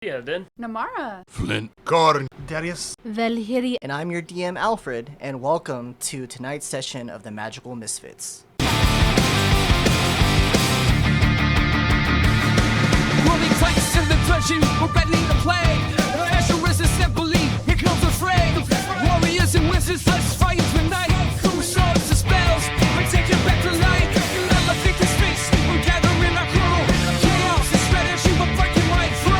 Then Namara. Flint. Gordon. Darius. Velhiri. And I'm your DM Alfred, and welcome to tonight's session of the Magical Misfits. Rolling fights in the dungeon, we're ready to play. As your assembly, here comes the fray. Warriors and wizards, let's fight tonight. Through swords and spells, we take it back to life. Never think this fixed, we're gathering our crew. Chaos and strategy, we're breaking right through.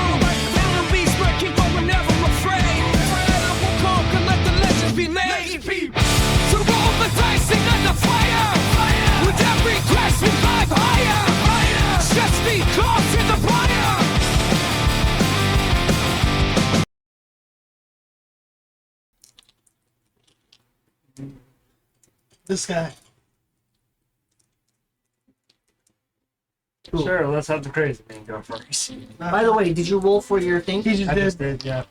Enemies lurking, but we're never afraid. Forever we'll conquer, let the legends be made. So roll the dice and let the fire. With every crash, we climb higher. Just be close to the fire. This guy. Cool. sure, let's have the crazy man go first. By the way, did you roll for your thing? He just I did. just did, yeah.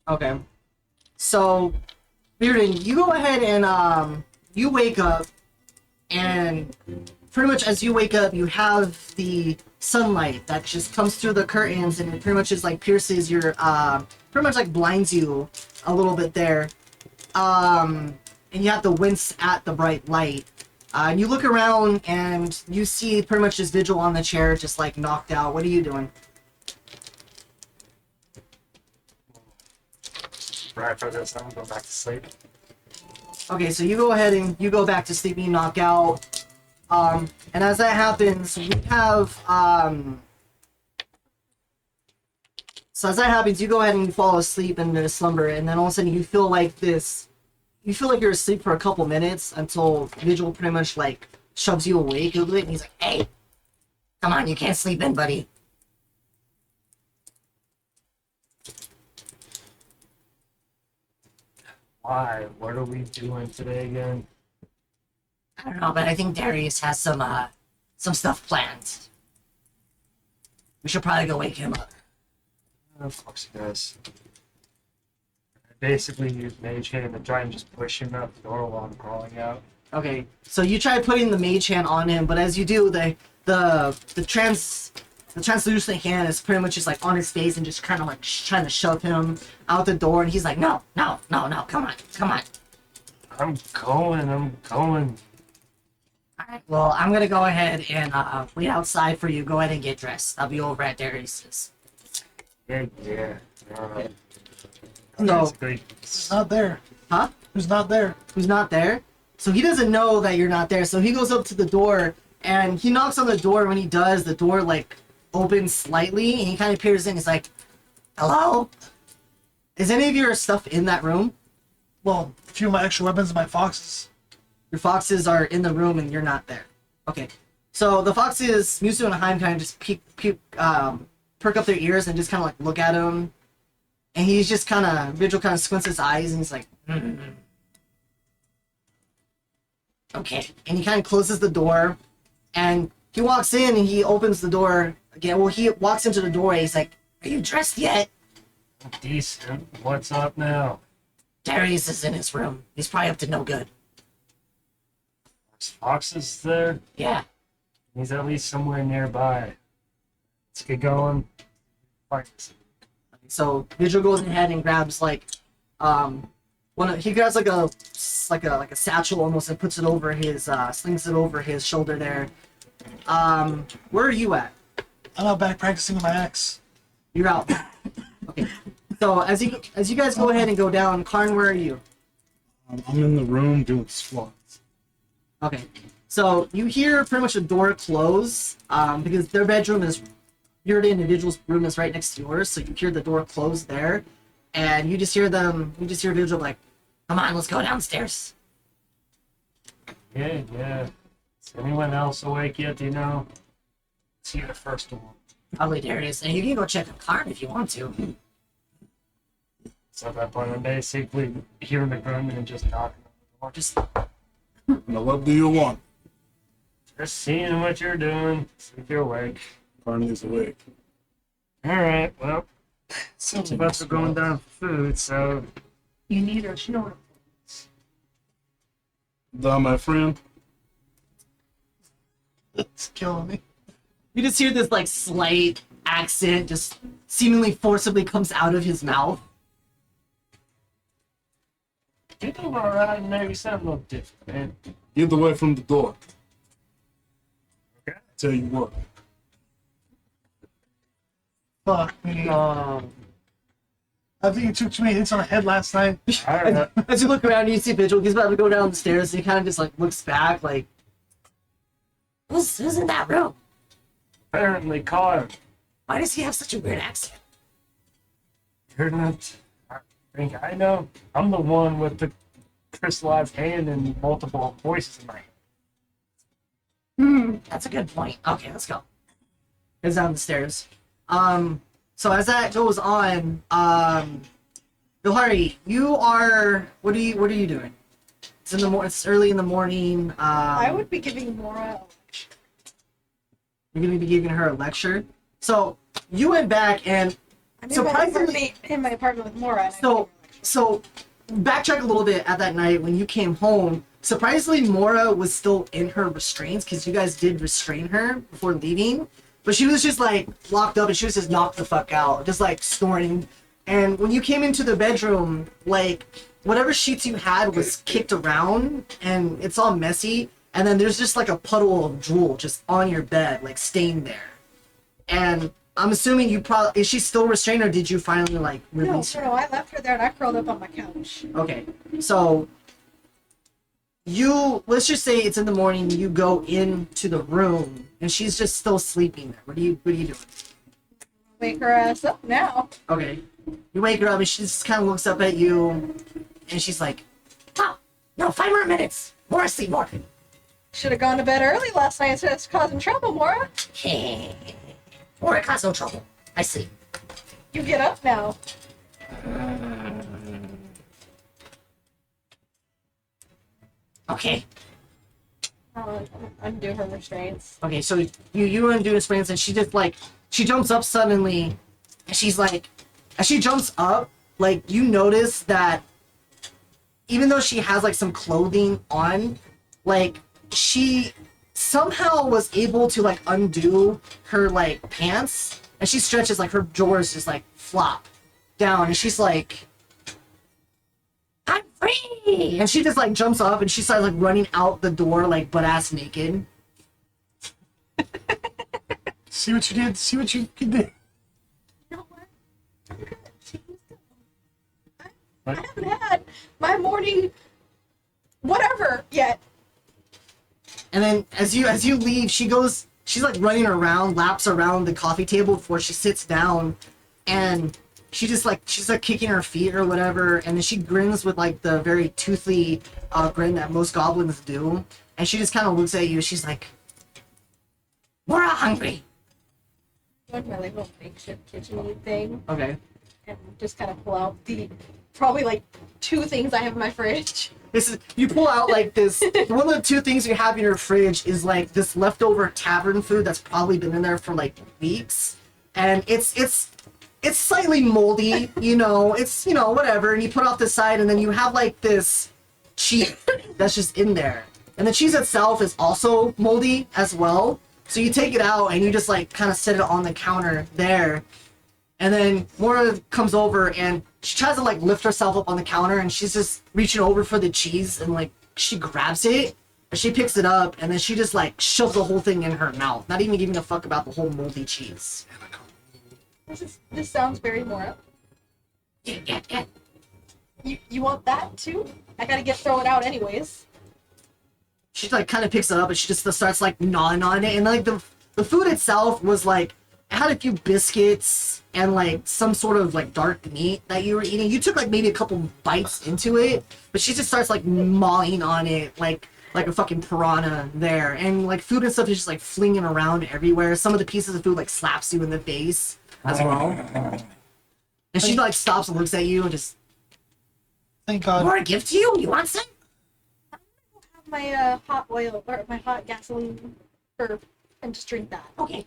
Okay. So, Bearden, you go ahead and you wake up, and pretty much as you wake up, you have the sunlight that just comes through the curtains, and it pretty much just like pierces your pretty much like blinds you a little bit there. And you have to wince at the bright light. And you look around and you see pretty much this Vigil on the chair, just like knocked out. What are you doing? Right for this, I'm gonna go back to sleep. Okay, so you go ahead and you go back to sleep, you knock out. And as that happens, we have so as that happens, you go ahead and you fall asleep into a slumber, and then all of a sudden you feel like this. You feel like you're asleep for a couple minutes until Vigil pretty much like shoves you awake a little bit, and he's like, "Hey, come on, you can't sleep in, buddy." Why? What are we doing today again? I don't know, but I think Darius has some stuff planned. We should probably go wake him up. Of course he does. I basically use Mage Hand and try and just push him out the door while I'm crawling out. Okay, so you try putting the mage hand on him, but as you do, the translucent hand is pretty much just like on his face and just kind of like trying to shove him out the door, and he's like, no, come on. I'm going. Alright, well, I'm gonna go ahead and wait outside for you. Go ahead and get dressed. I'll be over at Darius's. Yeah. Alright. No. Basically, Who's not there? Huh? Who's not there? Who's not there? So he doesn't know that you're not there, so he goes up to the door, and he knocks on the door. When he does, the door, like, opens slightly, and he kind of peers in. He's like, hello? Is any of your stuff in that room? Well, a few of my extra weapons and my foxes. Your foxes are in the room, and you're not there. Okay. So the foxes, Musu and Haim, kind of just perk up their ears and just kind of, like, look at him. And he's just kind of, Vigil kind of squints his eyes, and he's like, Okay. And he kind of closes the door, and he walks in, and he opens the door again. Well, he walks into the doorway. He's like, are you dressed yet? decent. What's up now? Darius is in his room. He's probably up to no good. There's foxes there. Yeah. He's at least somewhere nearby. Let's get going. Find this. So Vigil goes ahead and grabs like he grabs like a satchel almost and puts it over his slings it over his shoulder there. Where are you at? I'm out back practicing with my axe. You're out. Okay. So as you guys go ahead and go down, Karn, where are you? I'm in the room doing squats. Okay. So you hear pretty much the door close because their bedroom is your individual's room is right next to yours, so you hear the door close there, and you just hear Vigil like, come on, let's go downstairs. Yeah. Is anyone else awake yet, do you know? See the first one. Probably Darius, and you can go check on Karn if you want to. So at that point, I'm basically hearing the grunt and just knocking on the door. Just Now, what do you want? Just seeing what you're doing. See if you're awake. Barney's awake. Alright, well, since of us are going down for food, so you need a shower. Da, my friend. It's killing me. You just hear this like slight accent just seemingly forcibly comes out of his mouth. You doing alright? Maybe sound a little different, man. Get away from the door. Okay. Tell you what. Fuck me. Um, I think you took too many hits on the head last night. alright. As you look around, you see Vigil. He's about to go down the stairs, and he kind of just like looks back, like, who's in that room? Apparently caught him. Why does he have such a weird accent? You're not. I think I know. I'm the one with the crystallized hand and multiple voices in my head. That's a good point. Okay, let's go. Heads down the stairs. So as that goes on, Yohari, you are. What are you doing? It's in the It's early in the morning. I would be giving Mora. You're gonna be giving her a lecture. So you went back and I'm surprisingly. in my apartment with Mora. And So backtrack a little bit at that night when you came home. Surprisingly, Mora was still in her restraints because you guys did restrain her before leaving. But she was just like locked up and she was just knocked the fuck out, just like snoring. And when you came into the bedroom, like whatever sheets you had was kicked around and it's all messy. And then there's just like a puddle of drool just on your bed, like staying there. And I'm assuming you probably, is she still restrained or did you finally like release her? no, I left her there and I curled up on my couch. Okay, so let's just say it's in the morning, you go into the room and she's just still sleeping there. What are you doing? Wake her ass up now. Okay, you wake her up and she just kind of looks up at you and she's like, oh, no, 5 more minutes, more sleep, more. Should have gone to bed early last night instead of causing trouble, Mora. Or it caused no trouble. I see. You get up now. Okay. Undo her restraints. Okay, so you undo his springs and she just like, she jumps up suddenly and she's like, as she jumps up, like you notice that even though she has like some clothing on, like she somehow was able to like undo her like pants and she stretches like her drawers just like flop down and she's like, I'm free! And she just like jumps up and she starts like running out the door like butt ass naked. See what you did? See what you did? You know what? I'm good. She can still go. I haven't had my morning whatever yet. And then as you leave, she's like running around, laps around the coffee table before she sits down, and she's like kicking her feet or whatever, and then she grins with like the very toothy grin that most goblins do, and she just kind of looks at you. She's like, "We're all hungry." Go to my like little makeshift kitchen thing Okay. and just kind of pull out the probably like 2 things I have in my fridge. You pull out like this. One of the 2 things you have in your fridge is like this leftover tavern food that's probably been in there for like weeks, and it's slightly moldy. It's whatever. And you put off the side, and then you have like this cheese that's just in there, and the cheese itself is also moldy as well. So you take it out and you just like kind of set it on the counter there. And then Mora comes over and she tries to like lift herself up on the counter and she's just reaching over for the cheese and like she grabs it and she picks it up and then she just like shoves the whole thing in her mouth, not even giving a fuck about the whole moldy cheese. This sounds very Mora. Yeah. You want that too? I gotta throw it out anyways. She like kind of picks it up and she just starts like gnawing on it and like the food itself was like, it had a few biscuits and like some sort of like dark meat that you were eating. You took like maybe a couple bites into it, but she just starts like mawing on it like a fucking piranha there. And like food and stuff is just like flinging around everywhere. Some of the pieces of food like slaps you in the face as well. And she like stops and looks at you and just, Thank God. "More gift to you? You want some?" My hot oil or my hot gasoline and just drink that. Okay.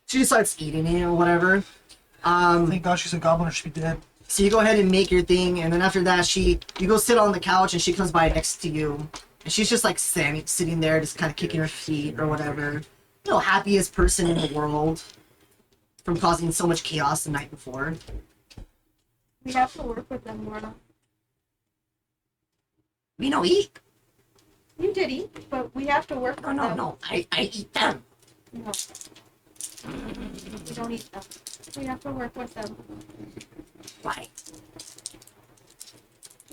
She just starts eating it or whatever. Thank God she's a goblin or she'd be dead. So you go ahead and make your thing, and then after that, you go sit on the couch, and she comes by next to you, and she's just like sitting there, just kind of kicking her feet or whatever. Happiest person in the world. from causing so much chaos the night before. We have to work with them more. We don't eat. You did eat, but we have to work with them. No. I eat them. No. We don't eat them. We have to work with them. Why?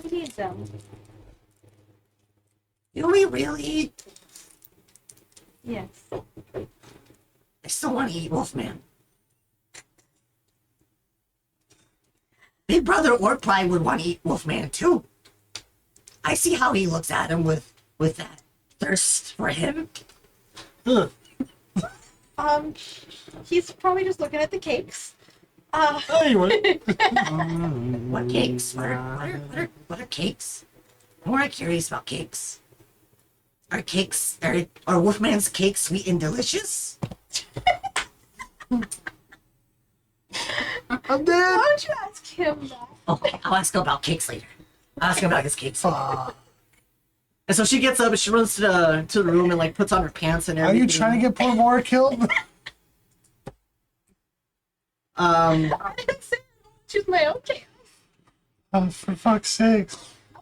We need them. Do we really? Yes. I still want to eat Wolfman. Big Brother Orc probably would want to eat Wolfman too. I see how he looks at him with that thirst for him. Ugh. He's probably just looking at the cakes. Anyway. What cakes? What are cakes? I'm more curious about cakes. Are Wolfman's cakes sweet and delicious? I'm dead. Why don't you ask him that? Okay, I'll ask him about cakes later. I'll ask him about his cakes. And so she gets up and she runs to the room and like puts on her pants and Are everything. you trying to get poor Mora killed? I didn't say choose my own cake. Oh, for fuck's sake.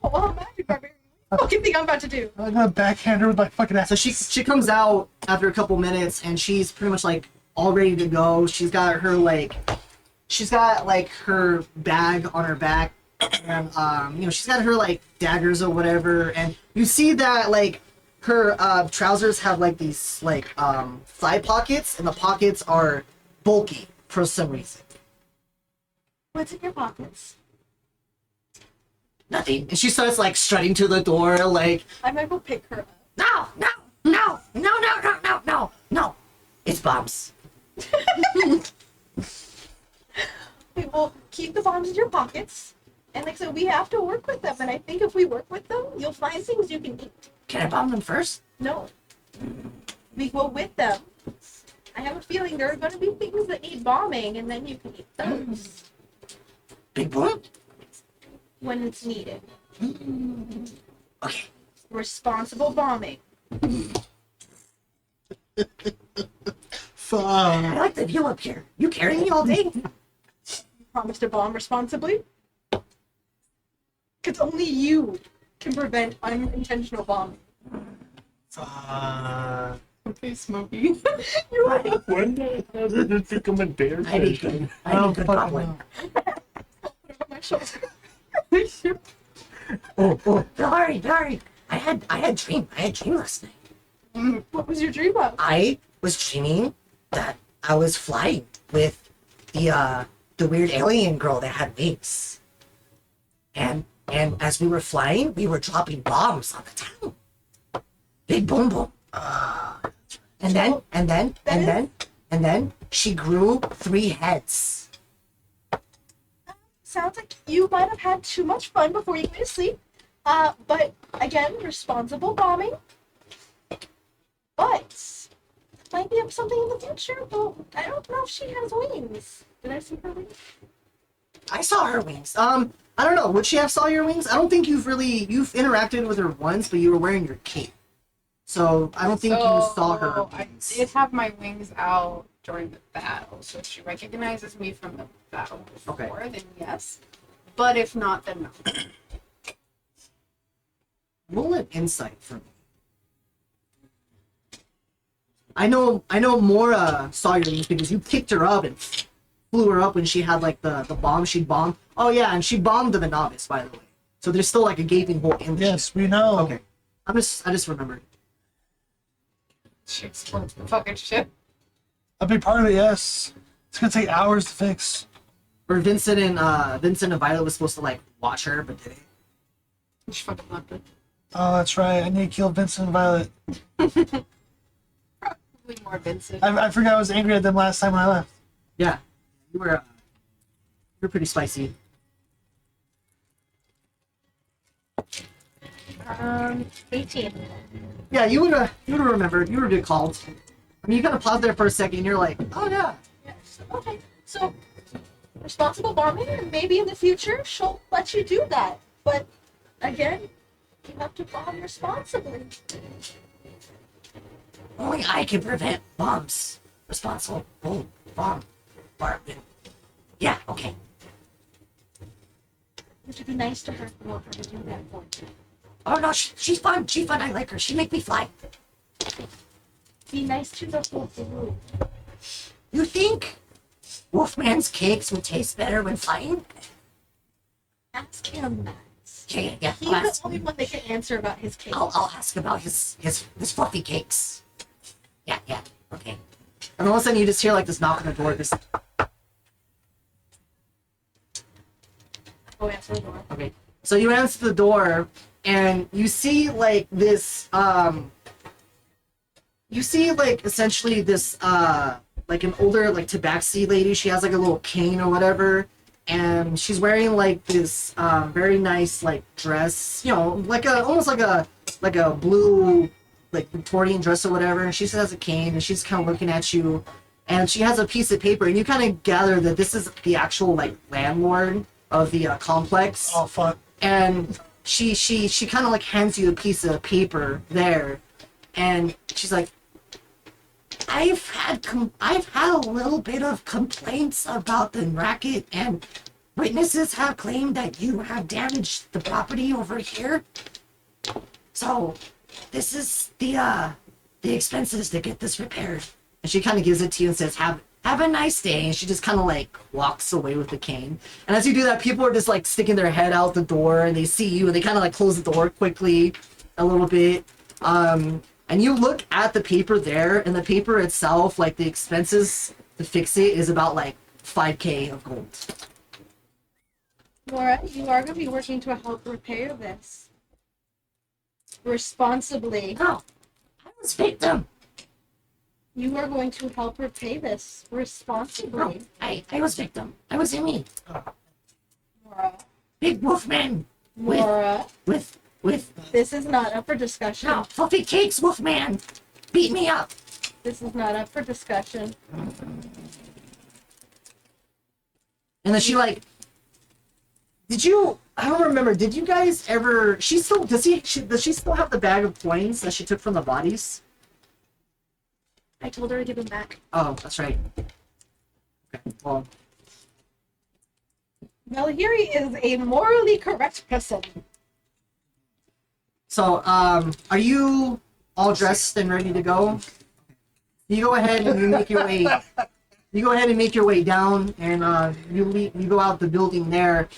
Oh, well, magic barbarian. What do you think I'm about to do? I'm gonna backhand her with my fucking ass. So she comes out after a couple minutes and she's pretty much like all ready to go. She's got her bag on her back and she's got her like daggers or whatever, and you see that like her trousers have like these like thigh pockets, and the pockets are bulky for some reason. What's in your pockets? Nothing. And she starts like strutting to the door like, I might go pick her up. no. It's bombs. We will keep the bombs in your pockets. And like I said, we have to work with them. And I think if we work with them, you'll find things you can eat. Can I bomb them first? No. We go with them. I have a feeling there are going to be things that need bombing, and then you can eat those Big boom? when it's needed. Okay. Responsible bombing. Fuck. I like the view up here. You carry me all day? Promise to bomb responsibly. Because only you can prevent unintentional bombing. Fuck. Okay, Smokey. You're right. When did it become a dare I need session? good. I need good goblin. Put it on my shoulder. Oh, Bilari. I had a dream last night. What was your dream of? I was dreaming that I was flying with the weird alien girl that had wings. And as we were flying, we were dropping bombs on the town. Big boom boom. And then she grew 3 heads. Sounds like you might have had too much fun before you went to sleep. But again, responsible bombing. But might be up something in the future, but I don't know if she has wings. Did I see her wings? I saw her wings. I don't know. Would she have saw your wings? I don't think you've interacted with her once, but you were wearing your cape. So I don't think you saw her I wings. did have my wings out during the battle, so if she recognizes me from the battle before, then yes. But if not, then no. Roll an insight for me. I know Mora saw your wings because you picked her up and flew her up when she had like the bomb she'd bombed. Oh yeah, and she bombed the novice, by the way. So there's still like a gaping hole in there. Yes, we know. Okay. I just remembered. She explodes the fucking ship. A big part of it, yes. It's gonna take hours to fix. Or Vincent and Violet was supposed to like watch her, but did they? She fucking left it. Oh, that's right. I need to kill Vincent and Violet. Probably more Vincent. I forgot I was angry at them last time when I left. Yeah, you were pretty spicy. 18. Yeah, you would have remembered. You would have called. I mean, you kind of paused there for a second. And you're like, oh yeah. Yes. Okay. So, responsible bombing, and maybe in the future she'll let you do that. But again, you have to bomb responsibly. Only I can prevent bombs. Responsible bomb. barman. Yeah, okay. Would you be nice to her and want her to do that for you? Oh no, she's fun. She's fun. I like her. She make me fly. Be nice to the whole group. You think Wolfman's cakes would taste better when flying? Ask him that. Yeah. He's I'll the ask, only one that can answer about his cake. I'll ask about his fluffy cakes. Yeah. Okay. And all of a sudden you just hear like this knock on the door. This Go answer the door. okay. So you answer the door and you see like this you see like essentially this like an older like tabaxi lady. She has like a little cane or whatever, and she's wearing like this very nice like dress, you know, like a almost like a blue like Victorian dress or whatever, and she has a cane and she's kind of looking at you, and she has a piece of paper, and you kind of gather that this is the actual like landlord of the complex. Oh fuck. And she kind of like hands you a piece of paper there, and she's like, I've had a little bit of complaints about the racket, and witnesses have claimed that you have damaged the property over here. So this is the expenses to get this repaired. and she kind of gives it to you and says, have a nice day, and she just kind of like walks away with the cane. And as you do that, people are just like sticking their head out the door, and they see you, and they kind of like close the door quickly a little bit. And you look at the paper there, and the paper itself, like the expenses to fix it is about like 5K of gold. Laura, you are going to be working to help repair this. Responsibly. No, I was victim. You are going to help repay this responsibly. No, I was victim. I was in me. Laura. Big Wolfman with Laura. with This is not up for discussion. no, fluffy cakes, Wolfman. Beat me up. This is not up for discussion. And then she like, I don't remember, did you guys ever, does she still have the bag of coins that she took from the bodies? I told her to give him back. Oh, that's right. Okay, well, Valhiri is a morally correct person. so, are you all dressed and ready to go? You go ahead and you make your way, down, and, you go out the building there.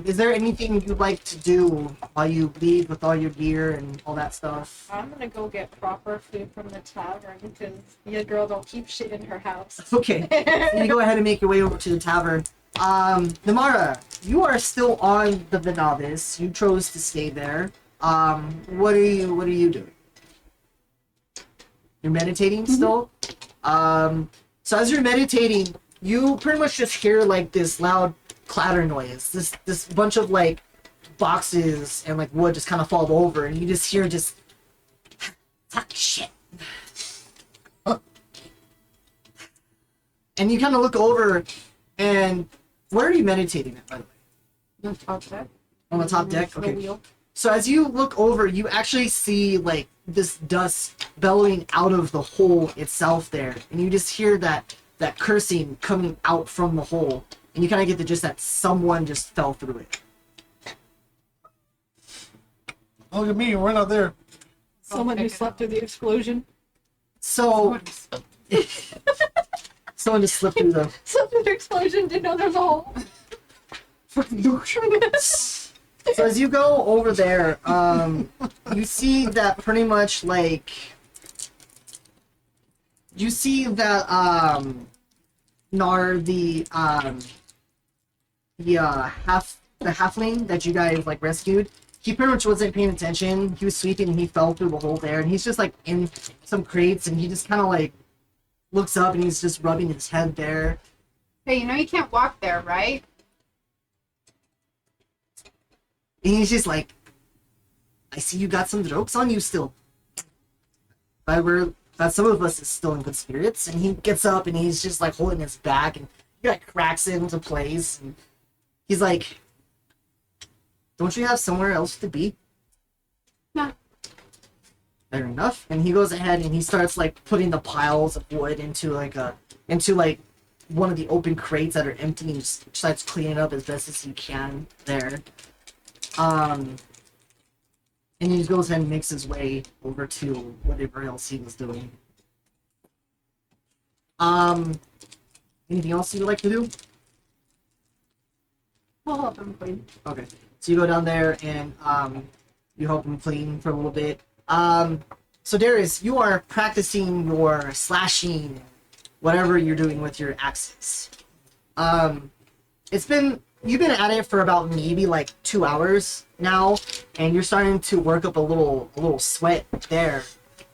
Is there anything you'd like to do while you leave with all your gear and all that stuff? I'm gonna go get proper food from the tavern because your girl don't keep shit in her house. Okay, so you go ahead and make your way over to the tavern. Namara, you are still on the Novice. You chose to stay there. What are you doing? You're meditating still? So as you're meditating, you pretty much just hear like this loud clatter noise. This bunch of like boxes and like wood just kind of fall over, and you just hear Fuck shit. and you kind of look over, and where are you meditating at, by the way? On the top deck? Okay. So as you look over, you actually see like this dust bellowing out of the hole itself there, and you just hear that cursing coming out from the hole, and you kind of get the gist that someone just fell through it. Look at me, we're not there. Someone who slept through the explosion. So someone just slipped through the. Slept through the explosion, didn't know there was a hole. So as you go over there, you see that pretty much like you see that Nar the halfling that you guys like rescued. He pretty much wasn't paying attention. He was sweeping and he fell through the hole there, and he's just like in some crates, and he just kind of like looks up and he's just rubbing his head there. Hey, you know you can't walk there, right? And he's just like, I see you got some jokes on you still. But some of us is still in good spirits. And he gets up and he's just like holding his back, and he like cracks it into place. And he's like, don't you have somewhere else to be? No. Fair enough. And he goes ahead and he starts like putting the piles of wood into one of the open crates that are empty and just starts cleaning up as best as he can there. And he just goes ahead and makes his way over to whatever else he was doing. Anything else you'd like to do? I'll help him clean. Okay. So you go down there and you help him clean for a little bit. So Darius, you are practicing your slashing, whatever you're doing with your axes. You've been at it for about maybe like 2 hours now, and you're starting to work up a little sweat there.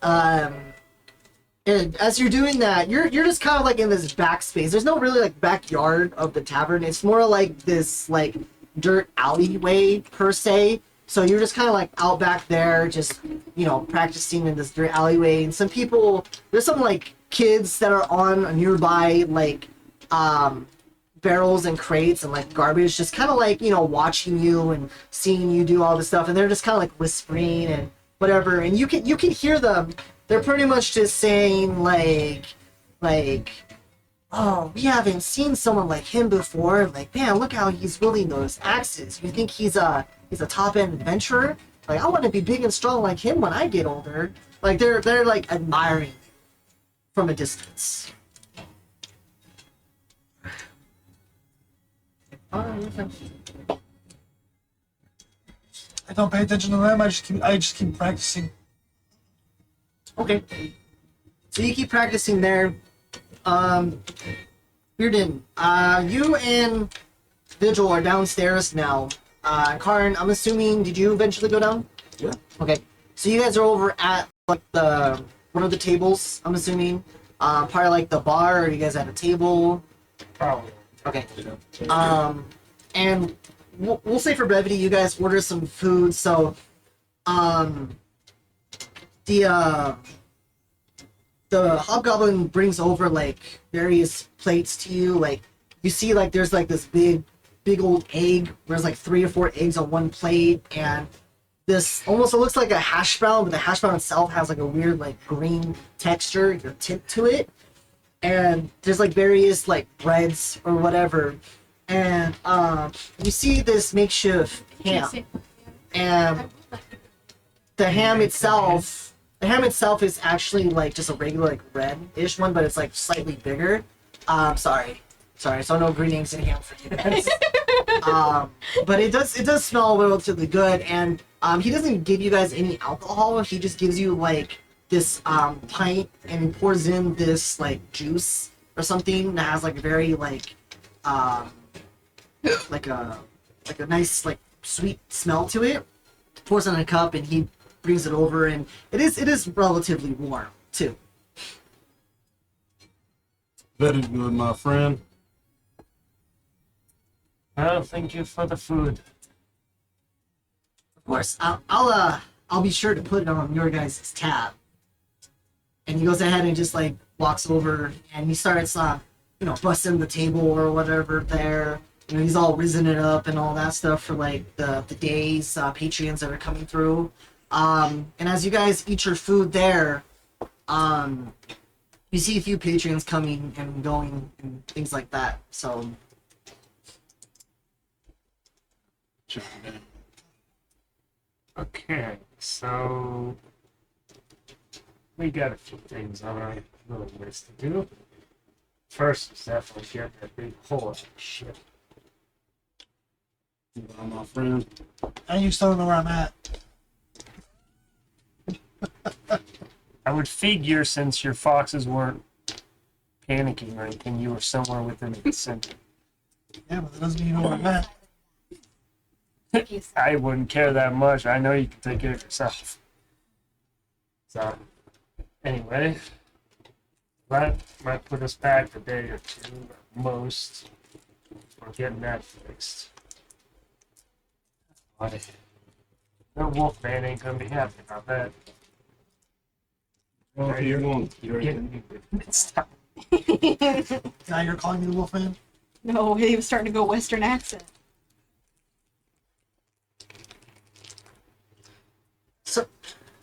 And as you're doing that, you're just kind of like in this backspace. There's no really like backyard of the tavern. It's more like this like dirt alleyway per se. So you're just kind of like out back there, just practicing in this dirt alleyway. And there's some like kids that are on a nearby like barrels and crates and like garbage, just kind of like watching you and seeing you do all this stuff. And they're just kind of like whispering and whatever. And you can hear them. They're pretty much just saying like, oh, we haven't seen someone like him before. Like, man, look how he's wielding those axes. You think he's a top-end adventurer? Like, I want to be big and strong like him when I get older. Like, they're like admiring from a distance. I don't pay attention to them. I just keep practicing. Okay. So you keep practicing there. Bearden, you and Vigil are downstairs now. Karn, I'm assuming, did you eventually go down? Yeah. Okay. So you guys are over at like one of the tables, I'm assuming. Part of like the bar, or you guys at a table? Probably. Okay. And we'll say for brevity, you guys order some food, so the hobgoblin brings over like various plates to you. Like you see like there's like this big old egg where there's like 3 or 4 eggs on one plate, and this almost, it looks like a hash brown, but the hash brown itself has like a weird like green texture or tint to it. And there's like various like breads or whatever, and you see this makeshift ham, and the ham itself is actually like just a regular like red-ish one, but it's like slightly bigger. Sorry, so no green eggs and ham for you guys. But it does smell relatively good, and he doesn't give you guys any alcohol. He just gives you like this pint and pours in this like juice or something that has like a very like like a nice like sweet smell to it. Pours it in a cup and he brings it over, and it is relatively warm too. Very good, my friend. Well, thank you for the food. Of course, I'll be sure to put it on your guys' tab. And he goes ahead and just like walks over and he starts busting the table or whatever there. He's all risen it up and all that stuff for like the day's Patreons that are coming through. And as you guys eat your food there, you see a few Patreons coming and going and things like that. So Okay, so we got a few things on our little list to do. First is definitely get that big hole of shit. My friend. And you still don't know where I'm at. I would figure since your foxes weren't panicking or anything, you were somewhere within the vicinity. Yeah, but that doesn't mean you know where I'm at. I wouldn't care that much. I know you can take care of yourself. So, anyway, that might put us back a day or two at most. We're getting that fixed. But the Wolfman ain't gonna be happy about that. Well, you're going. You're getting me mixed up. Now you're calling me the Wolfman? No, he was starting to go Western accent.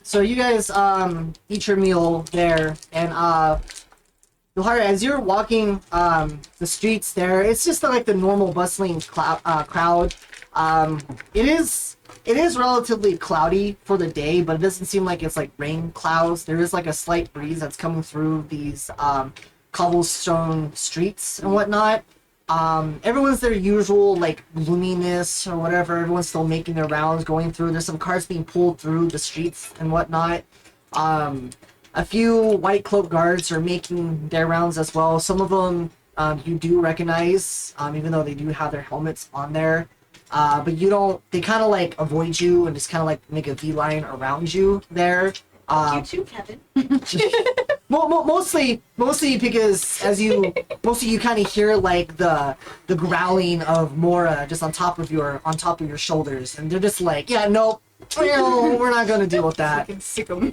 So you guys eat your meal there, and Yohara, as you're walking the streets there, it's just like the normal bustling crowd. It is relatively cloudy for the day, but it doesn't seem like it's like rain clouds. There is like a slight breeze that's coming through these cobblestone streets and whatnot. Everyone's their usual like gloominess or whatever. Everyone's still making their rounds, going through. There's some cars being pulled through the streets and whatnot. A few white cloak guards are making their rounds as well. Some of them you do recognize, even though they do have their helmets on there. But you don't. They kind of like avoid you and just kind of like make a V line around you there. You too, Kevin. Well, mostly because as you kind of hear like the growling of Mora just on top of your shoulders, and they're just like, yeah, nope, we're not gonna deal with that. Fucking sick 'em.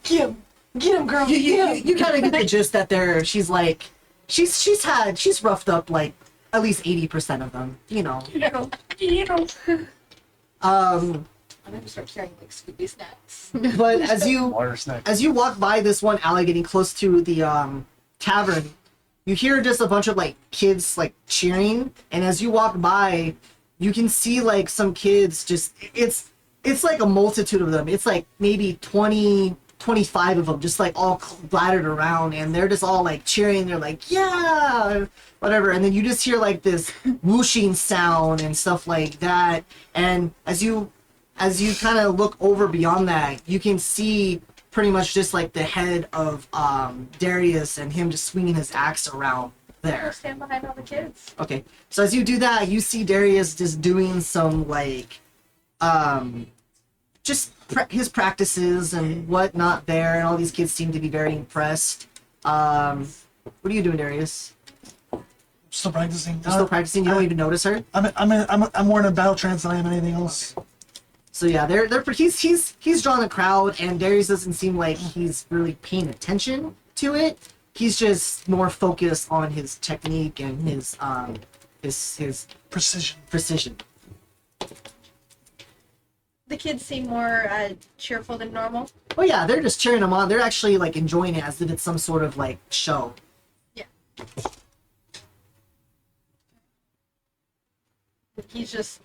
Get him, girl. You kind of get the gist that she's roughed up like at least 80% of them, you know. I'm gonna start carrying like Scooby snacks. But as you walk by this one alley getting close to the tavern, you hear just a bunch of like kids like cheering, and as you walk by, you can see like some kids just it's like a multitude of them. It's like maybe 25 of them just like all splattered around, and they're just all like cheering. They're like, yeah, whatever. And then you just hear like this whooshing sound and stuff like that. And as you kind of look over beyond that, you can see pretty much just like the head of Darius and him just swinging his axe around there. Stand behind all the kids. Okay, so as you do that, you see Darius just doing some like his practices and whatnot there, and all these kids seem to be very impressed. What are you doing, Darius? Still practicing. You're still practicing? You don't even notice her? I'm more in a battle trance than I am anything else. So yeah, he's drawing a crowd, and Darius doesn't seem like he's really paying attention to it. He's just more focused on his technique and his precision. The kids seem more cheerful than normal. Oh yeah, they're just cheering him on. They're actually like enjoying it as if it's some sort of like show. Yeah. He's just.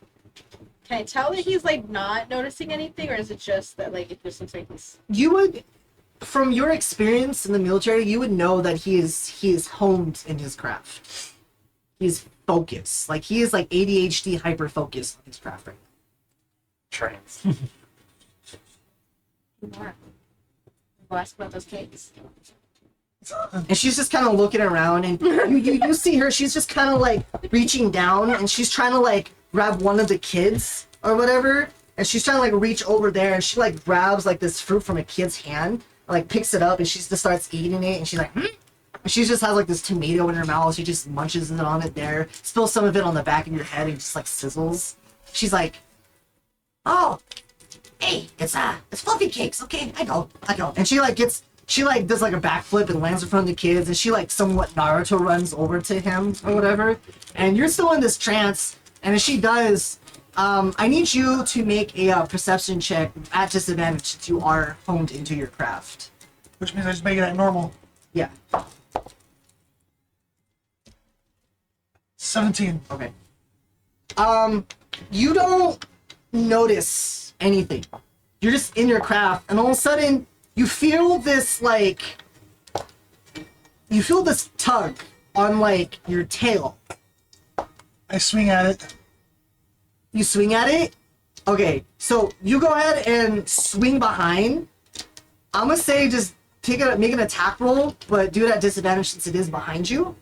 Can I tell that he's like not noticing anything, or is it just that like it just looks like he's? You would, from your experience in the military, you would know that he is honed in his craft. He's focused. Like he is like ADHD hyper focused on his craft right now. Trains. We'll ask about those cakes. And she's just kind of looking around, and you see her. She's just kind of like reaching down, and she's trying to like grab one of the kids or whatever. And she's trying to like reach over there, and she like grabs like this fruit from a kid's hand, and, like picks it up, and she just starts eating it. And she's like, And she just has like this tomato in her mouth. She just munches it on it there, spills some of it on the back of your head, and just like sizzles. She's like, Oh, hey, it's fluffy cakes. Okay, I know. and she does like a backflip and lands in front of the kids, and she like somewhat Naruto runs over to him or whatever. And you're still in this trance, and as she does, I need you to make a perception check at disadvantage since you are honed into your craft. Which means I just make it at normal. Yeah. 17. Okay. You don't notice anything. You're just in your craft, and all of a sudden, you feel this tug on like your tail. I swing at it. You swing at it? Okay, so you go ahead and swing behind. I'm gonna say just make an attack roll, but do it at disadvantage since it is behind you.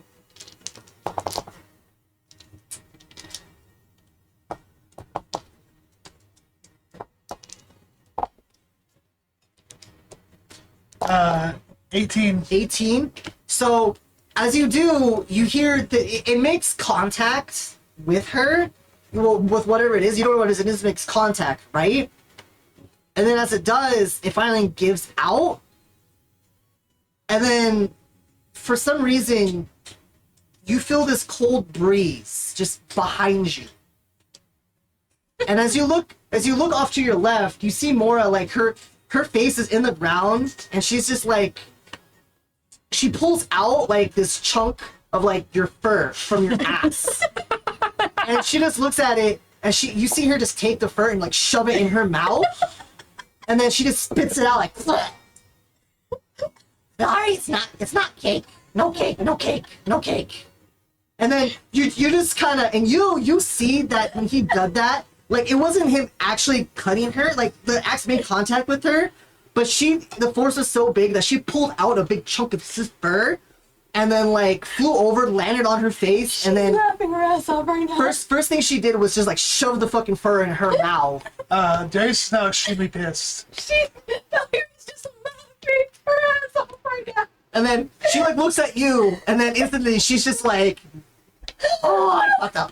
18. 18. So as you do, you hear that it makes contact with her. Well, with whatever it is, you don't know what it is, it makes contact, right? And then as it does, it finally gives out. And then for some reason, you feel this cold breeze just behind you. And as you look off to your left, you see Mora, like her face is in the ground, and she's just like she pulls out like this chunk of like your fur from your ass. And she just looks at it and you see her just take the fur and like shove it in her mouth. And then she just spits it out like Sorry, it's not cake. No cake, no cake, no cake. and then you just kind of and you see that when he did that, like it wasn't him actually cutting her, like the axe made contact with her, but the force was so big that she pulled out a big chunk of his fur and then like flew over, landed on her face, and then laughing her ass off right now. first thing she did was just like shove the fucking fur in her mouth. Darius is now extremely pissed. No, he was just laughing her ass off right now. And then she like looks at you, and then instantly she's just like, Oh, I fucked up.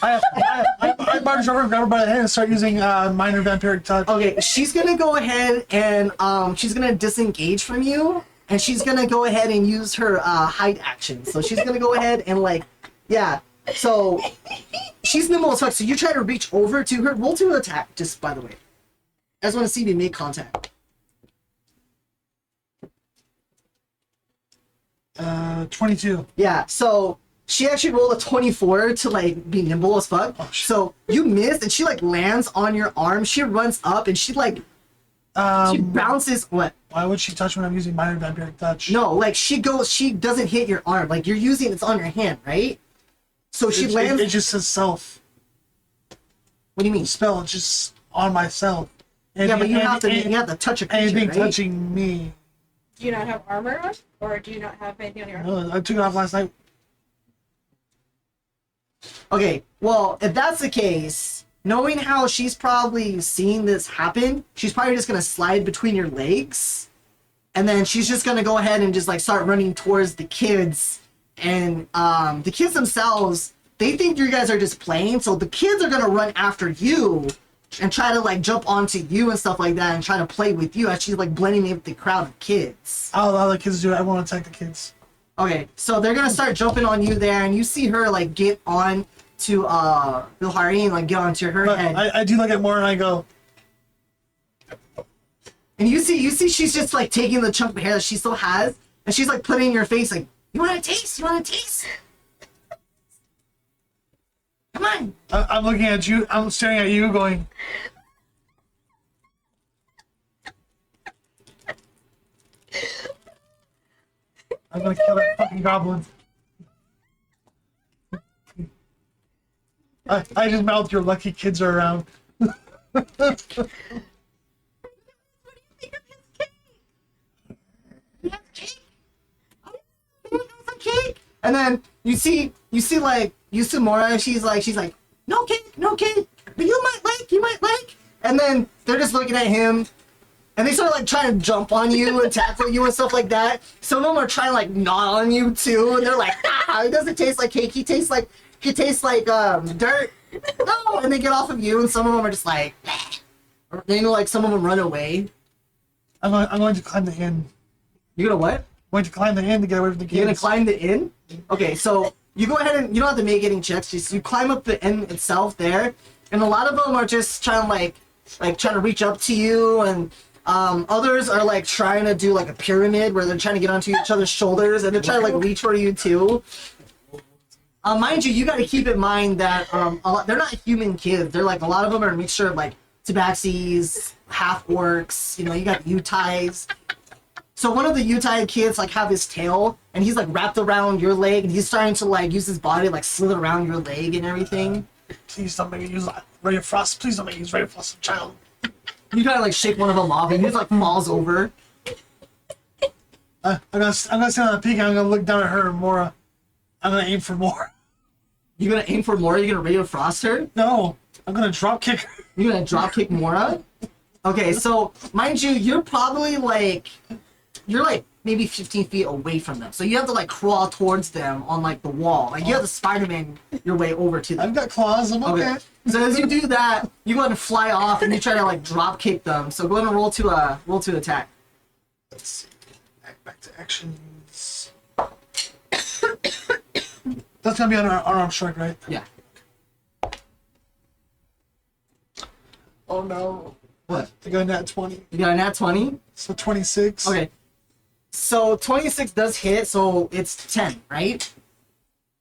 I barge over, grab her by the hand, and start using minor vampiric touch. okay, she's gonna go ahead and she's gonna disengage from you, and she's gonna go ahead and use her hide action. So she's gonna go ahead and like, yeah. So she's nimble as fuck. So you try to reach over to her. Roll to attack, just by the way. I just want to see if you make contact. 22. Yeah. So she actually rolled a 24 to like be nimble as fuck. Oh, shit. So you missed, and she like lands on your arm. She runs up, and she like she bounces. What? Why would she touch when I'm using minor vampiric touch? No, like she doesn't hit your arm. Like you're using it's on your hand, right? So she lands. It just says self. What do you mean? Spell, it's just on myself. Yeah, but you have to touch a creature, anything right? touching me. Do you not have armor on? Or do you not have anything on your arm? No, I took it off last night. Okay, well, if that's the case, knowing how she's probably seen this happen, she's probably just gonna slide between your legs, and then she's just gonna go ahead and just like start running towards the kids. And the kids themselves, they think you guys are just playing, so the kids are gonna run after you and try to like jump onto you and stuff like that and try to play with you as she's like blending in with the crowd of kids. I'll allow the kids to do it. I won't attack the kids. Okay, so they're gonna start jumping on you there, and you see her like get on to Bilhari and like get onto her But head. I do look at more and I go, And you see she's just like taking the chunk of hair that she still has, and she's like putting it in your face like, you want a taste? You want a taste? Come on. I'm looking at you, I'm staring at you going, I'm gonna kill that fucking goblin. I just mouthed your lucky kids are around. And then you see like Yusumura, she's like, no cake, but you might like. And then they're just looking at him, and they start like trying to jump on you and tackle you and stuff like that. Some of them are trying to like gnaw on you too, and they're like, it doesn't taste like cake. He tastes like dirt. No, and they get off of you, and some of them are just like, or, you know, like some of them run away. I'm going to climb the inn. You gonna what? I'm going to climb the inn to get away from the kids. You're gonna climb the inn? Okay, so you go ahead and you don't have to make any checks. Just you climb up the inn itself there, and a lot of them are just trying to like trying to reach up to you, and others are like trying to do like a pyramid where they're trying to get onto each other's shoulders, and they're trying to like reach for you too. Mind you, you got to keep in mind that they're not human kids. They're like a lot of them are a mixture of like tabaxis, half orcs. You know, you got Utais. So one of the Utai kids like have his tail, and he's like wrapped around your leg, and he's starting to like use his body to, like slither around your leg and everything. Please don't make me use Ray of Frost. Please don't make me use Ray of Frost, child. You kind of like shake one of them off, and he just like falls over. I'm gonna stand on the peak, and I'm gonna look down at her and Mora. I'm gonna aim for more. You gonna aim for Mora? You gonna radio frost her? No, I'm gonna drop kick her. You gonna drop kick Mora? Okay, so mind you, you're probably like maybe 15 feet away from them, so you have to like crawl towards them on like the wall. Like you have to Spider-Man your way over to them. I've got claws. I'm okay. So as you do that, you go ahead and fly off, and you try to like drop kick them. So go ahead and roll to attack. Let's see. Back to actions. That's gonna be on our arm strike, right? Yeah. Oh no. What? I got a nat 20. You got a nat 20. So 26. Okay. So 26 does hit, so it's 10, right?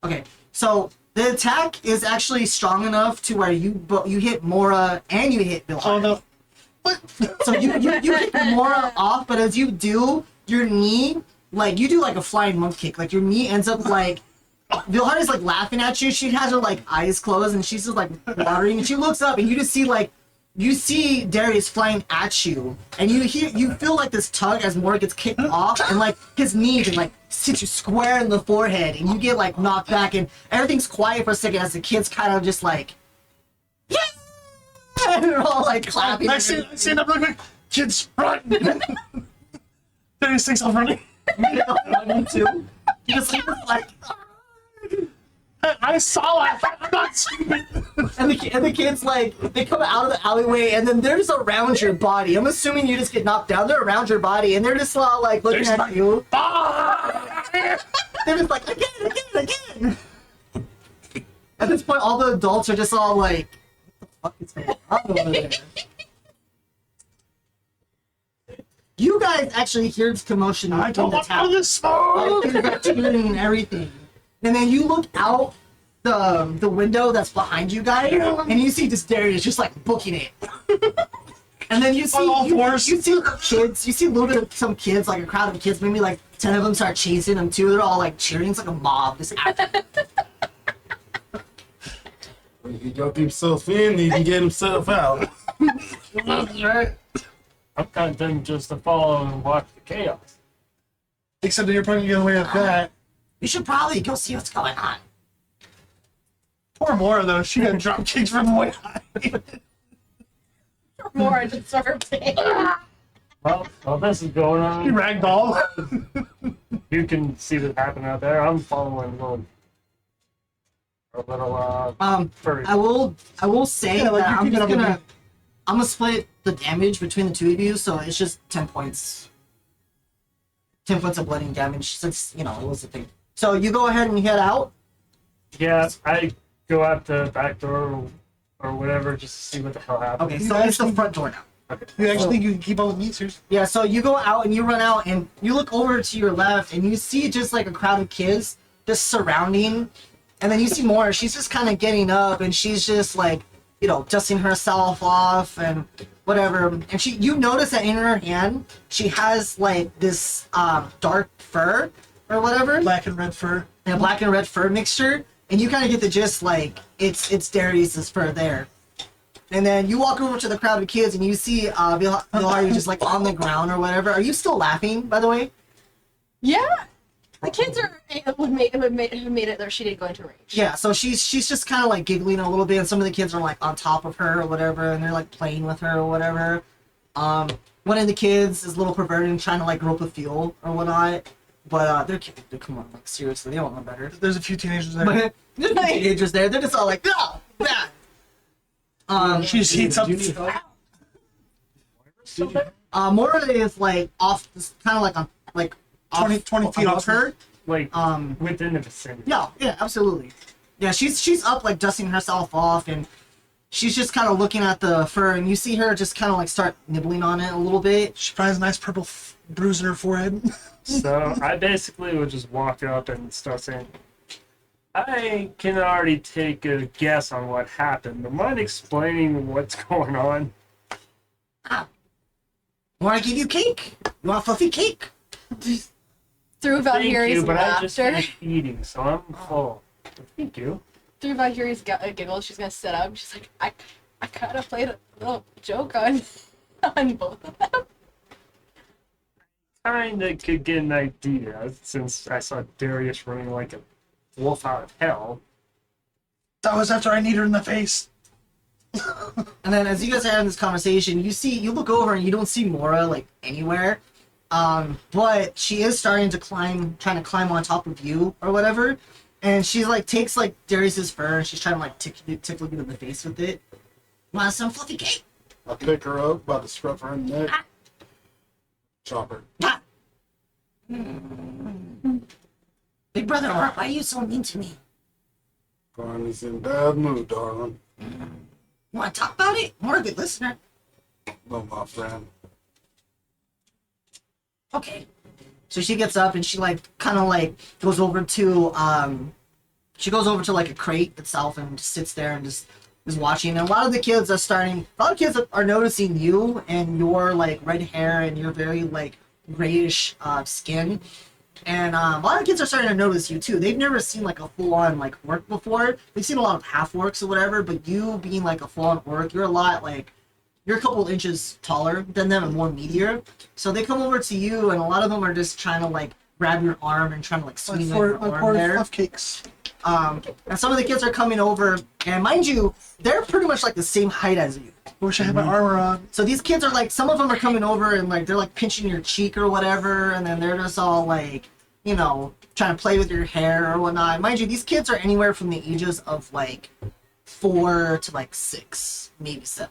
Okay, so the attack is actually strong enough to where you hit Mora and you hit Bill. Oh no. What? So you hit Mora off, but as you do, your knee, like, you do like a flying monk kick. Like, your knee ends up like, Vilhard is like laughing at you. She has her like eyes closed and she's just like watering. And she looks up and you just see like, you see Darius flying at you, and you feel like this tug as Mora gets kicked off, and like his knee can like hit you square in the forehead, and you get like knocked back, and everything's quiet for a second as the kids kind of just like, yeah, and they're all like clapping. I see them like kids run. 36 I'm running. Running too. You just like. I saw it. I'm not stupid. And the kids, like, they come out of the alleyway, and then they're just around your body. I'm assuming you just get knocked down. They're around your body, and they're just all, like, looking at you. They're just like, again. At this point, all the adults are just all like, what the fuck is going on over there? You guys actually hear this commotion I in don't the want town. all this smoke. Like, there's activity and everything. And then you look out the window that's behind you guys, and you see this Darius just like booking it. And then you see you see the kids, you see a little bit of some kids, like a crowd of kids, maybe like 10 of them start chasing them too. They're all like cheering. It's like a mob. This When he got himself in, he can get himself out. That's right. I'm content just to follow and watch the chaos. Except that you're probably getting away with that. You should probably go see what's going on. Poor Mora though, she got drop kicks from way high. More deserved it. Well, while this is going She on, ragdoll. you can see this happen out there. I'm following a little furry. I will say Yeah, like, that you're I'm keeping just up with gonna me. I'm gonna split the damage between the two of you, so it's just 10 points. 10 points of blooding damage, since it was a thing. So you go ahead and head out. Yeah, I go out the back door or whatever just to see what the hell happened. Okay, so it's the front door now. You actually think you can keep up with me, seriously? Yeah, so you go out and you run out and you look over to your left and you see just like a crowd of kids just surrounding. And then you see more. She's just kind of getting up and she's just like, dusting herself off and whatever. And you notice that in her hand, she has like this dark fur or whatever. Black and red fur. A black and red fur mixture. And you kind of get the gist, like, it's Darius's fur there. And then you walk over to the crowd of kids and you see Vilhari just like on the ground or whatever. Are you still laughing, by the way? Yeah. The kids have made it there. She did go into rage. Yeah, so she's just kind of like giggling a little bit, and some of the kids are like on top of her or whatever, and they're like playing with her or whatever. One of the kids is a little perverted and trying to like rope a fuel or whatnot, but they're kids. Come on, like seriously, they don't know better. There's a few teenagers there. But there's no teenagers there. They're just all like, oh, bad. She just heats up. Mora is like off, kind of like on like 20 feet off her. Like, within the vicinity. Yeah, absolutely. Yeah, she's up like dusting herself off, and she's just kind of looking at the fur, and you see her just kind of like start nibbling on it a little bit. She probably has a nice purple bruise in her forehead. So I basically would just walk up and start saying, I can already take a guess on what happened. But mind explaining what's going on? Want to give you cake? You want fluffy cake? Through Thank Valkyrie's you, but I just laughter, finished eating, so I'm full. Thank you. through Valkyrie's giggle, she's gonna sit up. She's like, I kind of played a little joke on both of them. Kinda could get an idea since I saw Darius running like a wolf out of hell. That was after I kneed her in the face. And then as you guys are having this conversation, you look over and you don't see Mora like anywhere. But she is starting to trying to climb on top of you or whatever. And she like takes like Darius's fur and she's trying to like tickle you in the face with it. Want some fluffy cake? I pick her up, about to scruff her neck. Chop her. Big brother, why are you so mean to me? Barney's in bad mood, darling. You want to talk about it? More a good listener. No, my friend. Okay. So she gets up and she like kind of like goes over to like a crate itself and just sits there and just is watching. And a lot of kids are noticing you and your like red hair and your very like grayish skin. And a lot of kids are starting to notice you too. They've never seen like a full-on like work before. They've seen a lot of half works or whatever, but you being like a full-on work, you're a couple inches taller than them and more meatier. So they come over to you, and a lot of them are just trying to like grab your arm and trying to like swing your arm there. Fluff cakes. And some of the kids are coming over, and mind you, they're pretty much like the same height as you. I wish I had my armor on. So these kids are like, some of them are coming over and like they're like pinching your cheek or whatever, and then they're just all like, you know, trying to play with your hair or whatnot. Mind you, these kids are anywhere from the ages of like 4 to like 6, maybe 7.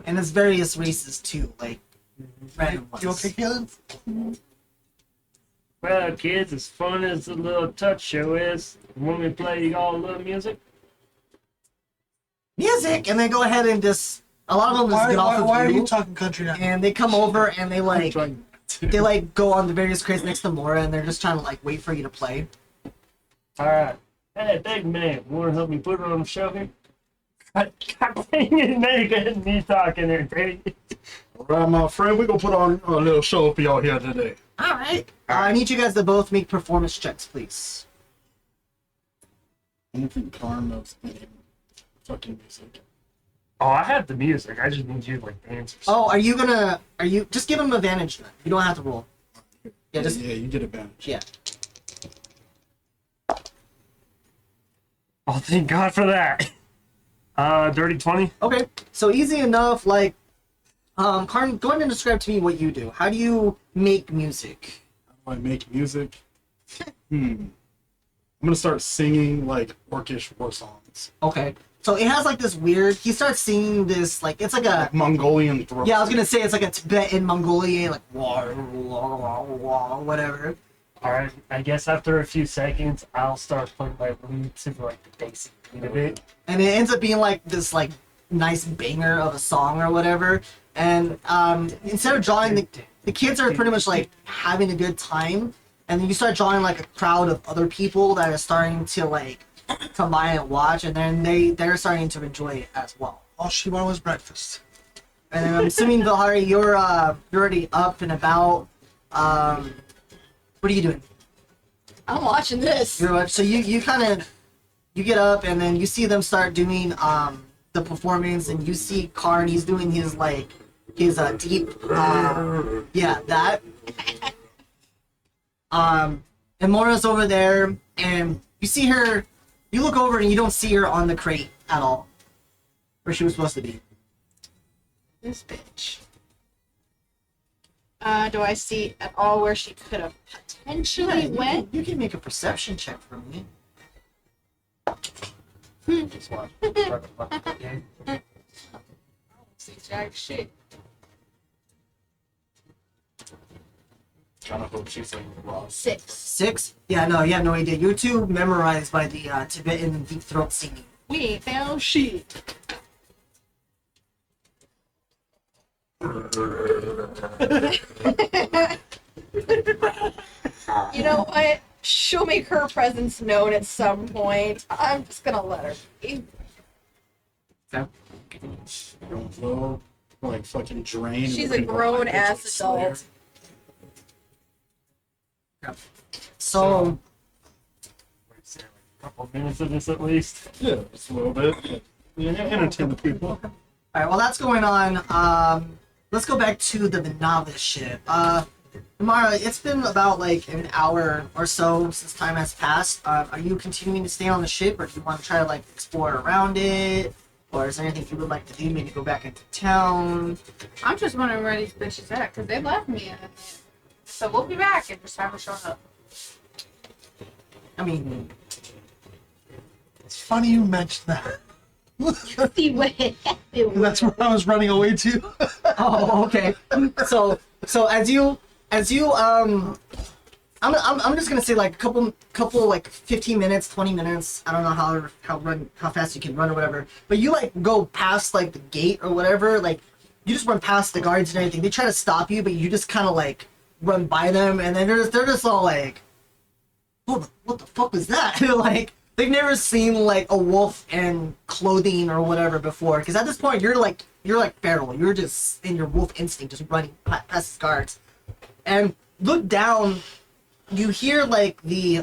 And it's various races too, like random ones. You okay, Caleb? Well, kids, as fun as the little touch show is, when we play y'all a little music, Music, and they go ahead and just, a lot of them just get off of Why are you, you talking country now? and they come over and they like, Trying to- they like go on the various crates next to Mora, and they're just trying to like wait for you to play. alright. Hey, big man, wanna help me put on the show here? God dang it, nigga, me talking there, dang it. All right, my friend, we're gonna put on a little show for y'all here today. All right. I need you guys to both make performance checks, please. I don't think Karn knows any fucking music. Oh, I have the music, I just need you to like dance or Oh, are you just give them advantage then. You don't have to roll. Yeah, just Yeah, you get advantage. yeah. Oh, thank God for that. Dirty 20. Okay. So easy enough, like Karn, go ahead and describe to me what you do. How do you make music? How do I make music? I'm gonna start singing like orcish war songs. Okay. So it has like this weird, he starts singing this like, it's like a, Mongolian throat. yeah, I was gonna say it's like a Tibetan Mongolian like whatever. Alright, I guess after a few seconds, I'll start putting my lute to like the basic beat of it. And it ends up being like this like nice banger of a song or whatever. And instead of drawing the kids are pretty much like having a good time, and then you start drawing like a crowd of other people that are starting to like come by and watch, and then they're starting to enjoy it as well. All she wanted was breakfast. And then I'm assuming Vilhari, you're already up and about. What are you doing? I'm watching this. So you kind of you get up and then you see them start doing the performance, and you see Karn, he's doing his like his deep yeah, that and Mora's over there, and you see her, you look over and you don't see her on the crate at all where she was supposed to be. This bitch. Do I see at all where she could have potentially went? You can make a perception check for me. Just watch. Try to fuck the game. See jack shit. Trying to hope she's like lost. 6. 6? Yeah, no, you have no idea. You're too memorized by the Tibetan deep throat singing. We ain't found shit. You know what? She'll make her presence known at some point. I'm just gonna let her be. Don't flow, like fucking drain. She's a grown ass adult. So, A couple minutes of this at least. Yeah, just a little bit. Yeah, entertain the people. alright, while that's going on, let's go back to the novice ship. Mara, it's been about like an hour or so since time has passed. Are you continuing to stay on the ship, or do you want to try to like explore around it? Or is there anything you would like to do? Maybe go back into town? I'm just wondering where these bitches at, because they left me. So we'll be back and just haven't shown up. I mean, It's funny you mentioned that. See what happened. That's where I was running away to. oh, okay. So as you I'm just gonna say like a couple like 15 minutes, 20 minutes. I don't know how fast you can run or whatever. But you like go past like the gate or whatever. Like you just run past the guards and everything. They try to stop you, but you just kind of like run by them, and then they're just all like, what the fuck was that? Like, they've never seen like a wolf in clothing or whatever before. Because at this point, you're like feral. You're just in your wolf instinct, just running past his guards. And look down, you hear like the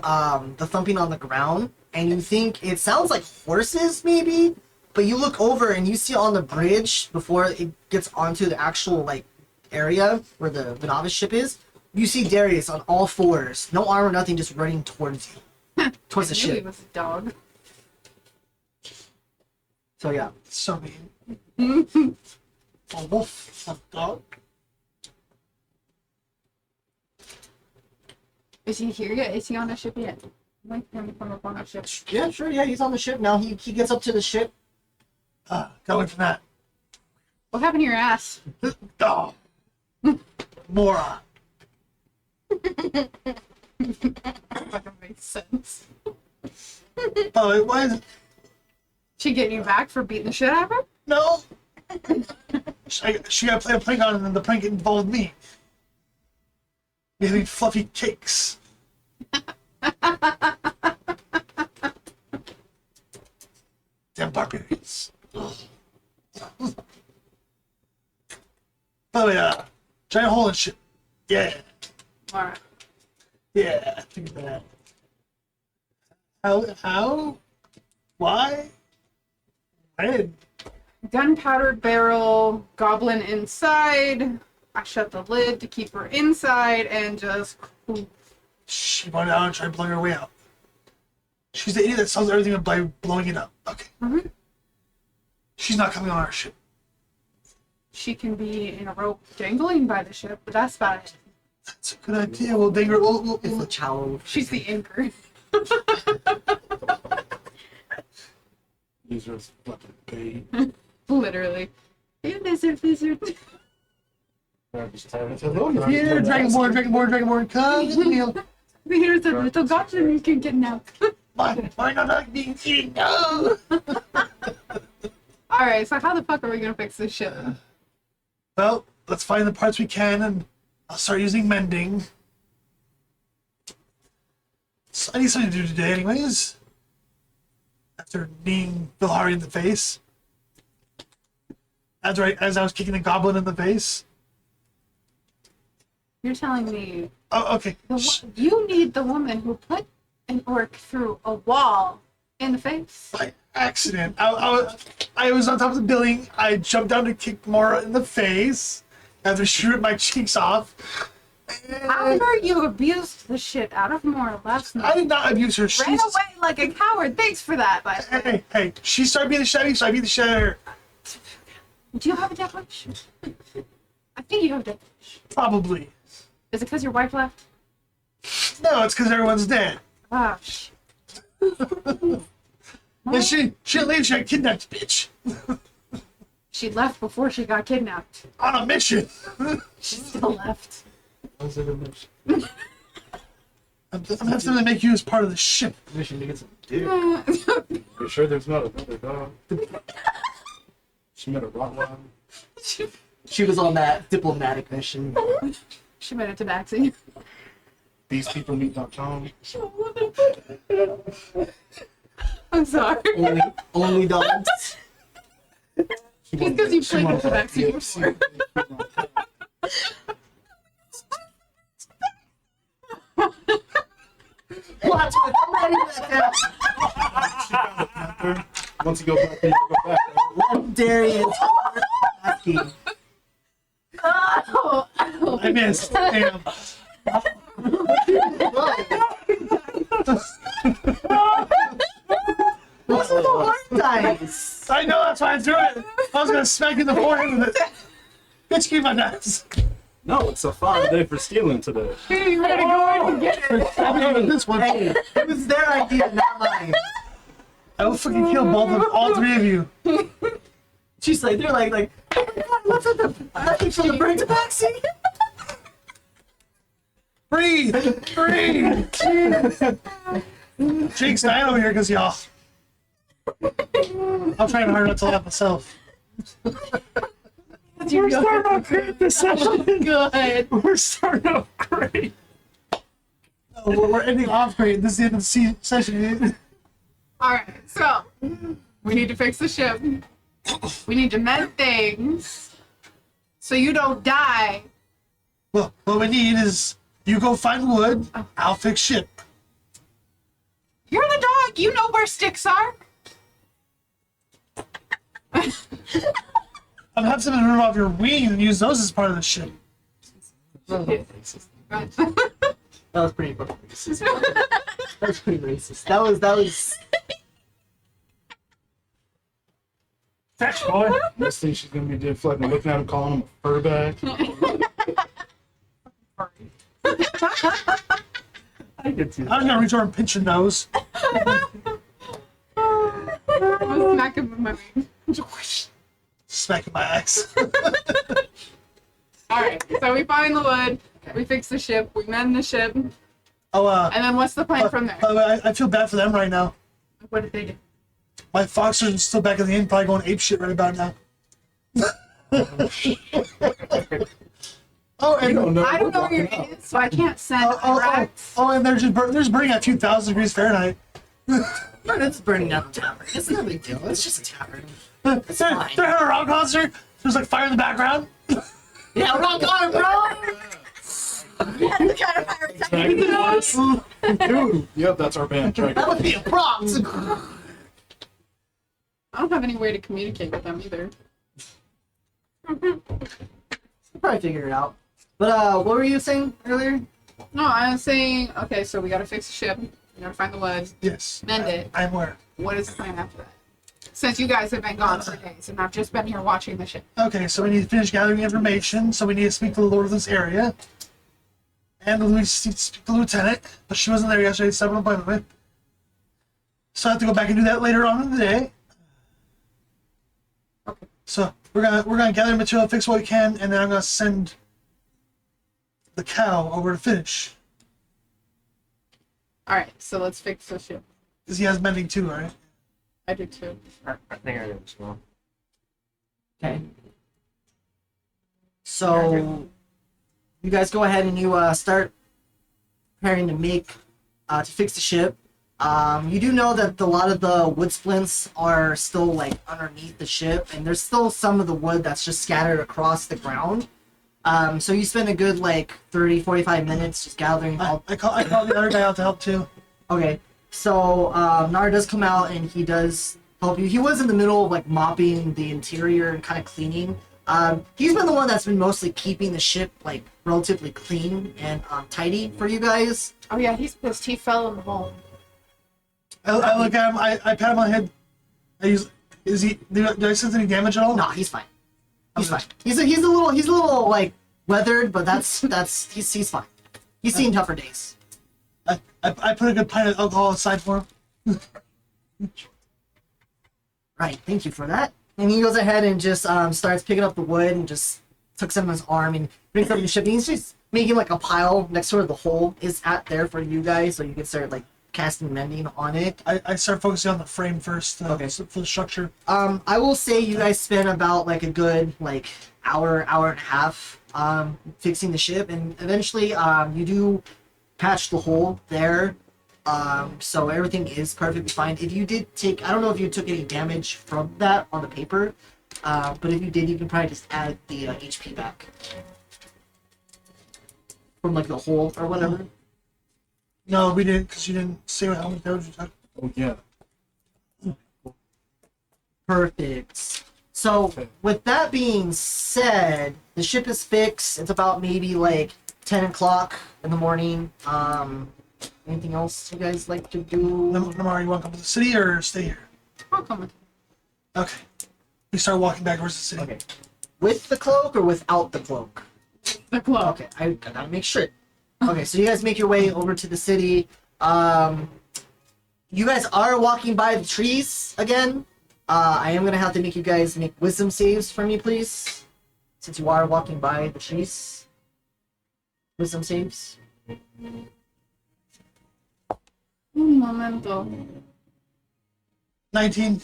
thumping on the ground, and you think it sounds like horses maybe. But you look over and you see on the bridge before it gets onto the actual like area where the novice ship is. You see Darius on all fours, no armor, nothing, just running towards you, towards the I knew he ship. was a dog. So yeah, So mean. A wolf, a dog. Is he here yet? Is he on a ship yet? Wait for him to come up on a ship. yeah, sure, yeah, he's on the ship now. He gets up to the ship. Going from that. What happened to your ass? Dog. Moron. Fucking makes sense. Oh, why is it? She getting you back for beating the shit out of her? No. She got to play a prank on it, and the prank involved me. We had to eat fluffy cakes. Damn barbarians. Oh yeah, giant hole and shit. Yeah, Alright. yeah. Think of that. How? Why? When? Gunpowder barrel, goblin inside. I shut the lid to keep her inside and just. She wanted out and tried blowing her way out. She's the idiot that solves everything by blowing it up. Okay. Mhm. She's not coming on our ship. She can be in a rope dangling by the ship, but that's about it. That's a good idea. We'll dang her. It's the chow. She's the anchor. These are fucking bait. Literally. Hey, lizard, lizard. Here, Dragonborn, come. Here's a little goblin you can get now. Why not being eaten? No. Alright, so how the fuck are we gonna fix this ship? Well, let's find the parts we can, and I'll start using mending. So I need something to do today, anyways. After kneeing Vilhari in the face. As I was kicking the goblin in the face. You're telling me Oh, okay. you need the woman who put an orc through a wall in the face? By accident. I was on top of the building. I jumped down to kick Mora in the face after she ripped my cheeks off. After you abused the shit out of Mora last I night, did not abuse her. ran away like a coward. Thanks for that, by the way. Hey, she started being the shaggy, so I beat the shit out of her. Do you have a death wish? I think you have a death wish. Probably. Is it because your wife left? No, it's because everyone's dead. Ah, shit. And she didn't leave, she got kidnapped, bitch. She left before she got kidnapped. On a mission. She still left. How's it a mission? I'm just gonna make you as part of the ship. Mission to get some dick. You sure there's not another dog? She met a Rottweiler. She was on that diplomatic mission. She went into Maxie. ThesePeopleMeet.com. I'm sorry. Only dogs. Just because you played with Maxie before. Watch it. I'm ready for that. Once you go back, you go back. Darius. Oh, I missed. Damn. Those are the hard dice. I know, that's why I threw it. I was gonna smack you in the forehead with it. Bitch, keep my dice. No, it's a fine day for stealing today. hey, you gotta go in and get it. I'm this one. Hey, it was their idea, not mine. I will fucking kill all three of you. She's like, they're like, oh my God, what's at the nothing from the brain to backseat? Breathe! Breathe! Jake's dying over here because y'all. I'm trying hard not to laugh myself. We're starting off great this session. Good. We're starting off great. We're ending off great. This is the end of the session. All right, so we need to fix the ship. We need to mend things so you don't die. Well, what we need is you go find wood. I'll fix ship. You're the dog. You know where sticks are. I'm have something to remove off your wing and use those as part of the ship. That was pretty racist. That was pretty racist. That was. Fetch, boy. Next thing she's gonna be deflecting, looking at him, calling him a furback. I get to. I'm gonna reach over and pinch your nose. I'm smack him with my wing. Smacking my axe. All right, so we find the wood, we fix the ship, we mend the ship, and Oh, then what's the plan from there? I feel bad for them right now. What did they do? My fox are still back in the inn, probably going ape shit right about now. Oh, and don't know. I don't know where We're you're walking out. in, so I can't send racks. and they're just burning at 2,000 degrees Fahrenheit. It's burning down the tavern. It's no big deal. It's just a tavern. They're fine. having a rock concert. There's like fire in the background. Yeah, rock on, bro. The kind of pirate Dude, yep, that's our band. Try That would be a prop. I don't have any way to communicate with them either. Probably figure it out. But what were you saying earlier? No, I was saying, okay, so we gotta fix the ship, we gotta find the wood, Yes. mend it. I'm aware. What is the plan after that? Since you guys have been gone for days and I've just been here watching the ship. Okay, so we need to finish gathering information. So we need to speak to the lord of this area. And we need to speak to the lieutenant, but she wasn't there yesterday, so I have an appointment with. So I have to go back and do that later on in the day. Okay. So we're gonna gather material, fix what we can, and then I'm gonna send the cow over to finish. Alright, so let's fix the ship. Because he has mending too, right? I do too. I think I do as well. Okay. So, you guys go ahead and you start preparing to to fix the ship. You do know that a lot of the wood splints are still like underneath the ship, and there's still some of the wood that's just scattered across the ground. So you spend a good like 30, 45 minutes just gathering all. I call the other guy out to help too. Okay. So Nara does come out and he does help you. He was in the middle of like mopping the interior and kind of cleaning. He's been the one that's been mostly keeping the ship like relatively clean and tidy for you guys. Oh yeah, he's pissed. He fell in the hole. I look at him. I pat him on the head. Is he? Did I sense any damage at all? No, he's fine. He's fine. He's a little like weathered, but he's fine. He's seen tougher days. I put a good pint of alcohol aside for him. Right, thank you for that. And he goes ahead and just starts picking up the wood and just tucks him in his arm and brings up the ship. And he's just making like a pile next to where the hole is at there for you guys, so you can start like casting mending on it. I start focusing on the frame first. Okay. For the structure. I will say you guys spent about like a good like hour and a half fixing the ship, and eventually you do patch the hole there. So everything is perfectly fine. If you did take, I don't know if you took any damage from that on the paper, but if you did, you can probably just add the HP back from like the hole or whatever. No, we didn't, because you didn't say how much damage you took. Oh, yeah. Perfect. So with that being said, the ship is fixed. It's about maybe like 10 o'clock in the morning. Anything else you guys like to do? Namara, you want to come to the city or stay here? I'll come with you. Okay. We start walking back towards the city. Okay. With the cloak or without the cloak? The cloak. Okay, I gotta make sure. Okay, so you guys make your way over to the city. You guys are walking by the trees again. I am gonna have to make you guys make wisdom saves for me, please. Since you are walking by the trees. Wisdom saves. Un momento. 19.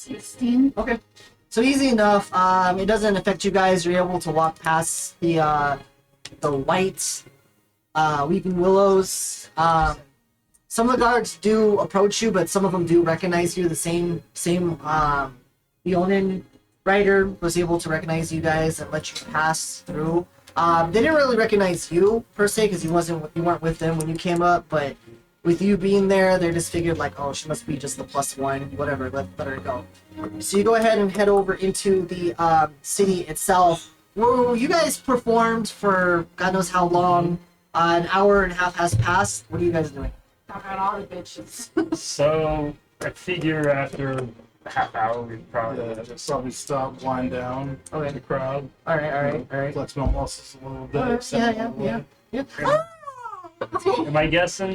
16. Okay. So easy enough. It doesn't affect you guys. You're able to walk past the white weeping willows. Some of the guards do approach you, but some of them do recognize you. The same Leonin rider was able to recognize you guys and let you pass through. They didn't really recognize you per se because you weren't with them when you came up, but with you being there, they just figured like, oh, she must be just the +1, whatever. Let her go. So you go ahead and head over into the city itself. Where you guys performed for God knows how long. An hour and a half has passed. What are you guys doing? I got all the bitches. So I figure after a half hour we probably Just probably stop, wind down, Okay. the crowd. All right. Flex my muscles a little bit. Alright, set yeah. my way. Am I guessing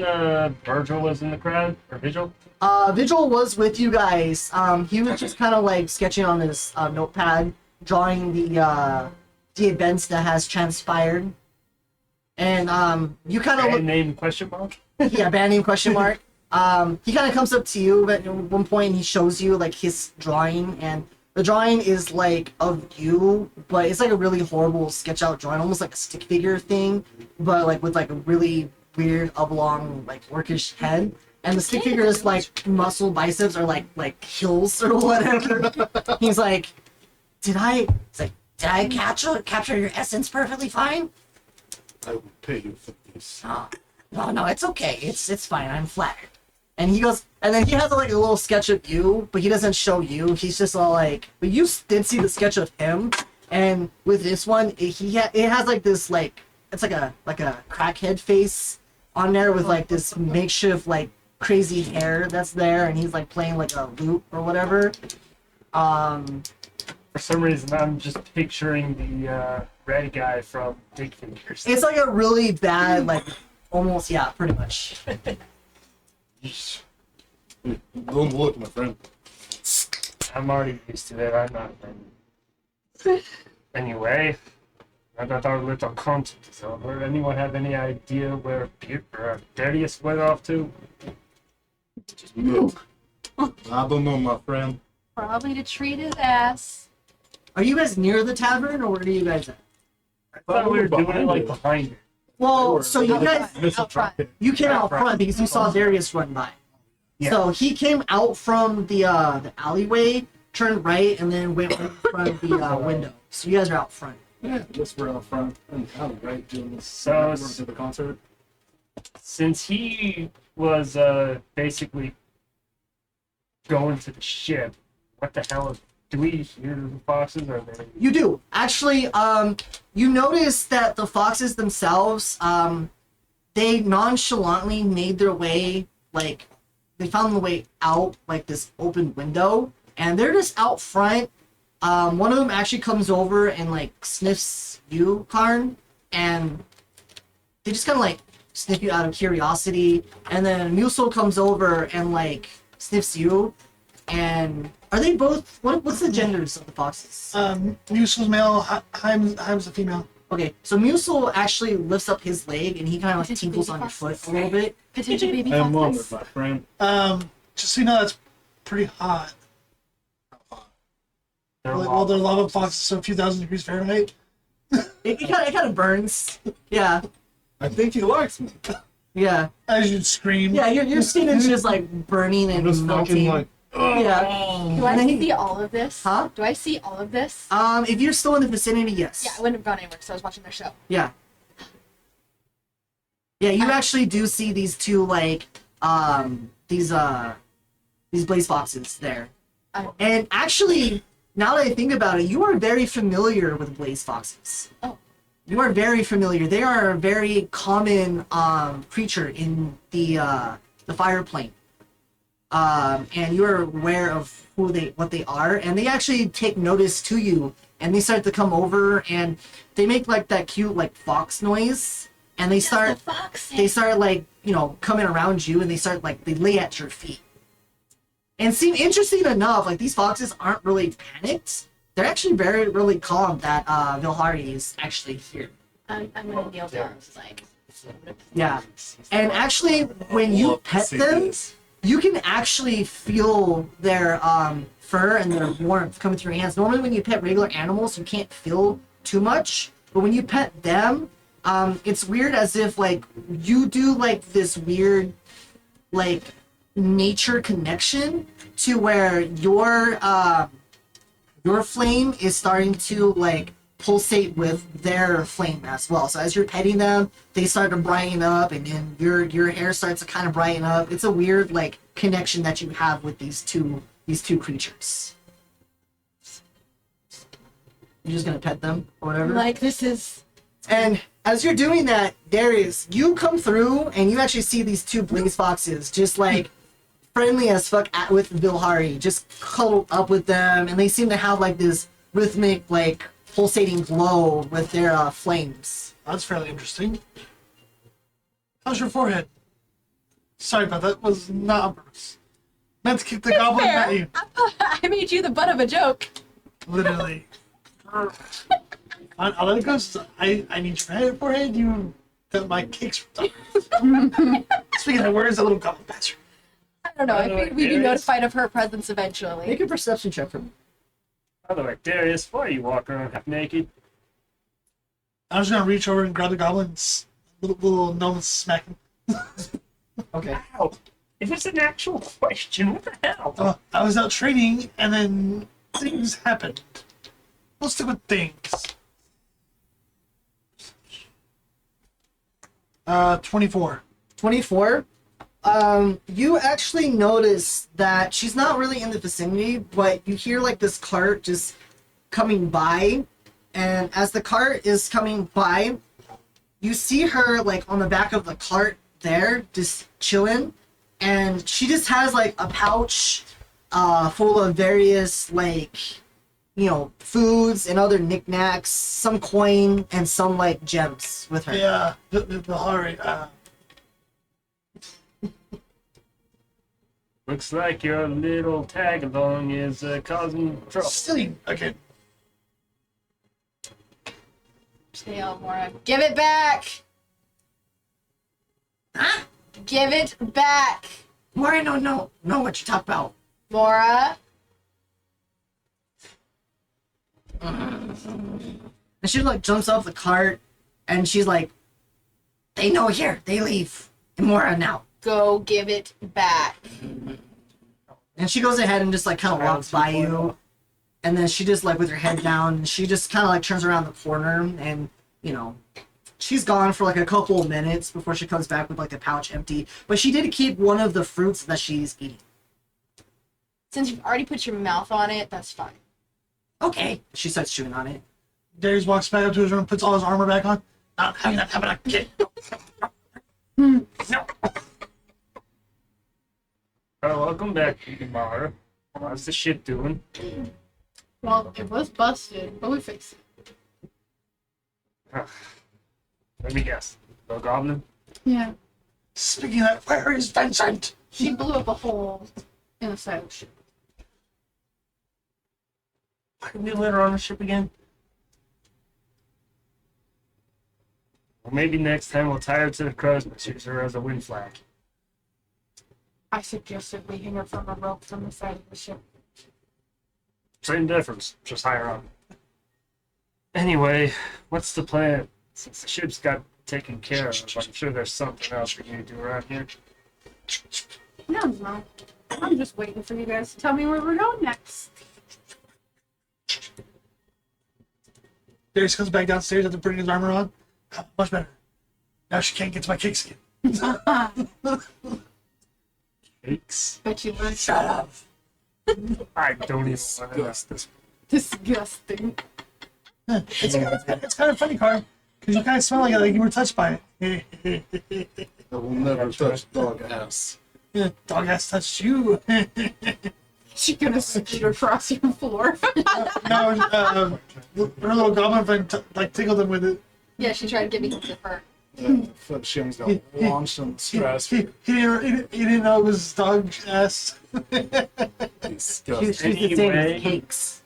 Virgil was in the crowd or Vigil? Vigil was with you guys. He was just kind of like sketching on his notepad, drawing the events that has transpired. And you kind of Band name question mark? yeah, band name question mark. He kind of comes up to you at one point and he shows you like his drawing, and the drawing is like of you, but it's like a really horrible sketch out drawing, almost like a stick figure thing, but like with like a really weird oblong like orcish head. And the stick figure is like muscle biceps or like hills or whatever. He's like, did I Capture your essence perfectly fine? I will pay you for this. Oh, no, it's okay. It's fine. I'm flattered. And he goes, and then he has like a little sketch of you, but he doesn't show you. He's just all like, but you did see the sketch of him. And with this one, it has like this like, it's like a crackhead face on there with like this makeshift like crazy hair that's there, and he's like playing like a lute or whatever. For some reason, I'm just picturing the red guy from Big Fingers. It's like a really bad like, almost yeah, pretty much. Yeesh. Don't look, my friend. I'm already used to it. I'm not. Anyway, now that our little content is over, anyone have any idea where Darius went off to? Just look. I don't know, my friend. Probably to treat his ass. Are you guys near the tavern, or where are you guys at? I thought we were doing it behind like it. behind it. Well, so you guys, Out front. you came out front because you saw Darius run by. Yeah. So he came out from the alleyway, turned right, and then went in front of the window. So you guys are out front. Yeah, just we're out front and alley, right? Doing this. So- Going to the concert. Since he was basically going to the ship, what the hell do we hear the foxes, or are they? You do. Actually, you notice that the foxes themselves, they nonchalantly made their way, like, they found the way out, like, this open window, and they're just out front. One of them actually comes over and, like, sniffs you, Karn, and they just kind of, like, sniff you out of curiosity, and then Musil comes over and, like, sniffs you, and are they both, what's the genders of the foxes? Musel's male, Heim's a female. Okay, so Musil actually lifts up his leg and he kind of like tinkles on your foot a little bit. Potential baby I am honored, foxes. my friend. Just so you know, that's pretty hot. They're Well, they're lava lava foxes, so a few thousand degrees Fahrenheit. It kind of burns. Yeah, I think he likes me. yeah, As you'd scream. yeah. Your skin is just like burning I'm and just melting. fucking like, Yeah. Do I And then he- see all of this? Huh? Do I see all of this? If you're still in the vicinity, yes. Yeah, I wouldn't have gone anywhere because I was watching their show. Yeah. Yeah, you actually do see these two like these blaze foxes there. And actually, now that I think about it, you are very familiar with blaze foxes. Oh. You are very familiar. They are a very common creature in the fire plane. And you are aware of what they are, and they actually take notice to you, and they start to come over, and they make like that cute like fox noise, and they start like, you know, coming around you, and they lay at your feet. And seem interesting enough, like these foxes aren't really panicked. They're actually really calm that Vilhari is actually here. I'm gonna kneel down. Like, Yeah. And actually, when you love to pet see them, this. you can actually feel their fur and their warmth coming through your hands. Normally when you pet regular animals, you can't feel too much, but when you pet them, it's weird, as if like you do like this weird like nature connection to where your flame is starting to like pulsate with their flame as well. So as you're petting them, they start to brighten up, and then your hair starts to kind of brighten up. It's a weird like connection that you have with these two creatures. You're just gonna pet them or whatever. Like, this is. And as you're doing that, Darius, you come through and you actually see these two blaze foxes just like friendly as fuck with Vilhari, just cuddled up with them, and they seem to have like this rhythmic like pulsating glow with their flames. That's fairly interesting. How's your forehead? Sorry about that. Was not on purpose. Meant to kick the goblin Fair. at you. I made you the butt of a joke. Literally. I'll let it go. I need your forehead. You got my cakes. Speaking of words, a little goblin bastard. I don't know. I figured we'd be notified of her presence eventually. Make a perception check for me. By the way, Darius, why are you walking around half naked? I was gonna reach over and grab the goblin's little gnome smacking. Okay. Ow! If it's an actual question, what the hell? I was out training, and then things happened. We'll stick with things. 24. 24. You actually notice that she's not really in the vicinity, but you hear like this cart just coming by, and as the cart is coming by, you see her like on the back of the cart there, just chilling, and she just has like a pouch full of various like, you know, foods and other knickknacks, some coin and some like gems with her. Yeah, the hurry. Looks like your little tag along is causing trouble. Stealing again. Tail, Mora. Give it back! Huh? Give it back! More I don't know what you talk about. Mora? And she like jumps off the cart, and she's like, They know here. They leave. Imora now. Go give it back. and she goes ahead and just like kind of walks by you, and then she just like with her head down, she just kind of like turns around the corner, and you know, she's gone for like a couple of minutes before she comes back with like the pouch empty. But she did keep one of the fruits that she's eating. Since you've already put your mouth on it, that's fine. Okay. She starts chewing on it. Darius walks back up to his room, puts all his armor back on. Not having that happen again. Oh, welcome back, Mara. How's the ship doing? Well, it was busted, but we fixed it. Let me guess. The goblin? Yeah. Speaking of that, where is Vincent? She blew up a hole in the side of the ship. Why did we let her on the ship again? Well, maybe next time we'll tie her to the crow's nest, use her as a wind flag. I suggested we hang her from a rope from the side of the ship. Same difference, just higher up. Anyway, what's the plan? Since the ship's got taken care of, I'm sure there's something else we need to do around here. No. I'm just waiting for you guys to tell me where we're going next. Darius comes back downstairs after putting his armor on. Much better. Now she can't get to my cakes again. Cakes? Bet you learned. Shut up. I don't even want to ask this. Disgusting. It's kind of funny, Carl, because you kind of smell like you were touched by it. I will never touch dog ass. Dog ass touched you. She gonna scoot across your floor. No, her little goblin friend like tickled him with it. Yeah, she tried to give me some zipper. Foot shims got launched in the stratosphere. He didn't know it was dog ass. Disgusting. She's the same Anyway. as cakes.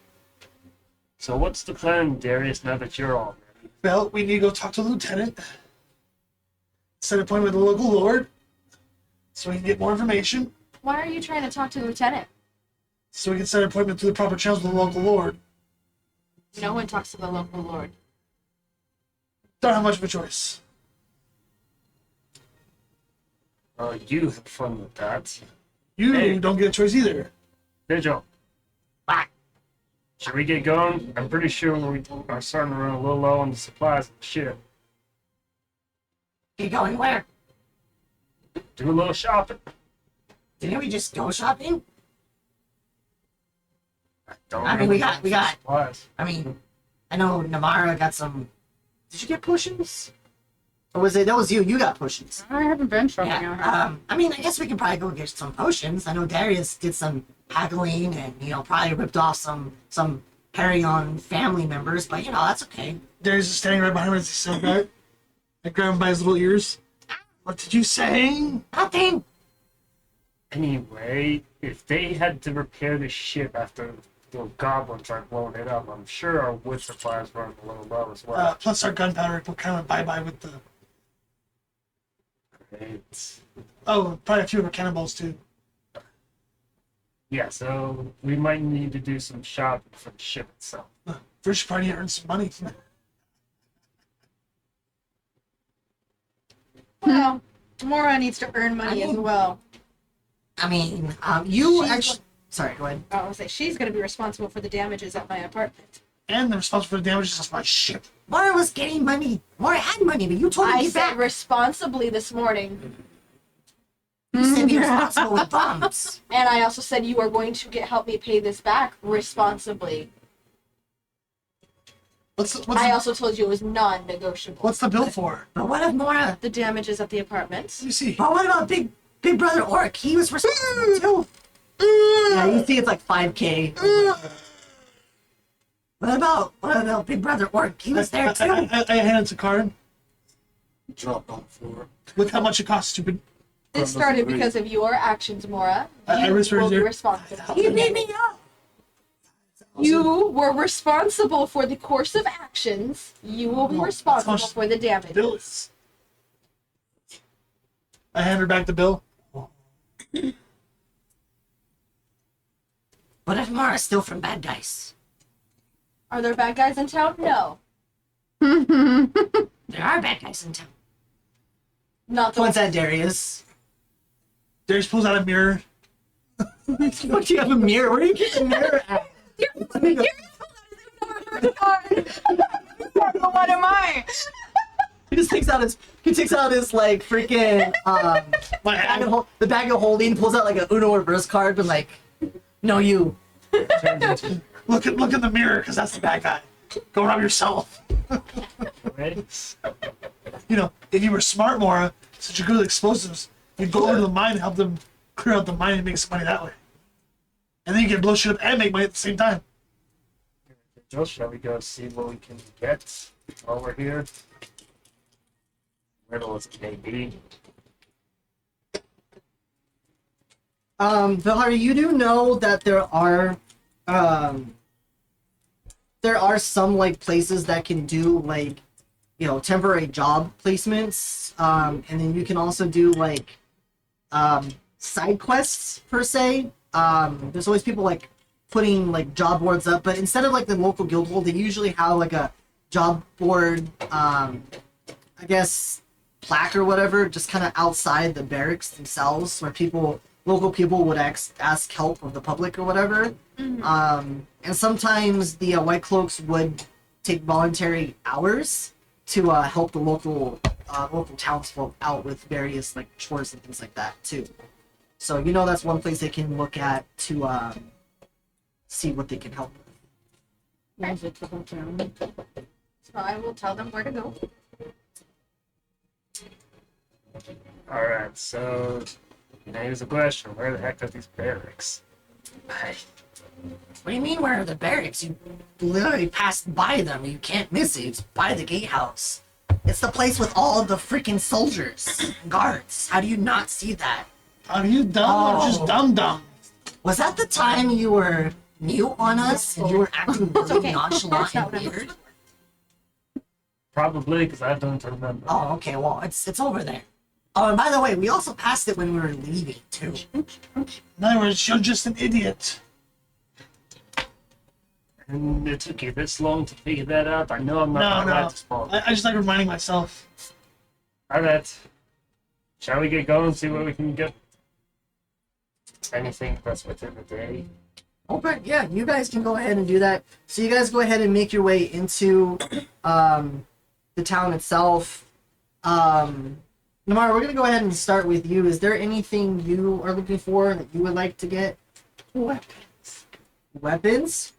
So what's the plan, Darius, now that you're all ready? Well, we need to go talk to the lieutenant. Set an appointment with the local lord, so we can get more information. Why are you trying to talk to the lieutenant? So we can set an appointment through the proper channels with the local lord. No one talks to the local lord. Don't have much of a choice. You have fun with that. You Hey. don't get a choice either. Vigil. What? Should we get going? I'm pretty sure we are starting to run a little low on the supplies and shit. You going where? Do a little shopping. Didn't we just go shopping? Don't I mean, we got- supplies. I mean, I know Namara got some. Did you get potions? Or was it that was you? You got potions. I haven't been shopping out here. Yeah. I mean, I guess we can probably go get some potions. I know Darius did some haggling and probably ripped off some Harry-on family members, but that's okay. Darius is standing right behind him as he said that. I grab him by his little ears. What did you say? Nothing. Anyway, if they had to repair the ship after the goblins tried blowing it up, I'm sure our wood supplies run a little low as well. Plus our gunpowder will kind of bye-bye with the... Great. Oh, probably a few of our cannonballs too. Yeah, so we might need to do some shopping for the ship itself. First, you probably need to earn some money. Well, Mora needs to earn money as well. I mean, You she's- actually. Sorry, go ahead. I was say she's going to be responsible for the damages at my apartment. And they're responsible for the damages of my ship. Mora was getting money. Mora had money, but you told me I to give said back. responsibly this morning, You said be responsible with bombs. and I also said you are going to help me pay this back responsibly. I also told you it was non-negotiable. What's the bill for? But what if Mora? The damages at the apartment? Let me see. But what about Big Brother Orc? He was responsible too. Yeah, you think it's like 5K. What about Big Brother Orc? He was there too. I handed the card. Dropped on the floor. Look how much it costs, stupid. This started because of your actions, Mora. I You whispered will be your- responsible. He made me up. You were responsible for the course of actions. You will be responsible much for the damage. Bill is. I hand her back the bill. What if Mara's still from Bad Guys? Are there bad guys in town? No. There are bad guys in town. Not the Points at Darius. Darius pulls out a mirror. Don't you have a mirror? Where do you get the mirror at? What am I? He just takes out his like freaking My bag hand. the bag of holding, pulls out like a Uno reverse card, but like, no, you. Look in the mirror, because that's the bad guy. Go rob yourself. Ready? If you were smart, Mora, since you're good at explosives, you'd go over to the mine and help them clear out the mine and make some money that way. And then you can blow shit up and make money at the same time. Jill, shall we go see what we can get while we're here? Riddle is KB. Vihari, you do know that there are some like places that can do like, temporary job placements, and then you can also do like side quests per se. There's always people like putting like job boards up, but instead of like the local guild hall, they usually have like a job board, I guess plaque or whatever, just kind of outside the barracks themselves, where local people would ask help of the public or whatever. And sometimes the White Cloaks would take voluntary hours to help the local townsfolk out with various like chores and things like that too. So that's one place they can look at to see what they can help with. So I will tell them where to go. Alright, so here's a question. Where the heck are these barracks? What do you mean, where are the barracks? You literally passed by them. You can't miss it. It's by the gatehouse. It's the place with all of the freaking soldiers and guards. How do you not see that? Are you dumb or just dumb? Was that the time you were new on us and you were acting really okay. nonchalant That's not and what I weird? Probably, because I don't remember. Oh, okay. Well, it's over there. Oh, and by the way, we also passed it when we were leaving too. In other words, you're just an idiot. And it took you this long to figure that out. I know I'm not No, allowed no. to spoil. I just like reminding myself. Alright. Shall we get going? See what we can get? Anything that's within the day. Okay, yeah, you guys can go ahead and do that. So you guys go ahead and make your way into the town itself. Namara, we're gonna go ahead and start with you. Is there anything you are looking for that you would like to get? Weapons. Weapons?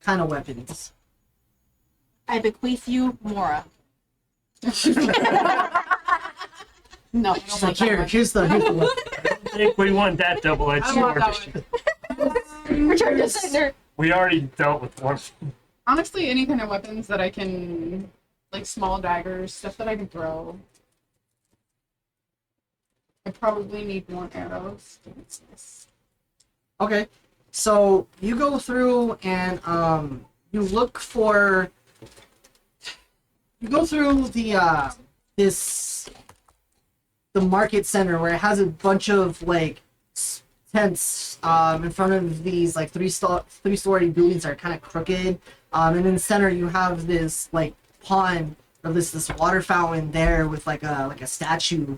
Kind of weapons. I bequeath you Mora. No, I She's don't like, want that here, one. here's the weapon. I think we want that double-edged I want sword. that one. Return to sender. We already dealt with one. Honestly, any kind of weapons that I can, like small daggers, stuff that I can throw. I probably need more arrows. It's nice. Okay, so you go through and you look for. You go through the the market center where it has a bunch of like tents in front of these like three-story buildings that are kind of crooked. And in the center you have this like pond or this water fountain there with like a statue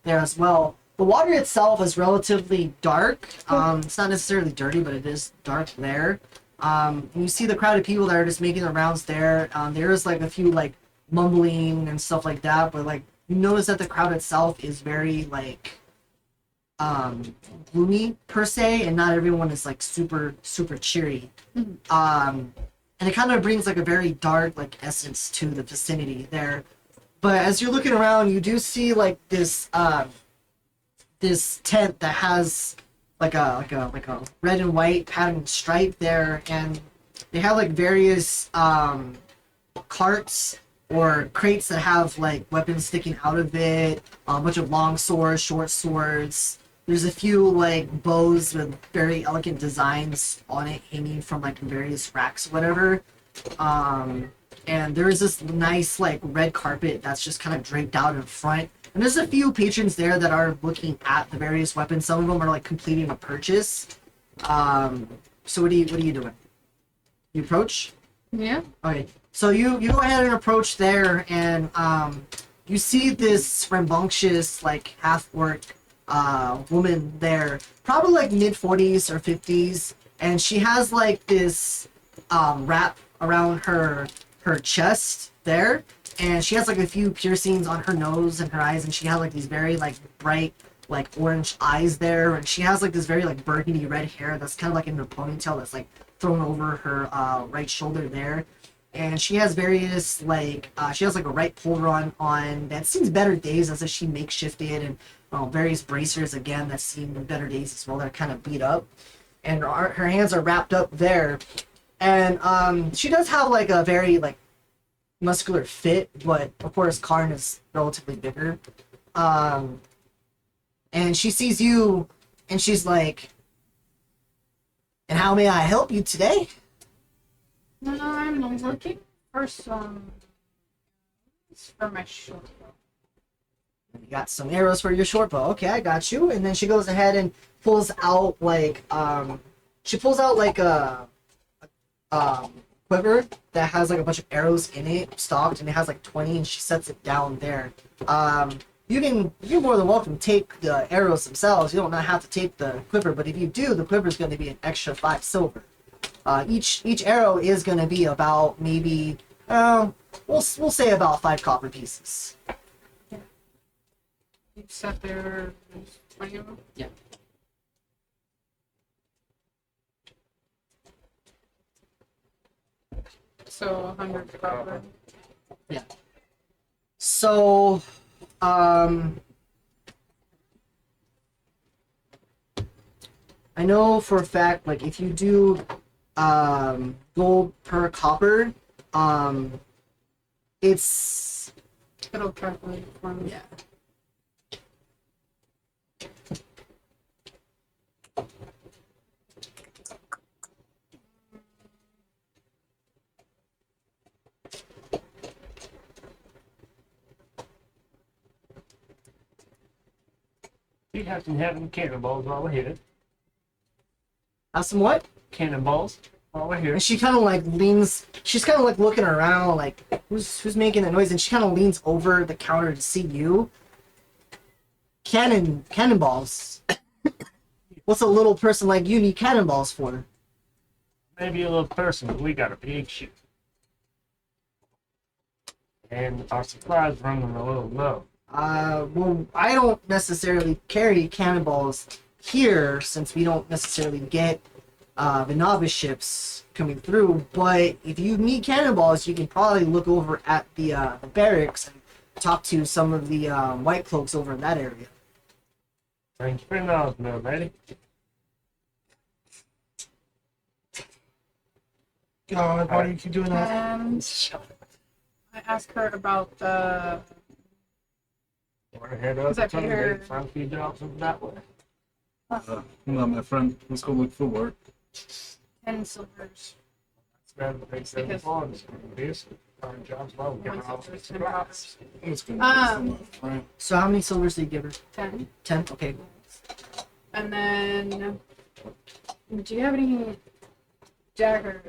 there as well. The water itself is relatively dark. It's not necessarily dirty, but it is dark there. You see the crowd of people that are just making their rounds there. There is like a few like mumbling and stuff like that, but like you notice that the crowd itself is very like gloomy per se, and not everyone is like super cheery. And it kind of brings like a very dark like essence to the vicinity there. But as you're looking around, you do see like this this tent that has like a red and white patterned stripe there, and they have like various carts or crates that have like weapons sticking out of it, a bunch of long swords, short swords. There's a few like bows with very elegant designs on it hanging from like various racks, whatever. And there is this nice like red carpet that's just kind of draped out in front. And there's a few patrons there that are looking at the various weapons. Some of them are like completing a purchase. So what are you doing? You approach? Yeah. Okay. So you go ahead and approach there, and you see this rambunctious like half-orc woman there, probably like mid-40s or 50s, and she has like this wrap around her chest there, and she has like a few piercings on her nose and her eyes, and she has like these very like bright like orange eyes there, and she has like this very like burgundy red hair that's kind of like in a ponytail that's like thrown over her right shoulder there. And she has various like she has like a right puller on that seems better days, as if she makeshifted, and various bracers again that seem better days as well. They're kind of beat up, and her hands are wrapped up there. And she does have like a very like muscular fit, but of course Karn is relatively bigger. And she sees you, and she's like, "And how may I help you today?" I'm looking for some for my short bow. You got some arrows for your short bow. Okay, I got you. And then she goes ahead and pulls out like a quiver that has like a bunch of arrows in it, stocked, and it has like 20, and she sets it down there. You're more than welcome to take the arrows themselves. You don't have to take the quiver, but if you do, the quiver is going to be an extra 5 silver. Each arrow is going to be about maybe we'll say about 5 copper pieces. You said there's 20 of them? Yeah. So 100 copper. Yeah. So, I know for a fact, like, if you do, gold per copper, it's... It'll calculate for me. Yeah. maybe have some heavy cannonballs while we're here. Have some what? Cannonballs while we're here. And she kind of like leans. She's kind of like looking around, like who's making that noise, and she kind of leans over the counter to see you. Cannonballs. What's a little person like you need cannonballs for? Maybe a little person, but we got a big ship. And our supplies running a little low. Well, I don't necessarily carry cannonballs here since we don't necessarily get the novice ships coming through. But if you need cannonballs, you can probably look over at the barracks and talk to some of the white cloaks over in that area. Thank you for the knowledge, little lady. God, why do you keep doing that? And I asked her about the. Want to head up Is that some here? big funky jobs over that way? No, my friend. Let's go look for work. 10 silvers. That's better than they said Because- before. It's going to be some fun jobs while we get One all silver the is 10 bucks. supplies. Let's go. Um, So how many silvers did you give her? 10. 10? Okay. And then. Do you have any daggers?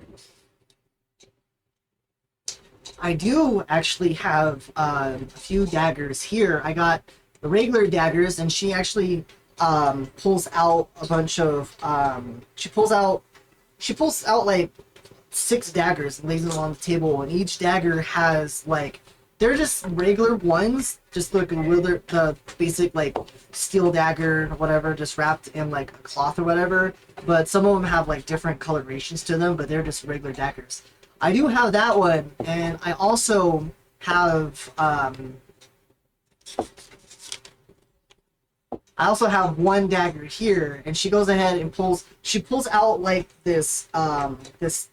I do actually have a few daggers here. I got the regular daggers, and she actually pulls out a bunch of she pulls out like 6 daggers and lays them on the table, and each dagger has like they're just regular ones, just like the basic like steel dagger or whatever, just wrapped in like a cloth or whatever. But some of them have like different colorations to them, but they're just regular daggers. I do have that one, and I also have one dagger here, and she goes ahead and pulls out like this this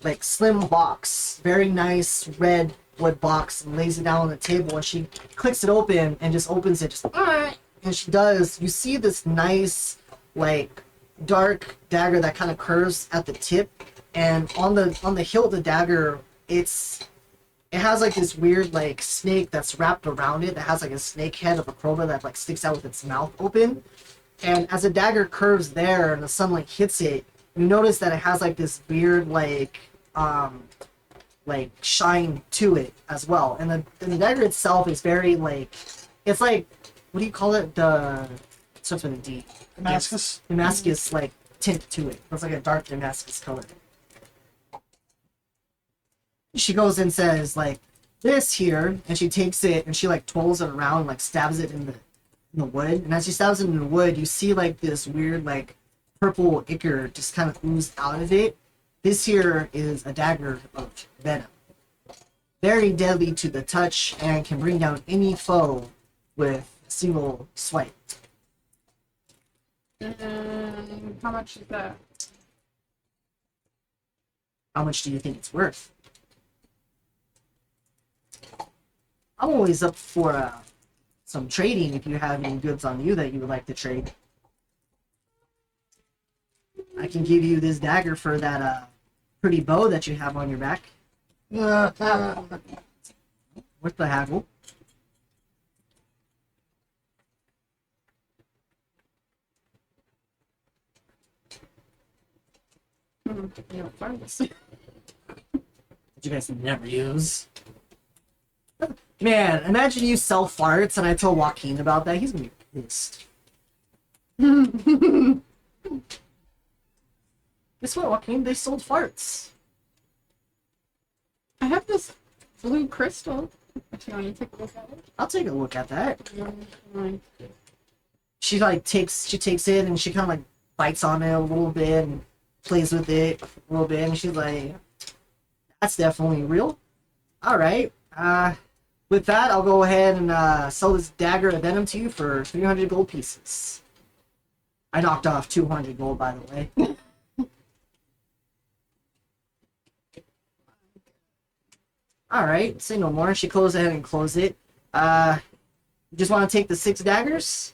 like slim box, very nice red wood box, and lays it down on the table, and she clicks it open and just opens it, and she does. You see this nice like dark dagger that kind of curves at the tip, and on the hilt of the dagger, it has like this weird like snake that's wrapped around it that has like a snake head of a cobra that like sticks out with its mouth open. And as the dagger curves there and the sunlight hits it, you notice that it has like this weird like shine to it as well. And the dagger itself is very like, it's like, what do you call it? The starts with a D. Damascus? Damascus like tint to it. It's like a dark Damascus color. She goes and says like this here, and she takes it and she like twirls it around, like stabs it in the wood. And as she stabs it in the wood, you see like this weird like purple ichor just kind of ooze out of it. This here is a dagger of venom, very deadly to the touch, and can bring down any foe with a single swipe. How much is that? How much do you think it's worth? I'm always up for some trading if you have any goods on you that you would like to trade. I can give you this dagger for that pretty bow that you have on your back. Worth the haggle. You know, farms. That you guys never use. Man, imagine you sell farts and I tell Joaquin about that. He's gonna be pissed. Guess what, Joaquin? They sold farts. I have this blue crystal. If you want to take a look at it. I'll take a look at that. Mm. She takes it and she kind of like bites on it a little bit and plays with it a little bit, and she's like, "That's definitely real." All right. With that, I'll go ahead and sell this dagger of venom to you for 300 gold pieces. I knocked off 200 gold, by the way. All right. Say no more. She goes ahead and closes it. You just want to take the 6 daggers?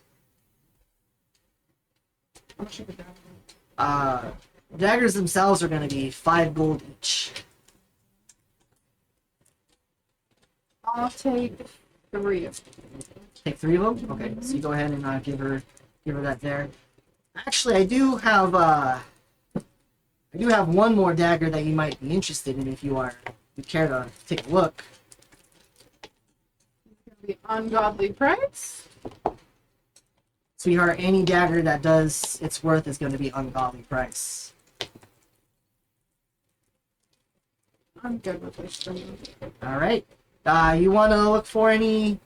Daggers themselves are going to be 5 gold each. I'll take 3 of them. Take 3 of them? Okay, so you go ahead and give her Give her that there. Actually, I do have one more dagger that you might be interested in if you care to take a look. The ungodly price. Sweetheart, any dagger that does its worth is going to be ungodly price. I'm good with wisdom. All right. You want to look for any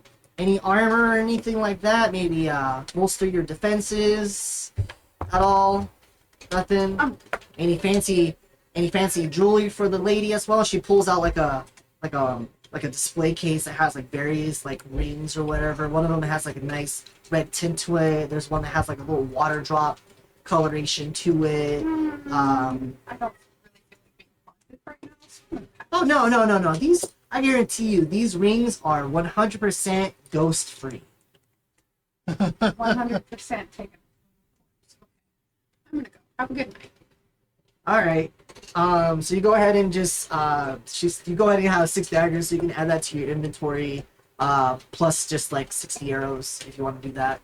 armor or anything like that? Maybe bolster your defenses at all? Nothing. Any fancy jewelry for the lady as well? She pulls out like a display case that has like various like rings or whatever. One of them has like a nice red tint to it. There's one that has like a little water drop coloration to it. I don't really feel like being haunted right now. Oh no. I guarantee you, these rings are 100% ghost free. 100% taken. I'm gonna go. Have a good night. All right. So you go ahead and just you go ahead and have 6 daggers, so you can add that to your inventory. Plus just like 60 arrows if you want to do that.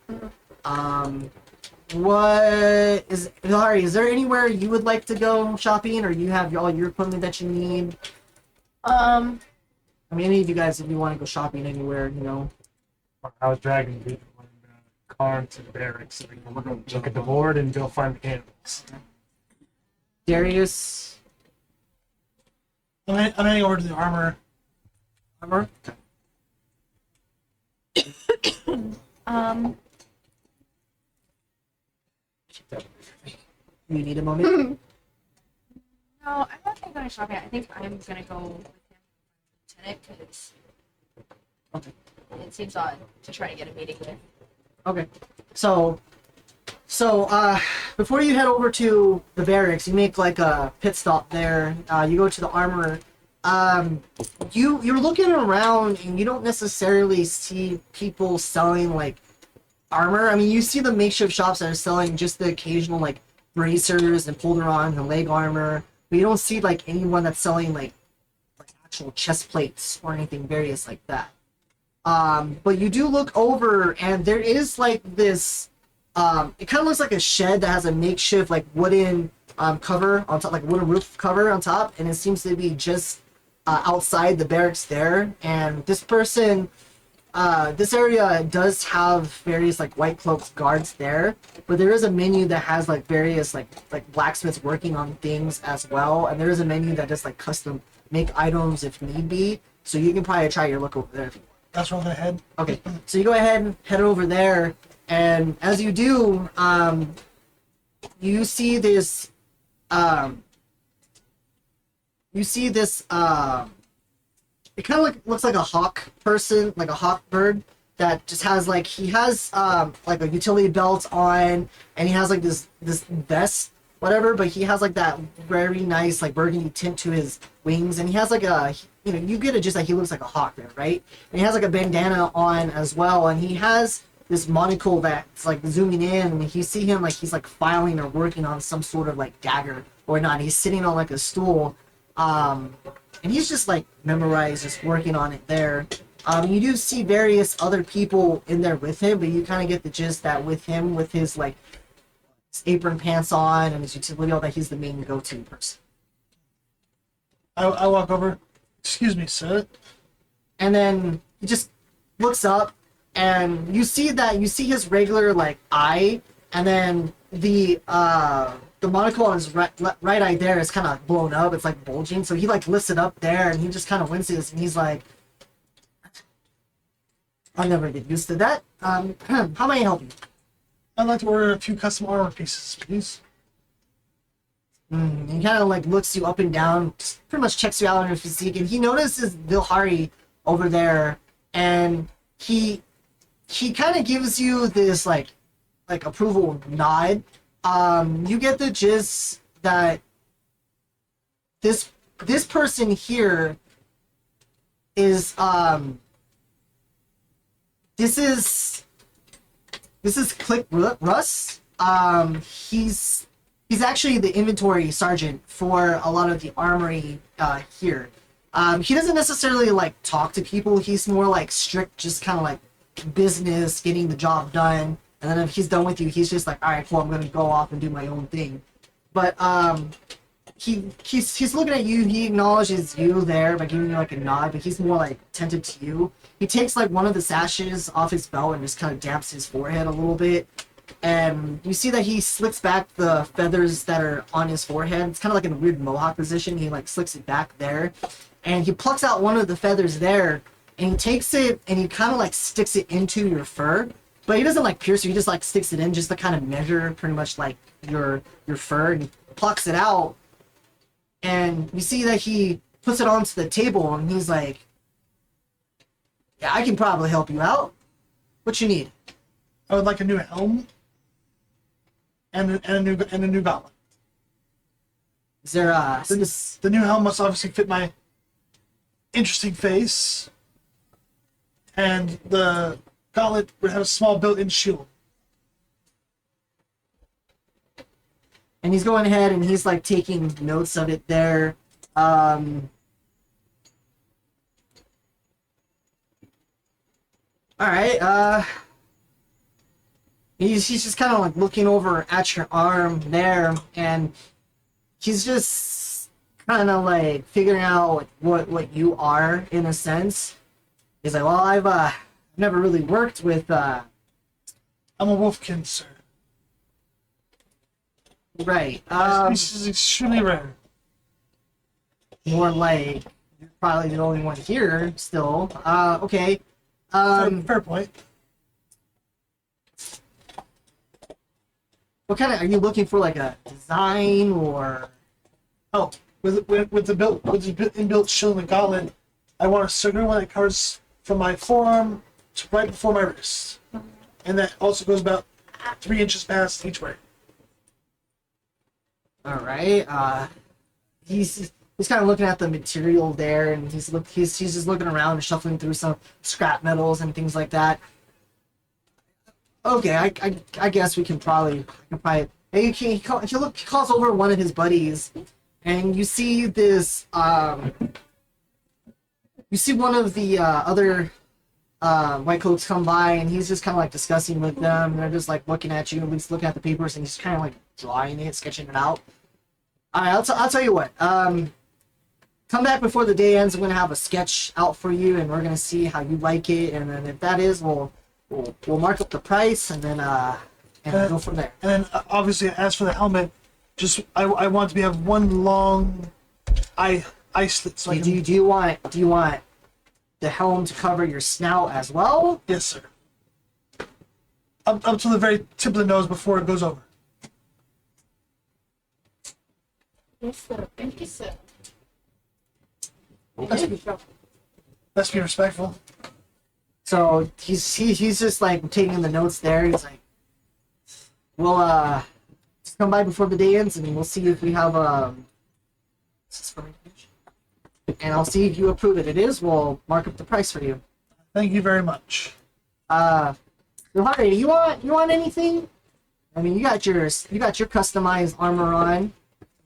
What is Hilari? Is there anywhere you would like to go shopping, or you have all your equipment that you need? I mean, any of you guys, if you want to go shopping anywhere, you know. I was dragging people and Karn to the barracks so we can look at the board and go find the animals. Darius. I'm heading over to the armor. Armor? You need a moment? No, I'm not gonna go shopping. I think I'm gonna go with him, Lieutenant, because Okay. it seems odd to try to get a meeting with. Okay. So, before you head over to the barracks, you make like a pit stop there. You go to the armor. You're looking around and you don't necessarily see people selling like armor. I mean, you see the makeshift shops that are selling just the occasional like bracers and Polderon and leg armor, but you don't see like anyone that's selling like actual chest plates or anything various like that. But you do look over and there is like this, it kind of looks like a shed that has a makeshift like wooden cover on top, like wooden roof cover on top, and it seems to be just outside the barracks there. And this person, this area does have various like white cloaks guards there, but there is a menu that has like various like blacksmiths working on things as well, and there is a menu that does like custom make items if need be. So you can probably try your look over there if you want. That's where I'm gonna head. Okay, so you go ahead and head over there, and as you do, you see this, it kind of looks like a hawk person, like a hawk bird that just has like, he has like a utility belt on, and he has like this vest, whatever, but he has like that very nice like burgundy tint to his wings, and he has like a, you know, you get it just like he looks like a hawk there, right? And he has like a bandana on as well, and he has this monocle that's like zooming in, and you see him like he's like filing or working on some sort of like dagger or not. He's sitting on like a stool, and he's just like memorized, just working on it there. You do see various other people in there with him, but you kind of get the gist that with him, with his like his apron pants on and his utility belt, that he's the main go-to person. I walk over. Excuse me, sir. And then he just looks up, and you see his regular like eye, and then the monocle on his right eye there is kind of blown up. It's like bulging, so he like lifts it up there, and he just kind of winces, and he's like, "I'll never get used to that. How may I help you?" I'd like to order a few custom armor pieces, please. He kind of like looks you up and down, just pretty much checks you out on your physique, and he notices Vilhari over there, and he kind of gives you this like approval nod. You get the gist that this person here is this is Click Russ. He's actually the inventory sergeant for a lot of the armory here. He doesn't necessarily like talk to people. He's more like strict, just kind of like business, getting the job done. And then if he's done with you, he's just like, all right, cool, I'm gonna go off and do my own thing. But he's looking at you. He acknowledges you there by giving you like a nod, but he's more like attentive to you. He takes like one of the sashes off his belt and just kind of damps his forehead a little bit. And you see that he slicks back the feathers that are on his forehead. It's kind of like in a weird mohawk position. He like slicks it back there, and he plucks out one of the feathers there, and he takes it and he kind of like sticks it into your fur. But he doesn't like pierce you. He just like sticks it in just to kind of measure pretty much like your fur, and he plucks it out. And you see that he puts it onto the table, and he's like, "Yeah, I can probably help you out. What you need?" I would like a new helm and a new gauntlet. Is there The new helm must obviously fit my interesting face, and the gauntlet would have a small built-in shield. And he's going ahead and he's like taking notes of it there. All right. He's just kind of like looking over at your arm there, and he's just kind of like figuring out what you are in a sense. He's like, well, I've never really worked with. I'm a wolfkin, sir. Right. This is extremely rare. More like you're probably the only one here still. Okay. Fair point. What kind of are you looking for? Like a design or? Oh, with the inbuilt shield and gauntlet, I want a circular one that covers from my forearm to right before my wrist, and that also goes about 3 inches past each way. All right. He's kind of looking at the material there, and he's just looking around and shuffling through some scrap metals and things like that. Okay, I guess we can probably. Hey, he calls over one of his buddies, and you see this. You see one of the other white coats come by, and he's just kind of like discussing with them. And they're just like looking at you, at least looking at the papers, and he's kind of like drawing it, sketching it out. All right, I'll tell you what. Come back before the day ends. I'm gonna have a sketch out for you, and we're gonna see how you like it. And then if that is, we'll mark up the price, and then go from there. And then obviously, as for the helmet, just I want to have one long eye slit. So Do you want the helm to cover your snout as well? Yes, sir. Up to the very tip of the nose before it goes over. Yes, sir. Thank you, sir. Let's be respectful. So he's just like taking the notes there. He's like, "We'll just come by before the day ends, and we'll see if we have and I'll see if you approve it. It is. We'll mark up the price for you." Thank you very much. Yohari, you want anything? I mean, you got your customized armor on.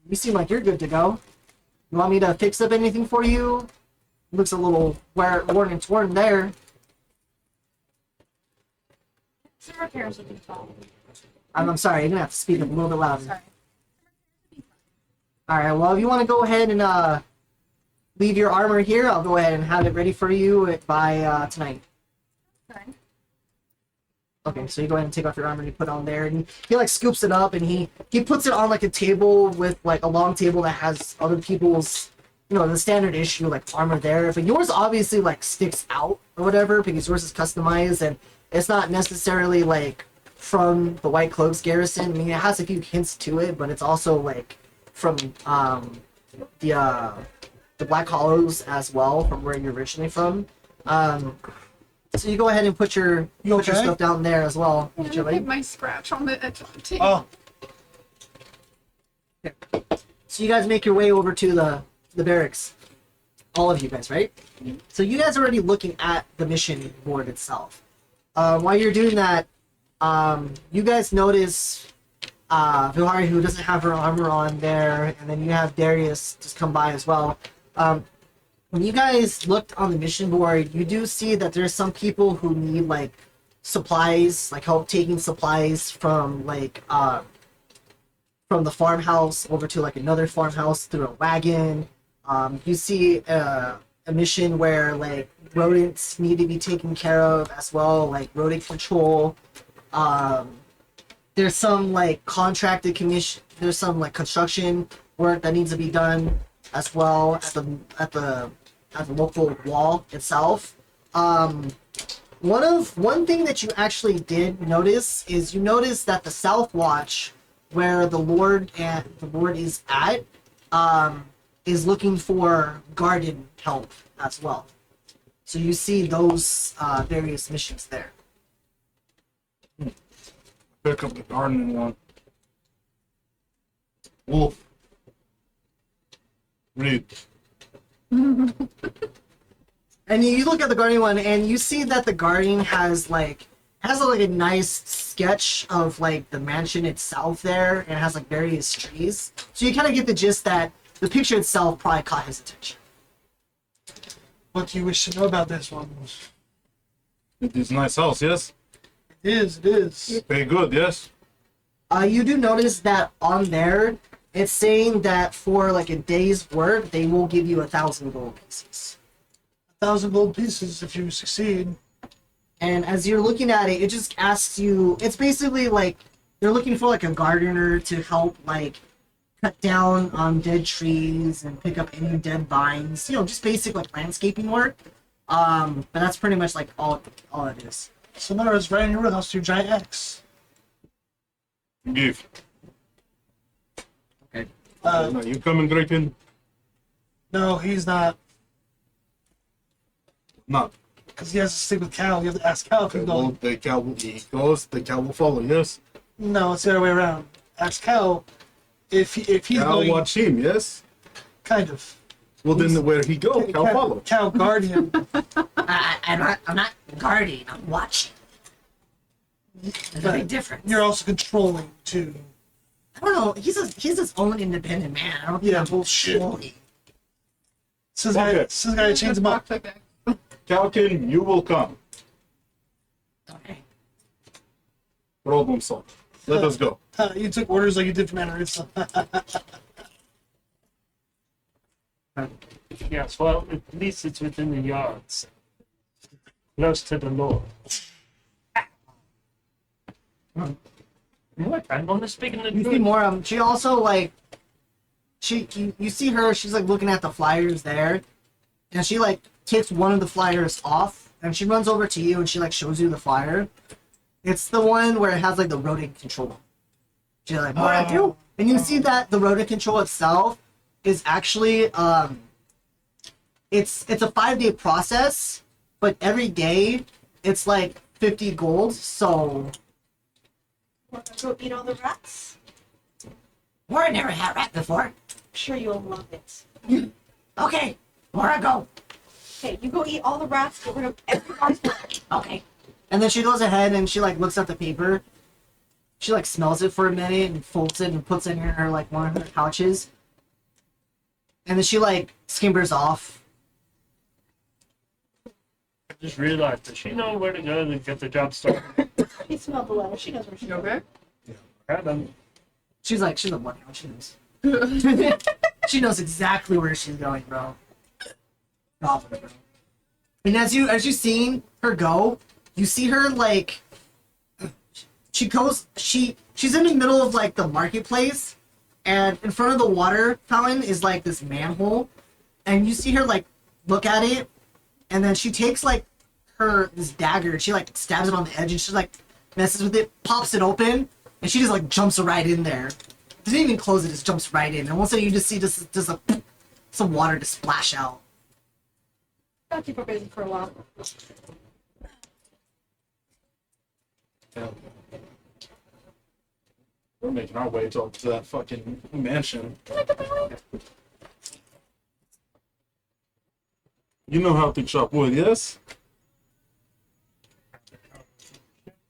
You seem like you're good to go. You want me to fix up anything for you? Looks a little worn and torn there. Some repairs would be fine. I'm sorry, you're gonna have to speak up a little bit louder. Sorry. Alright, well, if you want to go ahead and leave your armor here, I'll go ahead and have it ready for you by tonight. Fine. Okay, so you go ahead and take off your armor and you put it on there, and he like scoops it up and he puts it on like a table with like a long table that has other people's, the standard issue like armor there. But yours obviously like sticks out or whatever because yours is customized and it's not necessarily like from the White Cloaks garrison. I mean, it has a few hints to it, but it's also like from the Black Hollows as well, from where you're originally from. So you go ahead and put your stuff down there as well. And I have my scratch on the edge of the table. Oh, So you guys make your way over to the barracks. All of you guys, right? So you guys are already looking at the mission board itself. While you're doing that, you guys notice Vilhari, who doesn't have her armor on there, and then you have Darius just come by as well. When you guys looked on the mission board, you do see that there's some people who need like supplies, like help taking supplies from like from the farmhouse over to like another farmhouse through a wagon. You see a mission where like rodents need to be taken care of as well, like rodent control. There's some like contracted commission. There's some like construction work that needs to be done as well at the local wall itself. One thing that you actually did notice is you noticed that the South Watch, where the Lord is at, is looking for garden help as well. So you see those various missions there. Pick up the gardening one. Wolf. Read. And you look at the gardening one, and you see that the gardening has like a nice sketch of like the mansion itself there, and it has like various trees. So you kind of get the gist that the picture itself probably caught his attention. What do you wish to know about this one? It is nice house, yes? It is. Pay good, yes? You do notice that on there, it's saying that for like a day's work, they will give you 1,000 gold pieces. 1,000 gold pieces if you succeed. And as you're looking at it, it just asks you, it's basically like, they're looking for like a gardener to help like cut down on dead trees and pick up any dead vines, just basic like landscaping work. But that's pretty much like all it is. So in other words, right in your wheelhouse, your giant X. Give. Okay. No, you coming, Draken? No, he's not. Not. Because he has to stick with Cal. You have to ask Cal if Okay, he's well, going. the cow will, he goes, the cow will follow, yes? No, it's the other way around. Ask Cal if he's Cow going. watch him, yes? Kind of. Well, then where he go, cow follow. Cal guardian. I'm not guarding, I'm watching. There's a big difference. You're also controlling too. I don't know, he's his own independent man. I don't think Yeah, I'm bullshit. controlling. Says Okay. guy chains him up. Calkin, you will come. Okay. Problem solved. Let us go. You took orders like you did from Anariths. Yes, well, at least it's within the yards. Close to the Lord. What? I'm only speaking the You see truth. more. She also like, you see her. She's like looking at the flyers there, and she like takes one of the flyers off, and she runs over to you, and she like shows you the flyer. It's the one where it has like the rodent control. She's like, what I do? And you see that the rodent control itself is actually it's a 5-day process, but every day it's like 50 gold. So Want to go eat all the rats? Well, I never had rat before. I'm sure you'll love it. Okay, where I go? Okay, you go eat all the rats, get rid of every monster. Okay. and then she goes ahead and she like looks at the paper. She like smells it for a minute and folds it and puts it in her like one of her pouches. And then she like skimpers off. I just realized, does she know where to go to get the job started? He smelled the letter. She knows where she's Okay. Adam, She's like, she's a one now, she knows. She knows exactly where she's going, bro. Confident, bro. And as you seen her go, you see her like she's in the middle of like the marketplace, and in front of the water fountain is like this manhole, and you see her like look at it, and then she takes like this dagger and she like stabs it on the edge and she like messes with it, pops it open, and she just like jumps right in there. Doesn't even close it, just jumps right in. And once you just see just some water to splash out. I'll keep her busy for a while. We're making our way to that fucking mansion. You know how to chop wood, yes?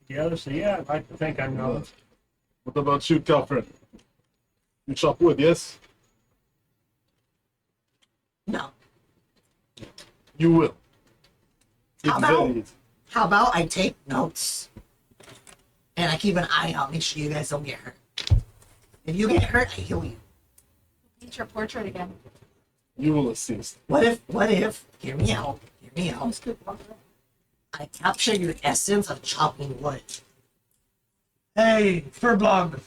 yeah, so yeah, I think I know. What about you, Calfred? You chop wood, yes? No. You will. How It's about- very easy. How about I take notes? And I keep an eye out, make sure you guys don't get hurt. If you get hurt, I heal you. Paint your portrait again. You will assist. What if, hear me out, I capture your essence of chopping wood. Hey, Furblog,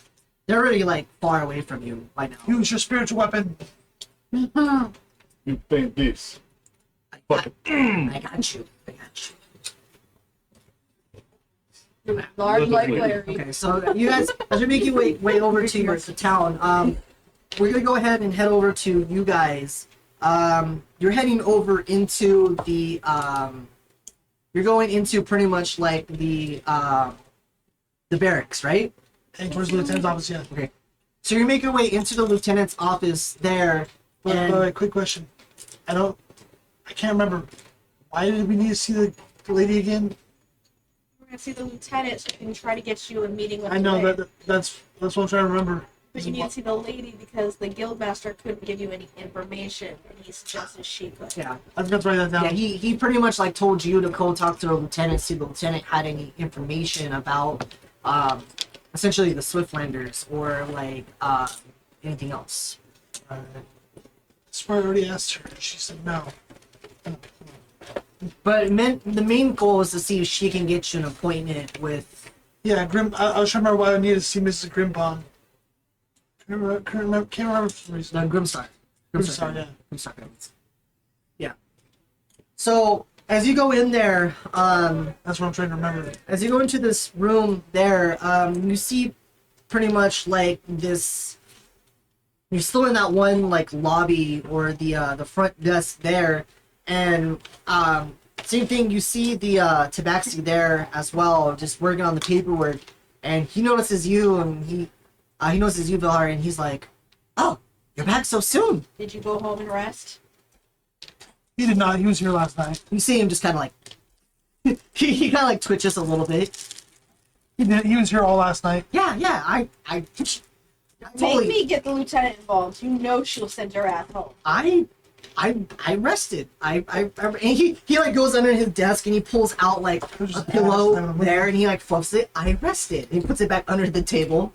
They're already, like, far away from you by now. use your spiritual weapon. You paint this. Fuck it. I got you. Large like Literally. Larry. Okay, so you guys, as you're making way over to your town, we're gonna go ahead and head over to you guys. You're heading over into the, you're going into pretty much like the barracks, right? Heading towards the lieutenant's office, yeah. Okay. So you're making your way into the lieutenant's office there. Wait, quick question. I can't remember. Why did we need to see the lady again? We're gonna see the lieutenant so we can try to get you a meeting with I the know lady. that's what I'm trying to remember. But you need to see the lady because the guildmaster couldn't give you any information, and he suggested she could. Yeah. I forgot to write that down. Yeah, he pretty much like told you to go talk to the lieutenant, see if the lieutenant had any information about essentially the Swiftlanders or like anything else. Swear I already asked her. She said no. But the main goal is to see if she can get you an appointment with. Yeah, Grim. I was trying to remember why I needed to see Mrs. Grimpong. Can't remember for some reason. No, Grimstar. Grimstar, yeah. Grimstar. Yeah. So as you go in there, That's what I'm trying to remember. as you go into this room there, you see pretty much like this. You're still in that one like lobby or the front desk there, and same thing. You see the Tabaxi there as well, just working on the paperwork, and he notices you, and he notices you, Vilhar, and he's like, "Oh, you're back so soon." Did you go home and rest? He did not. He was here last night. You see him just kind of like he kind of like twitches a little bit. He did. He was here all last night. Yeah, I Make totally. me get the lieutenant involved. You know she'll send your ass home. I rested. And he like goes under his desk and he pulls out like It was a just pillow ass. there and he like fluffs it. I rested. And he puts it back under the table.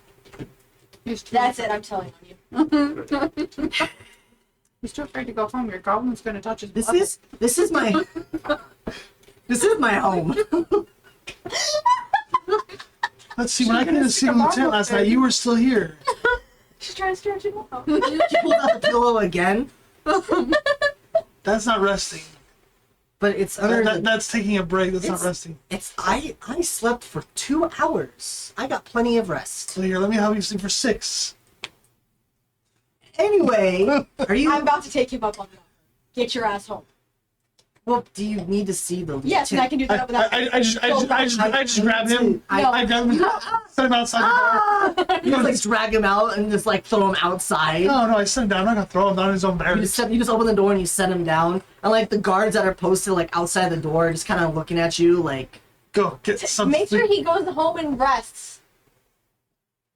That's it. I'm telling on you. He's too afraid to go home. Your goblin's gonna touch his This butt. is my this is my home. Let's see. When I came gonna to stick see a the bomb lieutenant up last there. night, you were still here. She's trying to stretch him out. He pulls out the pillow again, That's not resting. but it's under. That's taking a break. That's not It's- resting. It's I slept for 2 hours. I got plenty of rest. So here, let me help you sleep for 6. Anyway, are you? I'm about to take him up on the offer. Get your ass home. Well, do you need to see the Yes, and I can do that without. I just grab him. I- No. I grab him. Set him outside the door. You just like drag him out and just like throw him outside. No, I set him down. I'm not gonna throw him down in his own You barracks. just open the door and you set him down, and like the guards that are posted like outside the door, just kind of looking at you, like Go get some. Make sure he goes home and rests.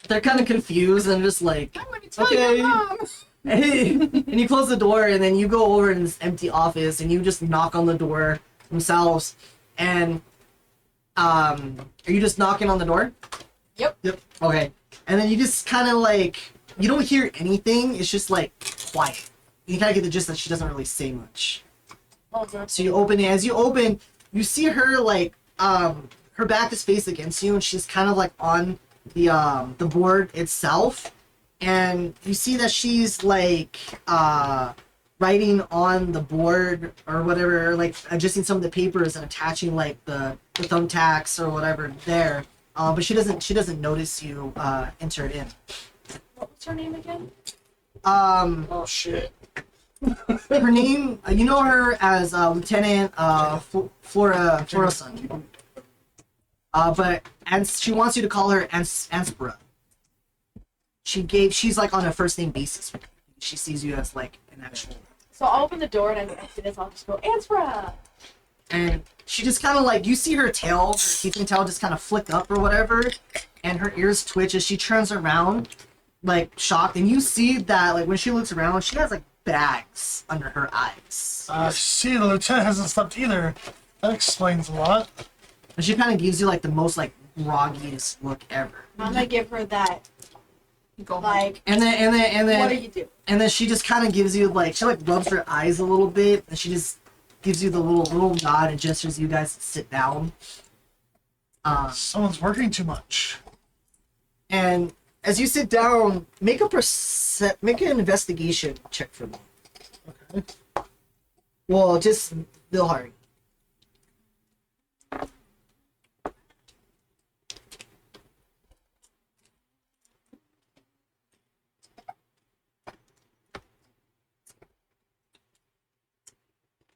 they're kind of confused and just like, I'm gonna tell okay. your mom. And you close the door, and then you go over in this empty office, and you just knock on the door themselves, and are you just knocking on the door? Yep. Okay, and then you just kind of like you don't hear anything. It's just like quiet. You kind of get the gist that she doesn't really say much. Okay. So you open it. As you open, you see her like her back is faced against you, and she's kind of like on the board itself, and you see that she's like writing on the board or whatever, like adjusting some of the papers and attaching like the thumbtacks or whatever there. But she doesn't notice you enter in. What's her name again? Oh shit. Her name, you know her as Lieutenant Florason. And she wants you to call her Anspera. She's like on a first name basis. She sees you as like an actual. So I'll open the door and after this I'll just go, Ansra! And she just kind of like, you see her tail, her teeth and tail just kind of flick up or whatever, and her ears twitch as she turns around, like shocked. And you see that like when she looks around, she has like bags under her eyes. See, the lieutenant hasn't slept either. That explains a lot. And she kind of gives you like the most like groggiest look ever. I'm gonna give her that. Go Like, And then what are you doing? and then she just kind of gives you like she like rubs her eyes a little bit, and she just gives you the little nod and gestures you guys to sit down. Someone's working too much. And as you sit down, make make an investigation check for me. Okay. Well, just Bill Hard.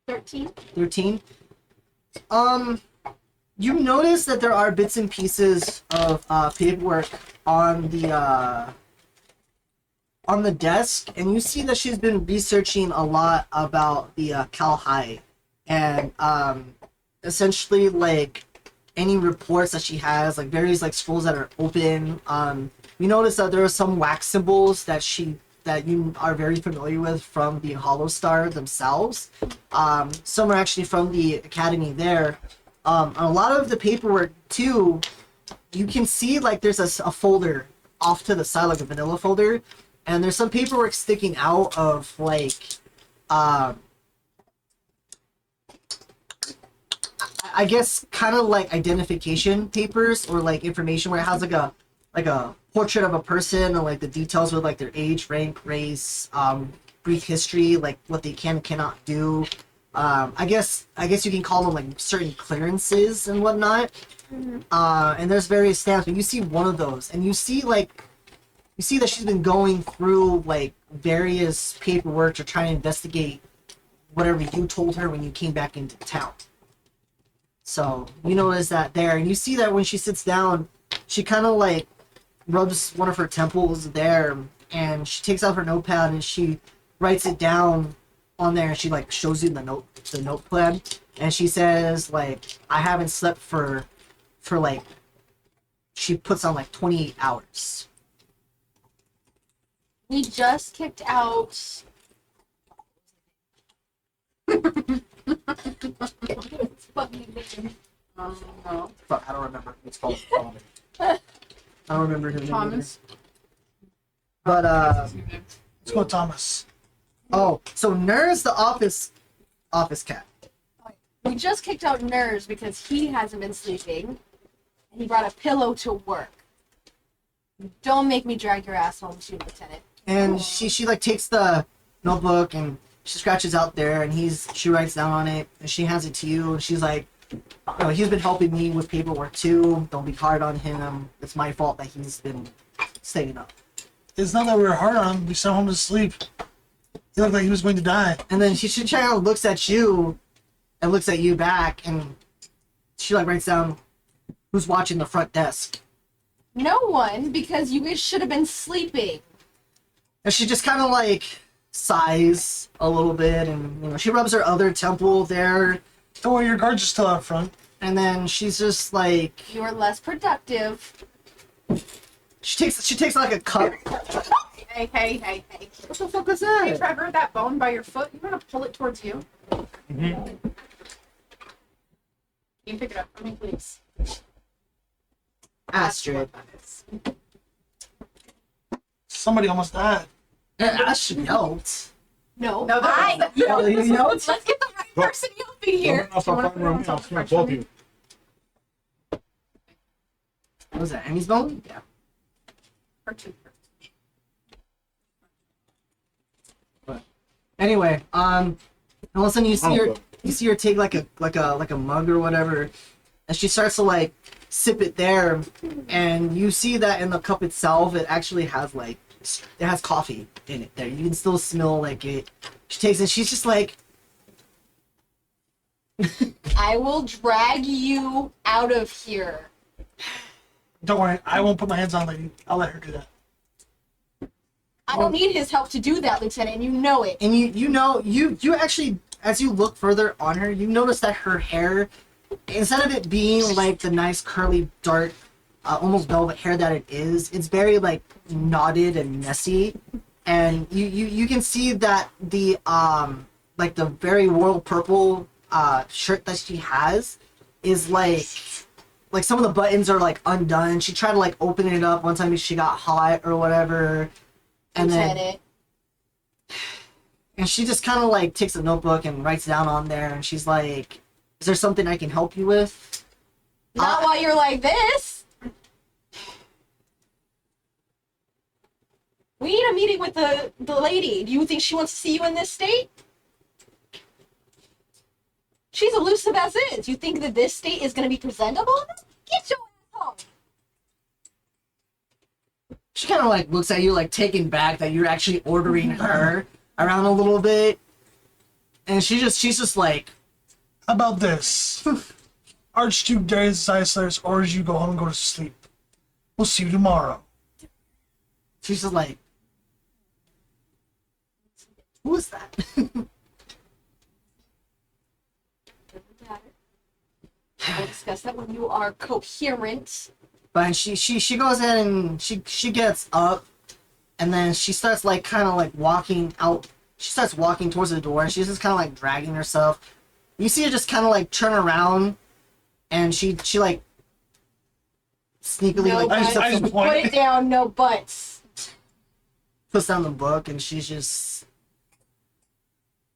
$13. 13. You notice that there are bits and pieces of paperwork on the desk, and you see that she's been researching a lot about the Cal High, and essentially like any reports that she has, like various like scrolls that are open. You notice that there are some wax symbols that you are very familiar with from the Hollow Star themselves. Some are actually from the academy there. A lot of the paperwork too, you can see like there's a folder off to the side, like a vanilla folder, and there's some paperwork sticking out of like I guess kind of like identification papers or like information where it has like a portrait of a person and like the details with like their age, rank, race, brief history, like what they can and cannot do. I guess you can call them like certain clearances and whatnot. And there's various stamps, but you see one of those, and you see that she's been going through like various paperwork to try and investigate whatever you told her when you came back into town. So you notice that there, and you see that when she sits down, she kind of like rubs one of her temples there, and she takes out her notepad and she writes it down on there, and she like shows you the note plan, and she says like, I haven't slept for like, she puts on like 28 hours. We just kicked out. No. Fuck, I don't remember. It's called I don't remember his name. Thomas. But Let's go, Thomas. oh, so Ner's the office cat. We just kicked out Nerves because he hasn't been sleeping. And he brought a pillow to work. Don't make me drag your ass home too, Lieutenant. And she like takes the notebook and she scratches out there, and she writes down on it, and she hands it to you, and she's like, he's been helping me with paperwork too. Don't be hard on him. It's my fault that he's been staying up. It's not that we were hard on him. We sent him to sleep. He looked like he was going to die. And then she kind of looks at you and looks at you back, and she like writes down, who's watching the front desk. No one, because you guys should have been sleeping. And she just kind of like sighs a little bit, and she rubs her other temple there, Don't worry, your guards are still out front. and then she's just like, You were less productive. she takes like a cup. Hey. What the fuck was Hey, that? Trevor, that bone by your foot, you want to pull it towards you? Can you pick it up for me, please? Astrid. Somebody almost died. Astrid helped. No, No, I. Oh, you know? Let's get the right person over here. I'll wanna find put it on I'll top of smack the both of you. What was that, Amy's bone? Yeah. Or two. Anyway, and all of a sudden you see her take like a mug or whatever, and she starts to like sip it there, and you see that in the cup itself it actually has like, it has coffee in it there. You can still smell like it. She takes it, she's just like, I will drag you out of here. Don't worry, I won't put my hands on lady. I'll let her do that. I don't need his help to do that, Lieutenant, and you know it. and you actually, as you look further on her, you notice that her hair, instead of it being like the nice curly dark almost velvet hair that it is, it's very like knotted and messy, and you can see that the like the very royal purple shirt that she has is like like some of the buttons are like undone. She tried to like open it up one time, she got hot or whatever, and Lieutenant. and she just kind of like takes a notebook and writes down on there, and she's like, "Is there something I can help you with?" Not while you're like this. We need a meeting with the lady. Do you think she wants to see you in this state? She's elusive as is. You think that this state is going to be presentable? Get your ass home. She kind of like looks at you like taken back that you're actually ordering her around a little bit, and she's just like, How about this? Archduke Darius Zeisler's orders you go home and go to sleep. We'll see you tomorrow. she's just like, who is that? Doesn't matter. We'll discuss that when you are coherent. But she goes in and she gets up, and then she starts like kind of like walking out. She starts walking towards the door, and she's just kind of like dragging herself. You see her just kind of like turn around, and she like sneakily No like buts. I just Put it down, no buts. puts down the book, and she's just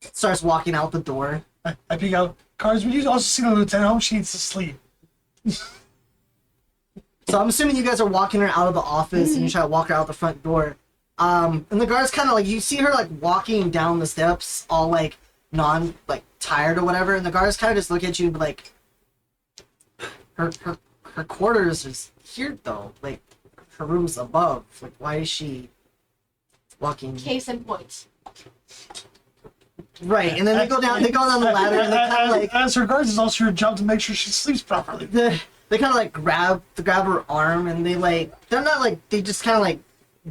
starts walking out the door. I peek out. Cars, would you also see the lieutenant home? She needs to sleep. So I'm assuming you guys are walking her out of the office, and you try to walk her out the front door. And the guards kind of like, you see her like walking down the steps, all like tired or whatever, and the guards kind of just look at you like, her quarters is here though, like her room's above. Like, why is she walking? Case in point. Right, and then they go down the ladder, and they kind of like, As her guards, it's also your job to make sure she sleeps properly. they kind of like grab her arm, and they're not like, they just kind of like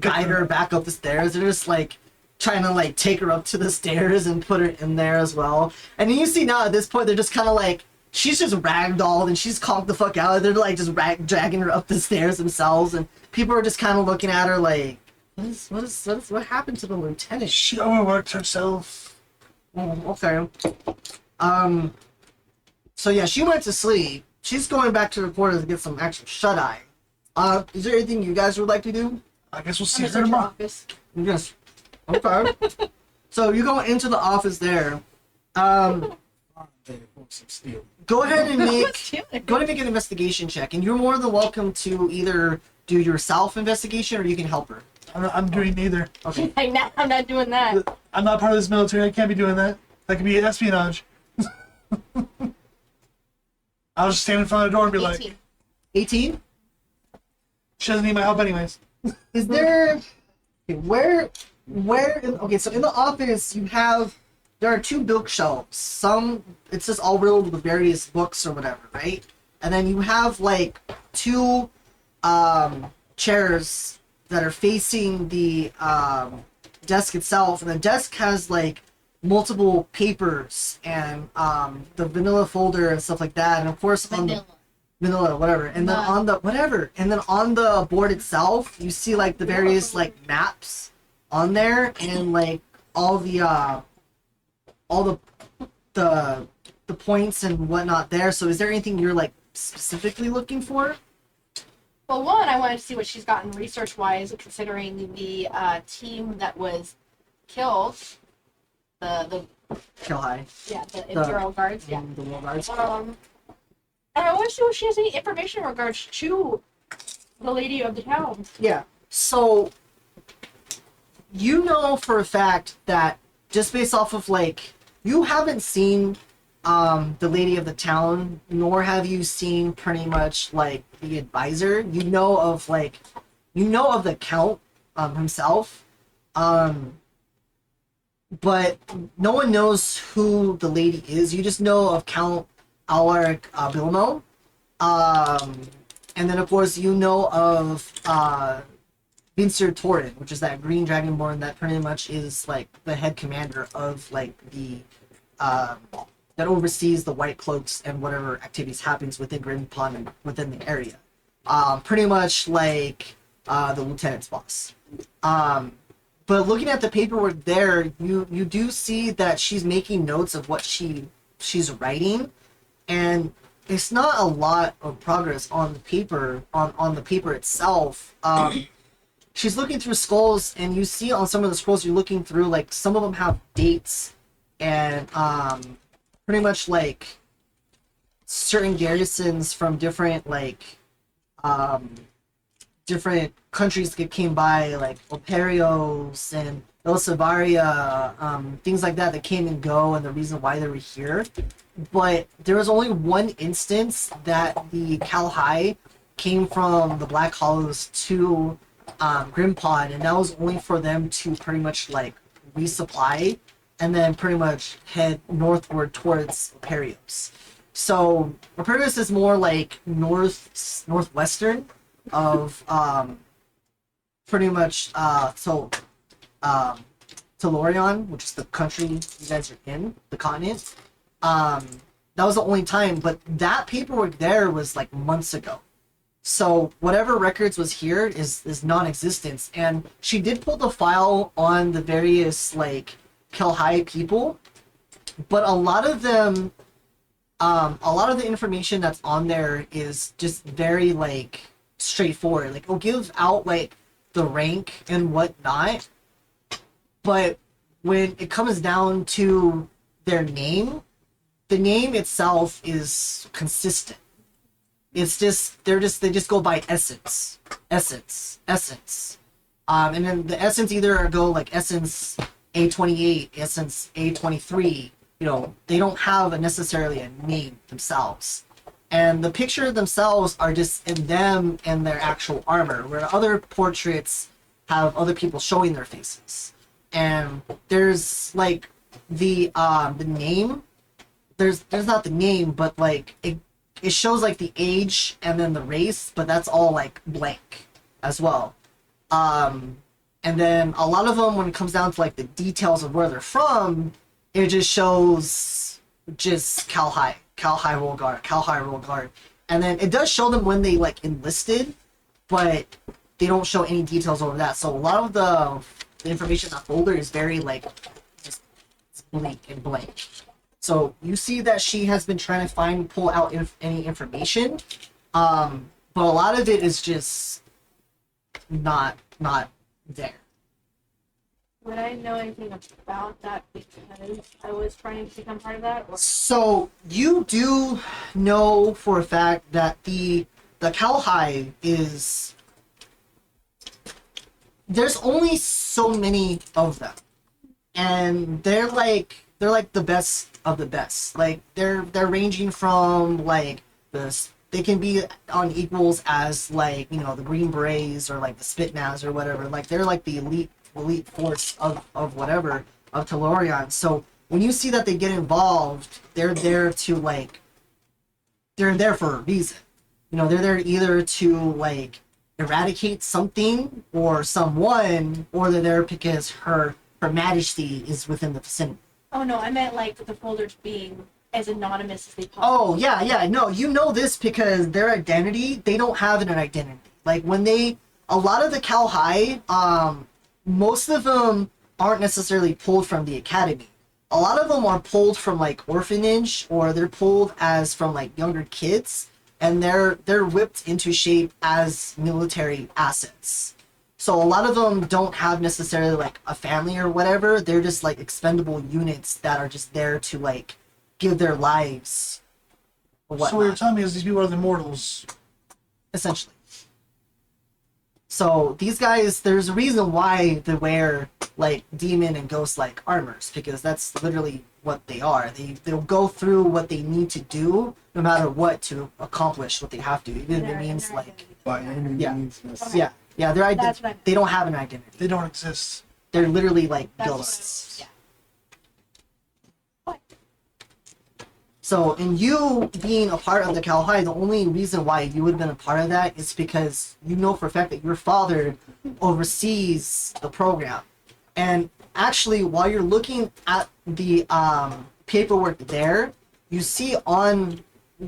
guide her back up the stairs. They're just like trying to like take her up to the stairs and put her in there as well. And you see now at this point, they're just kind of like, she's just ragdolled and she's conked the fuck out. They're like just dragging her up the stairs themselves, and people are just kind of looking at her like, what happened to the lieutenant? She overworked herself. Oh, okay. So yeah, she went to sleep. She's going back to the quarters to get some actual shut-eye. Is there anything you guys would like to do? I guess we'll see I'm her gonna search your tomorrow. office. Yes. Okay. So you go into the office there. Go ahead and make an investigation check, and you're more than welcome to either do your self-investigation or you can help her. I'm doing neither. Okay. Like, nah, I'm not doing that. I'm not part of this military. I can't be doing that. That could be espionage. I'll just stand in front of the door and be 18. like, 18? she doesn't need my help anyways. Is there... Okay, okay, so in the office there are 2 bookshelves. It's just all riddled with various books or whatever, right? And then you have like 2 chairs that are facing the desk itself, and the desk has like multiple papers and the vanilla folder and stuff like that, and of course vanilla whatever, and then on the board itself you see like the various like maps on there, and like all the points and whatnot there. So is there anything you're like specifically looking for? Well, one, I wanted to see what she's gotten research-wise, considering the team that was killed. The Kill high. yeah, the Imperial Guards. Yeah. The wall guards. And I want to see if she has any information in regards to the lady of the town. Yeah. So you know for a fact that just based off of like, you haven't seen the lady of the town, nor have you seen pretty much like the advisor. You know of the count himself, but no one knows who the lady is. You just know of Count Alaric Bilmo, and then of course you know of Vincent Torrin, which is that green dragonborn that pretty much is like the head commander of like the that oversees the White Cloaks and whatever activities happens within Grim Pond and within the area. Pretty much like the lieutenant's boss. But looking at the paperwork there, you do see that she's making notes of what she's writing, and it's not a lot of progress on the paper on the paper itself. She's looking through scrolls, and you see on some of the scrolls you're looking through, like some of them have dates and pretty much like certain garrisons from different like different countries that came by, like Operios and Elsivaria, things like that came and go, and the reason why they were here. But there was only one instance that the Kalhai came from the Black Hollows to Grimpod, and that was only for them to pretty much like resupply and then pretty much head northward towards Operios. So Operios is more like northwestern of pretty much Telorion, which is the country you guys are in, the continent. That was the only time, but that paperwork there was like months ago. So whatever records was here is non-existent. And she did pull the file on the various like Kelhai people, but a lot of them, a lot of the information that's on there is just very like straightforward. Like it'll give out like the rank and whatnot, but when it comes down to their name, the name itself is consistent. It's just they just go by essence. And then the essence either go like essence A28, essence A23. You know, they don't have necessarily a name themselves. And the picture themselves are just in them and their actual armor, where other portraits have other people showing their faces. And there's like the name. There's not the name, but like it shows like the age and then the race, but that's all like blank as well. And then a lot of them, when it comes down to like the details of where they're from, it just shows just Kalhai Roll Guard. And then it does show them when they like enlisted, but they don't show any details over that. So a lot of the information in that folder is very like just bleak and blank. So you see that she has been trying to pull out any information, but a lot of it is just not there. Would I know anything about that because I was trying to become part of that? Or? So you do know for a fact that the Kalhai is, there's only so many of them, and they're like the best of the best. Like they're ranging from like they can be on equals as like, you know, the Green Berets or like the Spitnaz or whatever. Like they're like the elite force of whatever of Telorion. So when you see that they get involved, they're there to like, they're there for a reason. You know, they're there either to like eradicate something or someone, or they're there because her majesty is within the vicinity. Oh no, I meant like the folders being as anonymous as they possibly. Oh yeah, no, you know this because their identity, they don't have an identity. Like when a lot of the Kalhai, most of them aren't necessarily pulled from the academy. A lot of them are pulled from like orphanage, or they're pulled as from like younger kids, and they're whipped into shape as military assets. So a lot of them don't have necessarily like a family or whatever. They're just like expendable units that are just there to like give their lives or whatnot. So what you're telling me is these people are the immortals. Essentially. So these guys, there's a reason why they wear like demon and ghost like armors, because that's literally what they are. They'll go through what they need to do no matter what to accomplish what they have to, even if it means like By any Yeah. means Okay. yeah That's what I meant. they don't have an identity. They don't exist. They're literally like That's what I ghosts. meant, So, in you being a part of the Kalhai, the only reason why you would have been a part of that is because you know for a fact that your father oversees the program. And actually, while you're looking at the paperwork there, you see on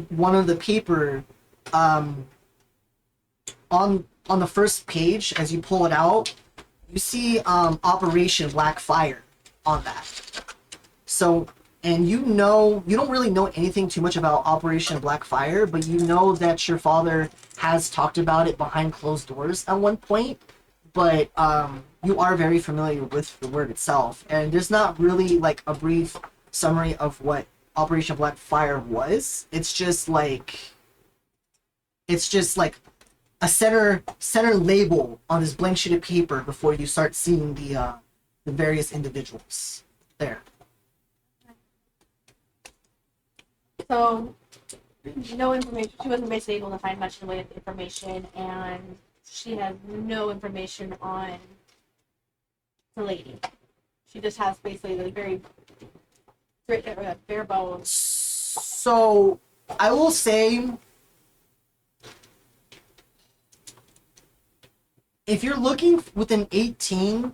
one of the paper, on the first page, as you pull it out, you see Operation Black Fire on that. So And you don't really know anything too much about Operation Blackfire, but you know that your father has talked about it behind closed doors at one point. But you are very familiar with the word itself, and there's not really like a brief summary of what Operation Blackfire was. It's just like a center label on this blank sheet of paper before you start seeing the various individuals there. So, no information. She wasn't basically able to find much in the way of information, and she has no information on the lady. She just has basically the very bare bones. So, I will say, if you're looking with an 18,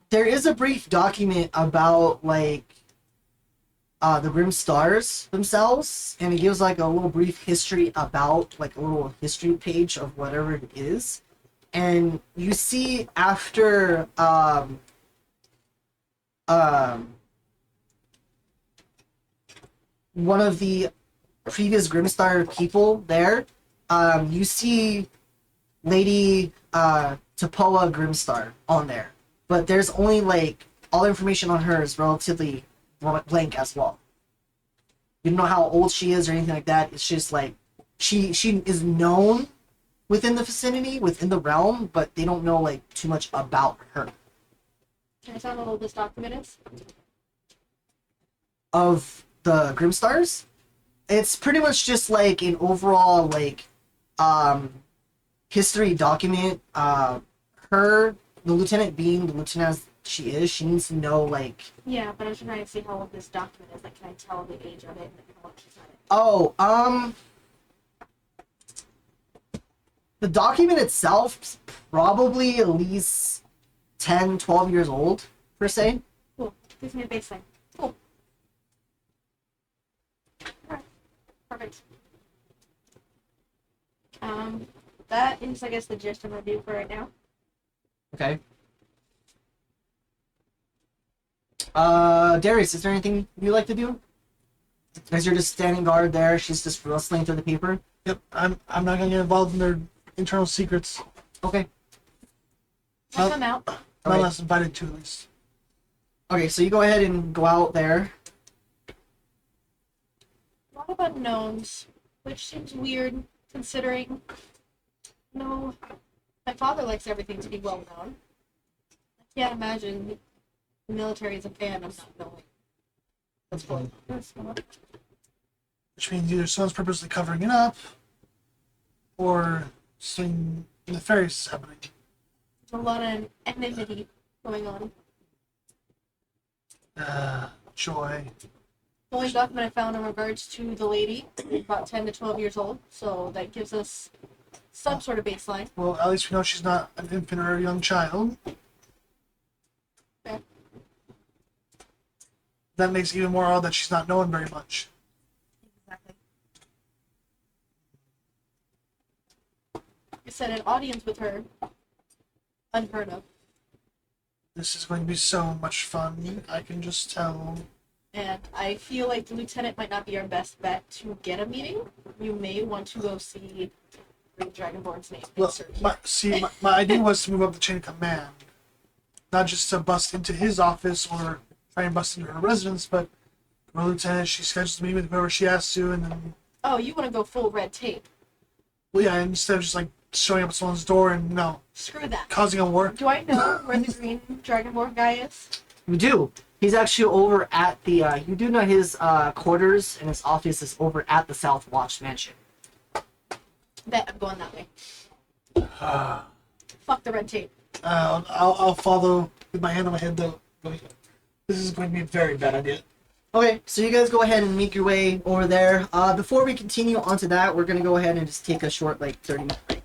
there is a brief document about like the Grim Stars themselves, and it gives like a little brief history about like a little history page of whatever it is. And you see after one of the previous Grimstar people there, you see Lady Tapoa Grimstar on there. But there's only like all information on her is relatively blank as well. You don't know how old she is or anything like that. It's just like she is known within the vicinity, within the realm, but they don't know like too much about her. Can I tell how old this document is? Of the Grimstars, it's pretty much just like an overall like history document. The lieutenant being the lieutenant as she is, she needs to know like. Yeah, but I was trying to see how old this document is. Like, can I tell the age of it and how much she's on it? Oh, the document itself is probably at least 10, 12 years old, per se. Cool. Gives me a baseline. Cool. Alright. Perfect. That is, I guess, the gist I'm gonna do for right now. Okay. Darius, is there anything you'd like to do? As you're just standing guard there, she's just rustling through the paper. Yep, I'm not gonna get involved in their internal secrets. Okay. I'll come out. Okay. Unless invited to, at least. Okay, so you go ahead and go out there. A lot of unknowns, which seems weird considering. No, my father likes everything to be well known. I can't imagine the military is a fan of not knowing. That's fine. Which means either someone's purposely covering it up, or something nefarious is happening. There's a lot of enmity going on. Joy. The only document I found in regards to the lady is about 10 to 12 years old, so that gives us some sort of baseline. Well, at least we know she's not an infant or a young child. Okay. That makes it even more odd that she's not known very much. Exactly. I said an audience with her, unheard of. This is going to be so much fun. I can just tell. And I feel like the lieutenant might not be our best bet to get a meeting. You may want to go see the Dragonborn's name. Well, my idea was to move up the chain of command. Not just to bust into his office or try and bust into her residence, but her lieutenant, she schedules a meeting with whoever she has to, and then... Oh, you want to go full red tape? Well, yeah, instead of just, like, showing up at someone's door and, Screw that. causing a war. Do I know where the green Dragonborn guy is? You do. He's actually over at the, you do know his quarters and his office is over at the South Watch Mansion. Bet I'm going that way. Fuck the red tape. I'll follow with my hand on my head, though. This is going to be a very bad idea. Okay, so you guys go ahead and make your way over there. Before we continue on to that, we're going to go ahead and just take a short, like, 30-minute break.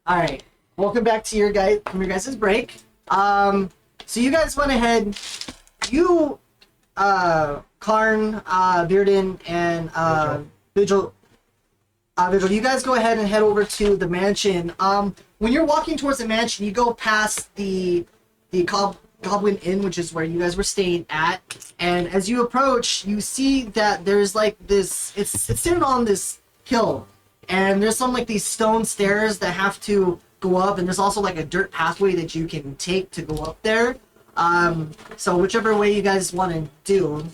All right. Welcome back to your guys' break. So you guys went ahead. You, Karn, Bearden, and Vigil. Vigil, you guys go ahead and head over to the mansion. When you're walking towards the mansion, you go past the Goblin Inn, which is where you guys were staying at. And as you approach, you see that there's like this. It's sitting on this hill, and there's some like these stone stairs that have to go up, and there's also like a dirt pathway that you can take to go up there. So whichever way you guys want to do.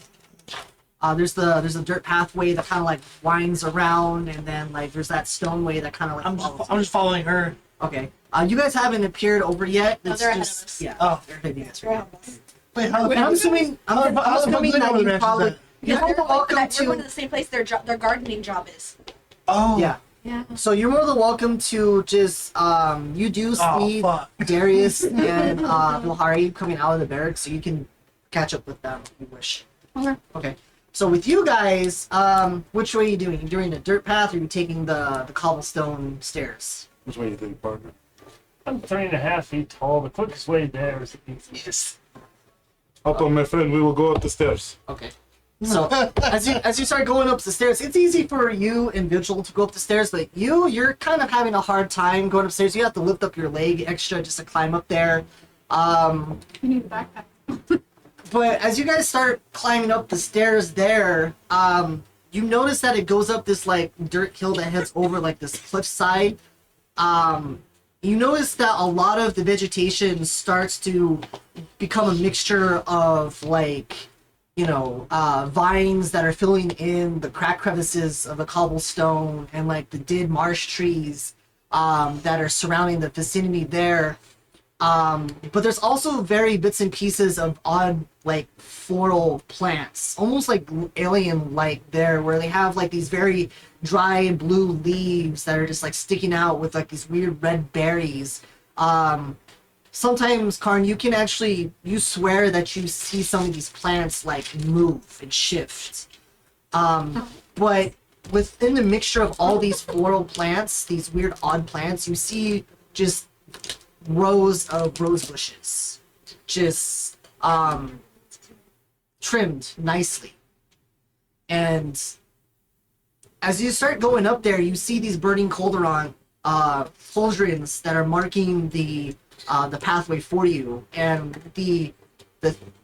There's a dirt pathway that kind of like winds around, and then like there's that stone way that kind of like. I'm just following her. Okay. You guys haven't appeared over yet. No, It's they're ahead of just us. yeah. Oh. They're ahead of you guys They're right ahead now. of us. Wait, how I'm assuming how that the you mansion's probably at? you're more than welcome We're going to to the same place their gardening job is. Oh. yeah. Yeah. So you're more than welcome to just you do Oh, see fuck. Darius and Bilhari coming out of the barracks, so you can catch up with them if you wish. Okay. Okay. So with you guys, which way are you doing? You doing the dirt path, or are you taking the cobblestone stairs? Which way you think, partner? I'm 3.5 feet tall. The quickest way there is the easiest. Hop on, my friend. We will go up the steps. Okay. So as you start going up the stairs, it's easy for you and Vigil to go up the stairs, but you're kind of having a hard time going upstairs. You have to lift up your leg extra just to climb up there. You need a backpack. But as you guys start climbing up the stairs there, you notice that it goes up this like dirt hill that heads over like this cliffside. You notice that a lot of the vegetation starts to become a mixture of like, vines that are filling in the crack crevices of the cobblestone and like the dead marsh trees that are surrounding the vicinity there. But there's also very bits and pieces of odd, like, floral plants, almost like alien-like there, where they have, like, these very dry blue leaves that are just, like, sticking out with, like, these weird red berries. Sometimes, Karn, you swear that you see some of these plants, like, move and shift. But within the mixture of all these floral plants, these weird odd plants, you see just rows of rose bushes, just trimmed nicely. And as you start going up there, you see these burning cauldron cauldrons that are marking the pathway for you, and the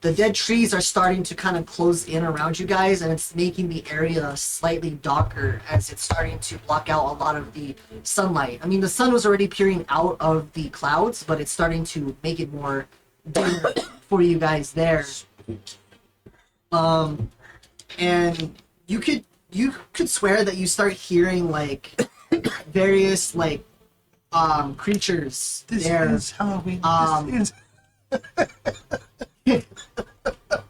dead trees are starting to kind of close in around you guys, and it's making the area slightly darker as it's starting to block out a lot of the sunlight. I mean, the sun was already peering out of the clouds, but it's starting to make it more dim for you guys there. And you could swear that you start hearing like various like creatures This there. is Halloween. Um, This is...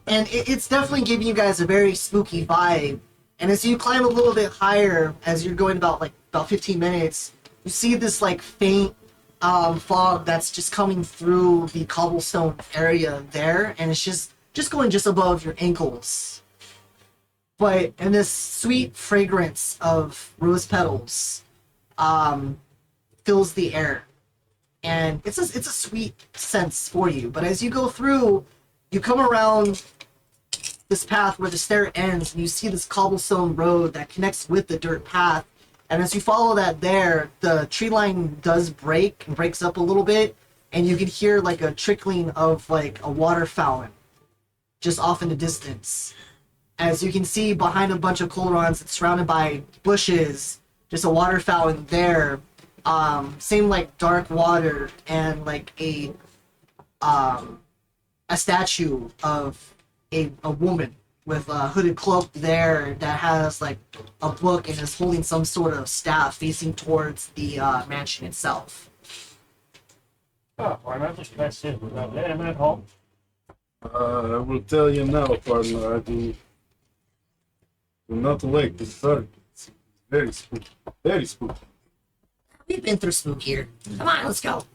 And it's definitely giving you guys a very spooky vibe. And as you climb a little bit higher, as you're going about 15 minutes, you see this like faint fog that's just coming through the cobblestone area there, and it's just going just above your ankles. But and this sweet fragrance of rose petals fills the air, and it's a sweet sense for you. But as you go through, you come around this path where the stair ends, and you see this cobblestone road that connects with the dirt path. And as you follow that there, the tree line does break and breaks up a little bit, and you can hear like a trickling of like a water fountain just off in the distance. As you can see behind a bunch of cauldrons, it's surrounded by bushes, just a water fountain there. Same like dark water, and like a statue of a woman with a hooded cloak there that has like a book and is holding some sort of staff facing towards the mansion itself. Oh, why not just pass in without letting at home? I will tell you now, partner. I do not like this dark. It's very spooky. Very spooky. We've been through spook here. Come on, let's go. All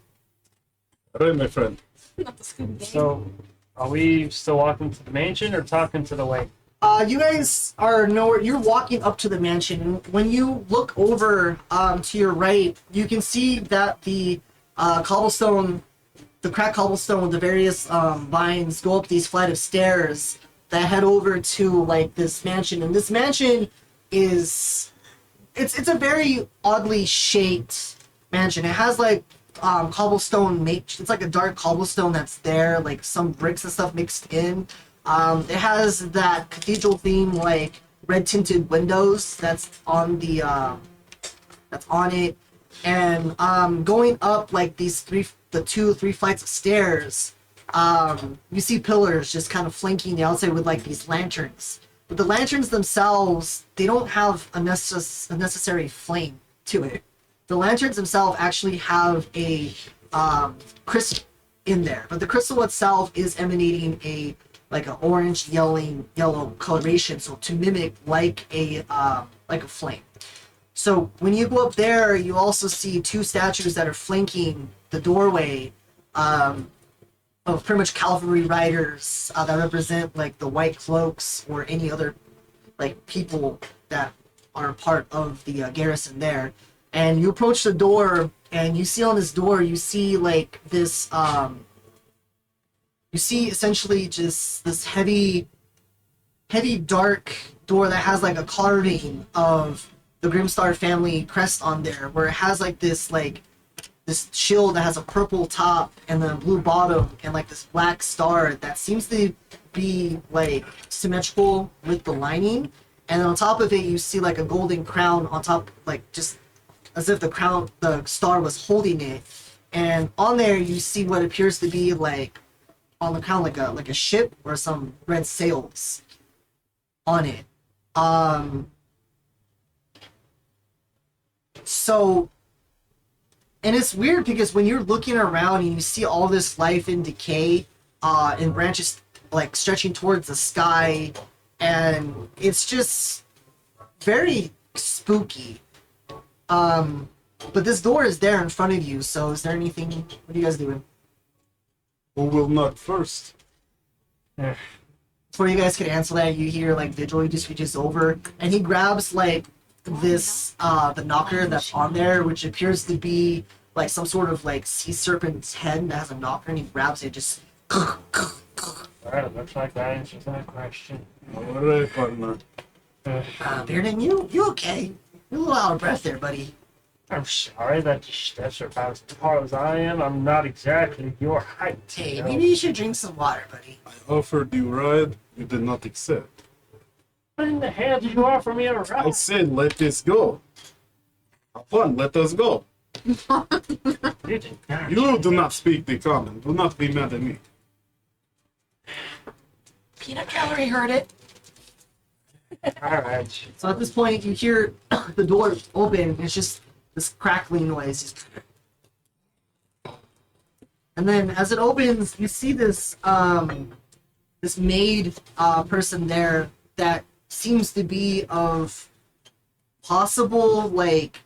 right, my friend. Not the Scooby Gang. So, are we still walking to the mansion or talking to the lake? You guys are nowhere. You're walking up to the mansion. When you look over to your right, you can see that the cobblestone, the cracked cobblestone with the various vines go up these flight of stairs that head over to like this mansion. And this mansion is it's a very oddly shaped mansion. It has like cobblestone it's like a dark cobblestone that's there, like some bricks and stuff mixed in. It has that cathedral theme, like red tinted windows that's on the that's on it, and going up like these three flights of stairs, you see pillars just kind of flanking the outside with like these lanterns. But the lanterns themselves, they don't have a necessary flame to it. The lanterns themselves actually have a crystal in there, but the crystal itself is emanating a like an orange yellow coloration, so to mimic like a flame. So when you go up there, you also see two statues that are flanking the doorway of pretty much cavalry riders that represent like the white cloaks or any other like people that are part of the garrison there. And you approach the door, and you see on this door, you see like this you see essentially just this heavy dark door that has like a carving of the Grimstar family crest on there, where it has like this shield that has a purple top and then a blue bottom and like this black star that seems to be like symmetrical with the lining. And then on top of it, you see like a golden crown on top, like just as if the star was holding it. And on there, you see what appears to be like on the crown like a ship or some red sails on it. So, and it's weird because when you're looking around and you see all this life in decay, and branches like stretching towards the sky, and it's just very spooky. But this door is there in front of you, so is there anything, what are you guys doing? Who will knock first? Before you guys can answer that, you hear like Vigil, he just reaches over and he grabs like this the knocker that's on there, which appears to be like some sort of like sea serpent's head that has a knocker, and he grabs it just Alright, looks like that answers that question. Alright, partner. Bearden, you okay? You're a little out of breath there, buddy. I'm sorry that the steps are about as tall as I am. I'm not exactly your height. Hey, you know? maybe you should drink some water, buddy. I offered you ride, you did not accept. What in the hell did you offer me a I ride? said let this go. Have fun, let us go. You did not. You do not speak the common, do not be mad at me. Peanut gallery heard it. Alright. So at this point, you hear the door open, and it's just this crackling noise. And then as it opens, you see this this maid person there that seems to be of possible, like,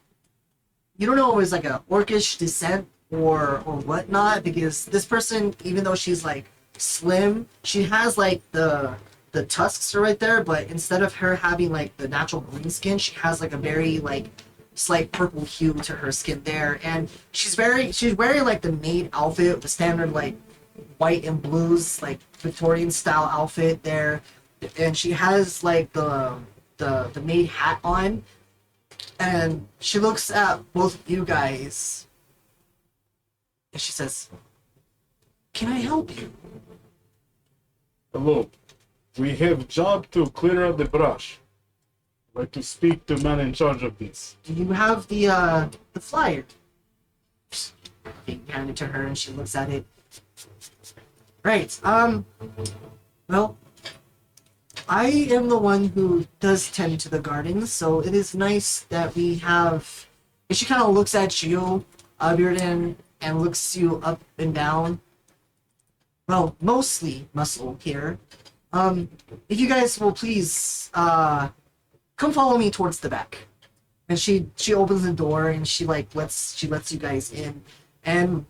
you don't know if it's like a orcish descent or whatnot, because this person, even though she's like slim, she has like the tusks are right there, but instead of her having like the natural green skin, she has like a very like slight purple hue to her skin there, and she's wearing like the maid outfit, the standard like white and blues like Victorian style outfit there, and she has like the maid hat on, and she looks at both of you guys and she says, "Can I help you?" Hello. We have job to clear up the brush. I'd like to speak to man in charge of this. Do you have the flyer? You hand it to her and she looks at it. Right, well, I am the one who does tend to the gardens, so it is nice that we have... And she kind of looks at you, Bearden, and looks you up and down. Well, mostly Muscle here. If you guys will please, come follow me towards the back. And she opens the door and she lets you guys in. And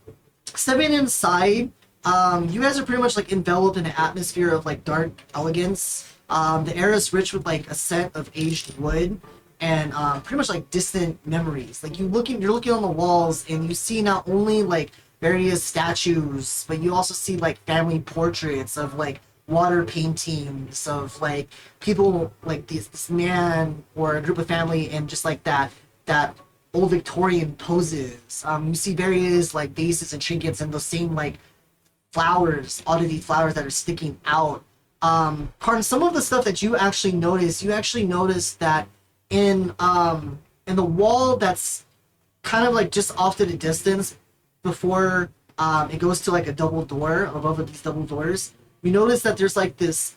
stepping inside, you guys are pretty much like enveloped in an atmosphere of like dark elegance. The air is rich with like a scent of aged wood and pretty much like distant memories. Like you're looking on the walls and you see not only like various statues, but you also see like family portraits of like water paintings of like people like this man or a group of family and just like that old Victorian poses. You see various like vases and trinkets and those same like flowers, oddity flowers that are sticking out. Carton, some of the stuff that you actually notice that in the wall that's kind of like just off to the distance before it goes to like a double door above these double doors, you notice that there's like this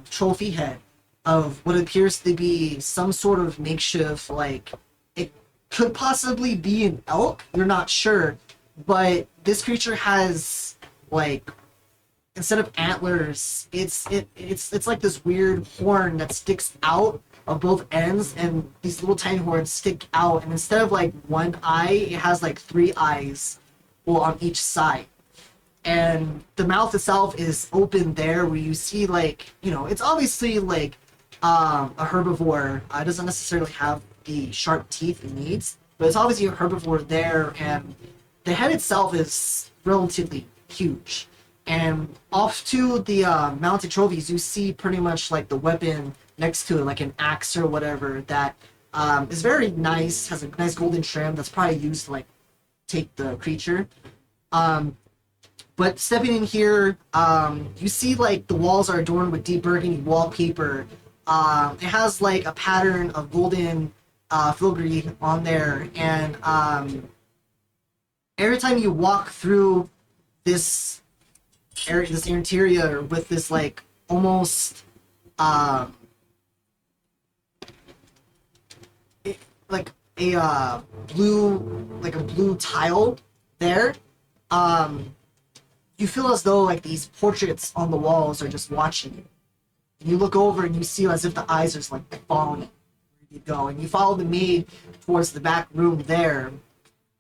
trophy head of what appears to be some sort of makeshift, like it could possibly be an elk, you're not sure, but this creature has like, instead of antlers, it's like this weird horn that sticks out of both ends, and these little tiny horns stick out, and instead of like one eye, it has like 3 eyes, well, on each side. And the mouth itself is open there, where you see like, you know, it's obviously like a herbivore. It doesn't necessarily have the sharp teeth it needs, but it's obviously a herbivore there, and the head itself is relatively huge. And off to the mounted trophies, you see pretty much like the weapon next to it, like an axe or whatever, that is very nice, has a nice golden trim that's probably used to like take the creature. But stepping in here, you see like the walls are adorned with deep burgundy wallpaper. It has like a pattern of golden filigree on there, and every time you walk through this area, this interior with this like almost like a blue tile there, you feel as though like these portraits on the walls are just watching you. And you look over and you see as if the eyes are just like following you go, and you follow the maid towards the back room there.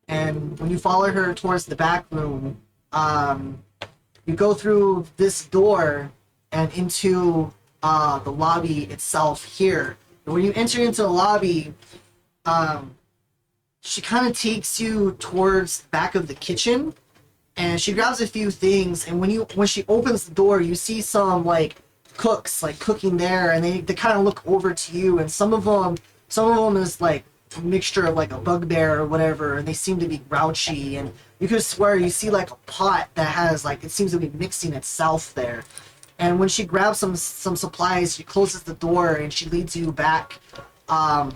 And when you follow her towards the back room, you go through this door and into the lobby itself here. And when you enter into the lobby, she kind of takes you towards the back of the kitchen, and she grabs a few things. And when she opens the door, you see some like cooks like cooking there, and they kind of look over to you. And some of them is like a mixture of like a bugbear or whatever, and they seem to be grouchy. And you could swear you see like a pot that has like, it seems to be mixing itself there. And when she grabs some supplies, she closes the door and she leads you back out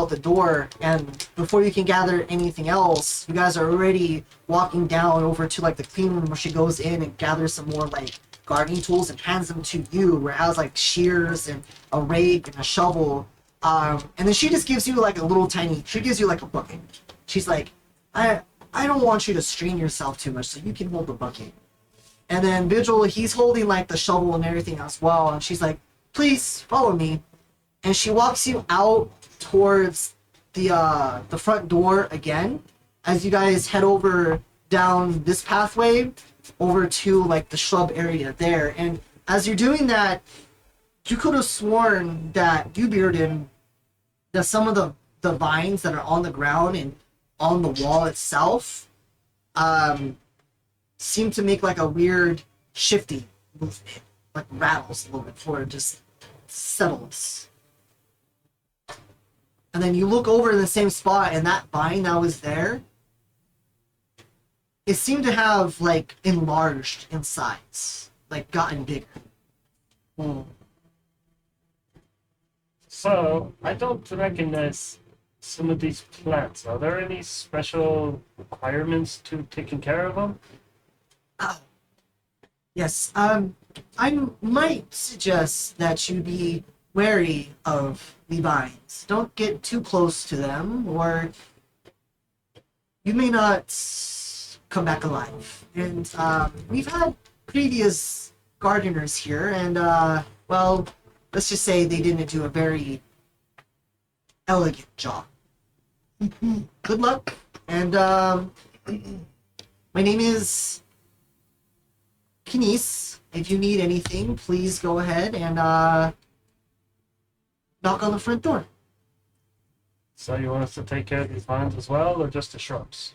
the door. And before you can gather anything else, you guys are already walking down over to like the clean room, where she goes in and gathers some more like gardening tools and hands them to you, where it has like shears and a rake and a shovel. And then she just gives you like she gives you like a bucket. She's like, I don't want you to strain yourself too much, so you can hold the bucket. And then Vigil, he's holding like the shovel and everything as well, and she's like, please follow me. And she walks you out towards the front door again, as you guys head over down this pathway over to like the shrub area there. And as you're doing that, you could have sworn that you, Bearden, that some of the vines that are on the ground and on the wall itself seem to make like a weird shifting movement, like rattles a little bit before it just settles. And then you look over in the same spot, and that vine that was there, it seemed to have like enlarged in size, like gotten bigger. So, I don't recognize some of these plants. Are there any special requirements to taking care of them? Yes, I might suggest that you be wary of the vines. Don't get too close to them, or you may not come back alive. And we've had previous gardeners here, and well, let's just say they didn't do a very elegant job. Good luck, and my name is Kines. If you need anything, please go ahead and knock on the front door. So you want us to take care of these vines as well, or just the shrubs?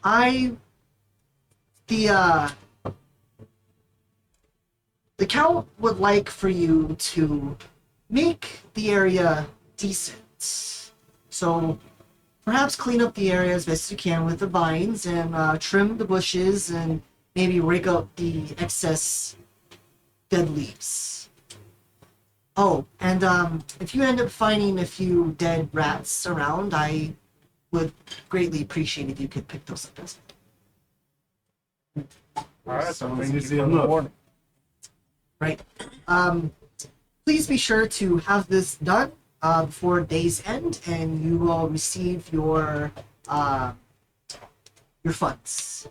The Count would like for you to make the area decent. So perhaps clean up the area as best as you can with the vines and trim the bushes and maybe rake up the excess dead leaves. Oh, and if you end up finding a few dead rats around, I would greatly appreciate if you could pick those up as well. All right, so Sounds thank you easy for the enough. warning. Right. Please be sure to have this done before day's end, and you will receive your funds.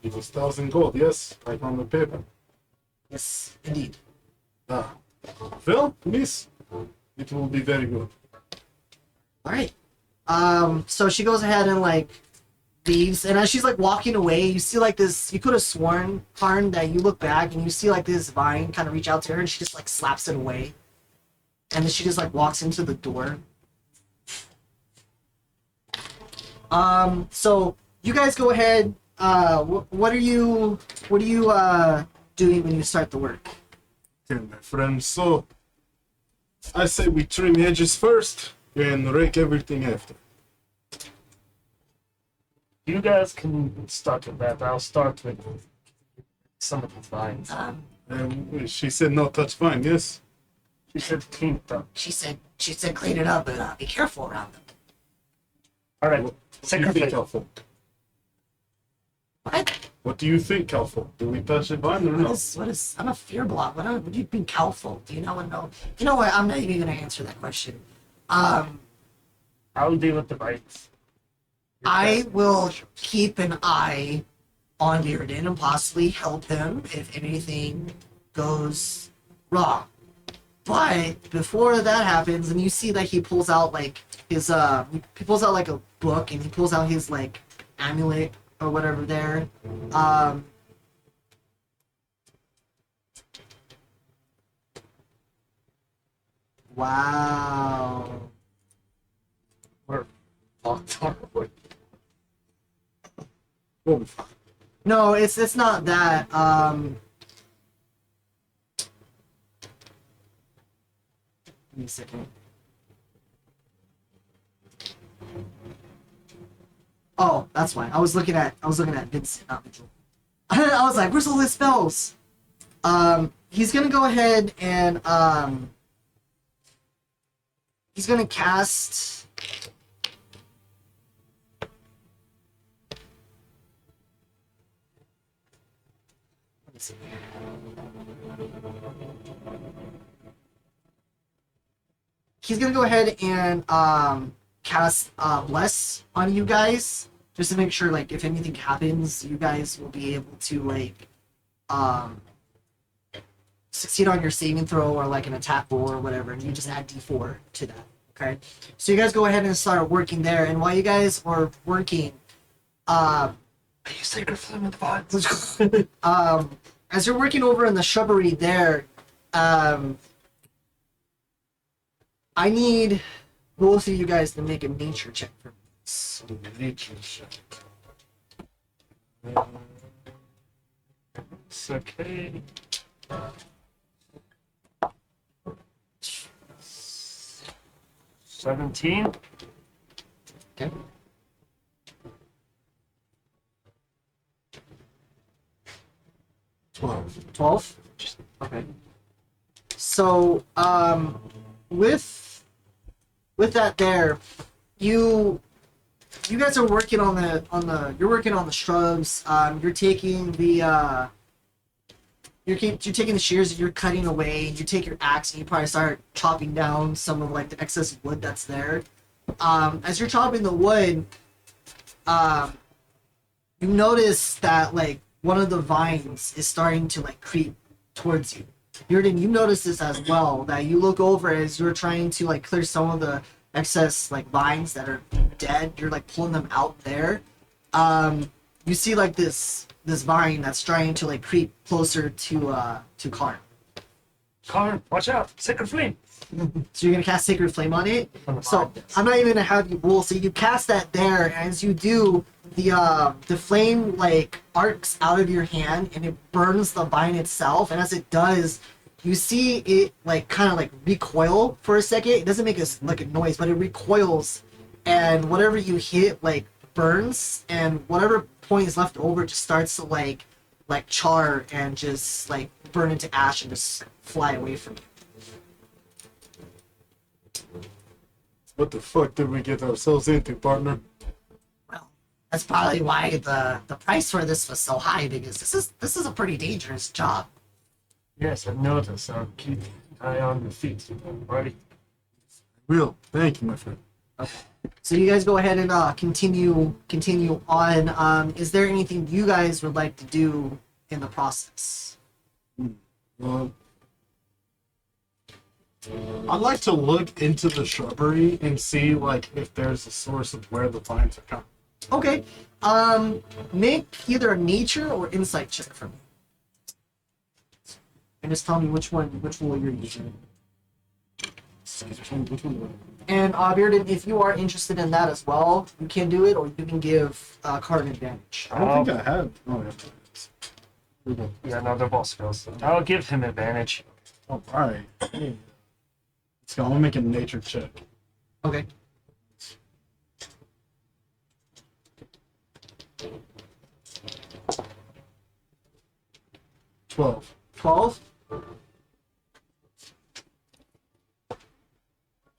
It was 1,000 gold, yes, like on the paper. Yes, indeed. Ah. Well, miss, it will be very good. All right. So she goes ahead and like leaves, and as she's like walking away, you see like this. You could have sworn, Karn, that you look back and you see like this vine kind of reach out to her, and she just like slaps it away, and then she just like walks into the door. So you guys go ahead. What are you doing when you start the work? Okay, my friend, so I say we trim edges first and rake everything after. You guys can start with that. I'll start with some of the vines. She said no touch vine, yes? She said clean it up. She said clean it up, but be careful around them. All right, What do you think, Calfolk? What? What do you think, Calfolk? Do we touch the vine or What no? is, I'm a fear block. What do you mean cowfolk? Do you know and know? You know what? I'm not even gonna answer that question. I'll deal with the vines. I will keep an eye on Mirrodin and possibly help him if anything goes wrong. But before that happens, and you see that he pulls out like his he pulls out like a book, and he pulls out his like amulet or whatever there. Wow. We're fucked, aren't we? We'll be fine. No, it's not that. Give me a second. Oh, that's why. I was looking at Vincent, not Mitchell. I was like, where's all his spells? He's gonna go ahead and he's gonna cast. Let me see. He's gonna go ahead and cast bless on you guys, just to make sure like if anything happens, you guys will be able to like succeed on your saving throw or like an attack roll or whatever, and you just add d4 to that. Okay, so you guys go ahead and start working there, and while you guys are working, You sacred flame with the vines. as you're working over in the shrubbery there, I need both of you guys to make a nature check for me. So nature check. It's okay. 17. Okay. Twelve. 12? Okay. So, with that there, you guys are working on the shrubs. You're taking the you're taking the shears and you're cutting away. You take your axe and you probably start chopping down some of like the excess wood that's there. As you're chopping the wood, you notice that like one of the vines is starting to like creep towards you. Jordan, you notice this as well, that you look over as you're trying to like clear some of the excess like vines that are dead. You're like pulling them out there. You see like this vine that's trying to like creep closer to Karn. Connor, watch out! Sacred flame. So you're gonna cast Sacred Flame on it. On the So mind, yes. I'm not even gonna have you roll. So you cast that there, and as you do, the flame like arcs out of your hand, and it burns the vine itself. And as it does, you see it like kind of like recoil for a second. It doesn't make like a noise, but it recoils, and whatever you hit like burns, and whatever point is left over just starts to like char and just like burn into ash and just fly away from you. What the fuck did we get ourselves into, partner? Well, that's probably why the price for this was so high, because this is a pretty dangerous job. Yes, I've noticed. I'll keep an eye on your feet. Alrighty. Will, thank you, my friend. So you guys go ahead and continue on. Is there anything you guys would like to do in the process? Well, I'd like to look into the shrubbery and see like if there's a source of where the vines are coming. Okay. Make either a nature or insight check for me. And just tell me which one you're using. And Bearden, if you are interested in that as well, you can do it, or you can give Card an advantage. I don't think I had. Oh yeah. Here we go. Yeah, no, they're both skills. I'll give him advantage. All right. Let's go. I'm gonna make a nature check. Okay. $12. 12.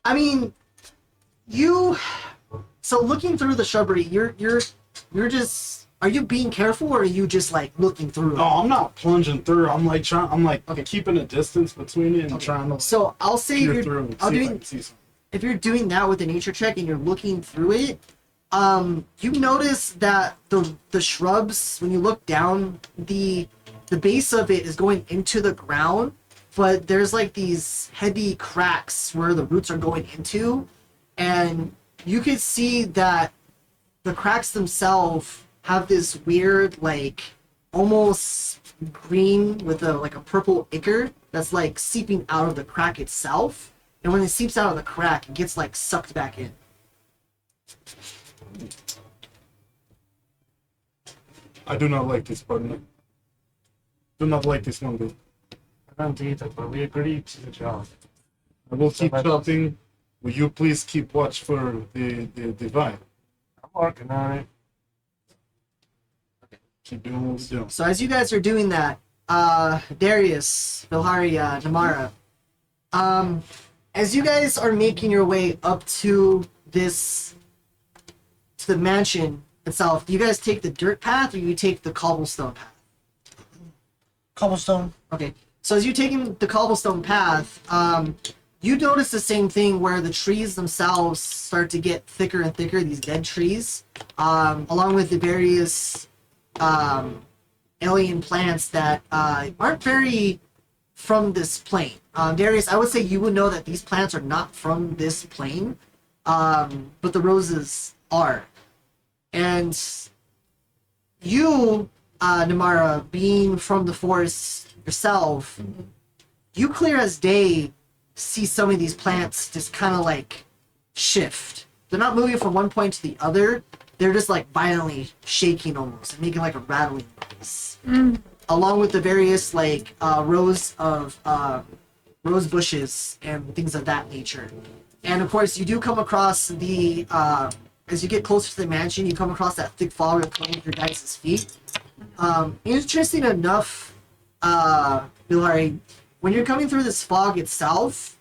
I mean, so looking through the shrubbery, you're just, are you being careful, or are you just like looking through? No, I'm not plunging through. I'm like keeping a distance between it and trying to. So I'll say peer you're through and I'll see if I do can see something. if you're doing that with a nature check and you're looking through it, you notice that the shrubs, when you look down, the base of it is going into the ground, but there's like these heavy cracks where the roots are going into, and you could see that the cracks themselves have this weird, like, almost green with a purple ichor that's like seeping out of the crack itself, and when it seeps out of the crack, it gets like sucked back in. I do not like this, partner. Do not like this one bit. I don't either, but we agreed to the job. I will keep shopping. Will you please keep watch for the vine? I'm working on it. Keep doing what we're doing. So as you guys are doing that, Darius, Vilharia, Namara, as you guys are making your way up to the mansion itself, do you guys take the dirt path or you take the cobblestone path? Cobblestone. Okay, so as you're taking the cobblestone path, you notice the same thing where the trees themselves start to get thicker and thicker, these dead trees, along with the various alien plants that aren't very from this plane. Darius, I would say you would know that these plants are not from this plane, but the roses are. And you, Namara, being from the forest yourself, you clear as day see some of these plants just kind of like shift. They're not moving from one point to the other. They're just like violently shaking almost and making like a rattling noise. Along with the various like rows of rose bushes and things of that nature. And of course, you do come across the as you get closer to the mansion, you come across that thick fog of flame at your guys' feet. Interesting enough, Bilari, when you're coming through this fog itself,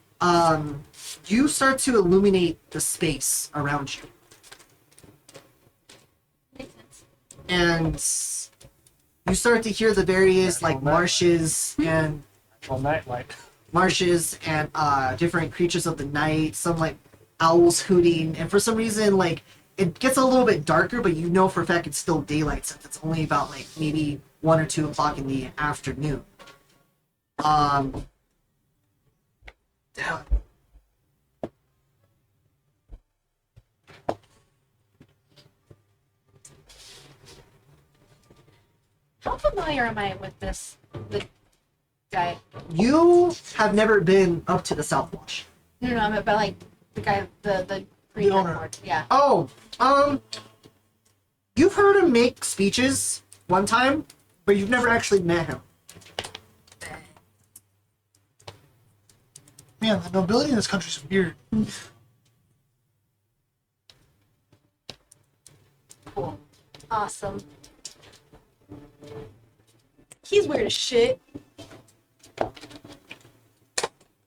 you start to illuminate the space around you. Makes sense. And you start to hear the various like marshes and Well, nightlight. different creatures of the night, some like owls hooting, and for some reason like it gets a little bit darker, but you know for a fact it's still daylight since it's only about like maybe 1 or 2 o'clock in the afternoon. Damn. How familiar am I with the guy. You have never been up to the South Wash. No, I meant by like the guy, the green owner. board. Yeah. Oh, you've heard him make speeches one time, but you've never actually met him. Man, the nobility in this country is weird. Cool. Awesome. He's weird as shit.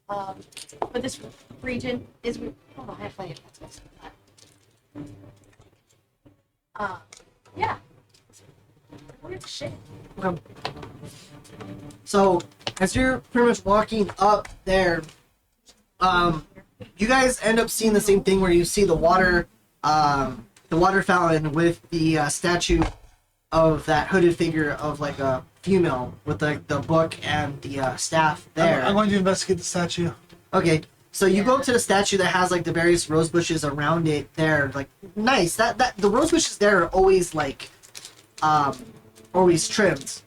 But this region is. Hold on, I have plenty of pencils. Yeah. Weird as shit. Okay. So, as you're pretty much walking up there, you guys end up seeing the same thing where you see the water fountain with the statue of that hooded figure of like a female with the book and the staff there. I'm going to investigate the statue. Okay, so you go up to the statue that has like the various rose bushes around it there, like nice. That the rose bushes there are always like always trimmed.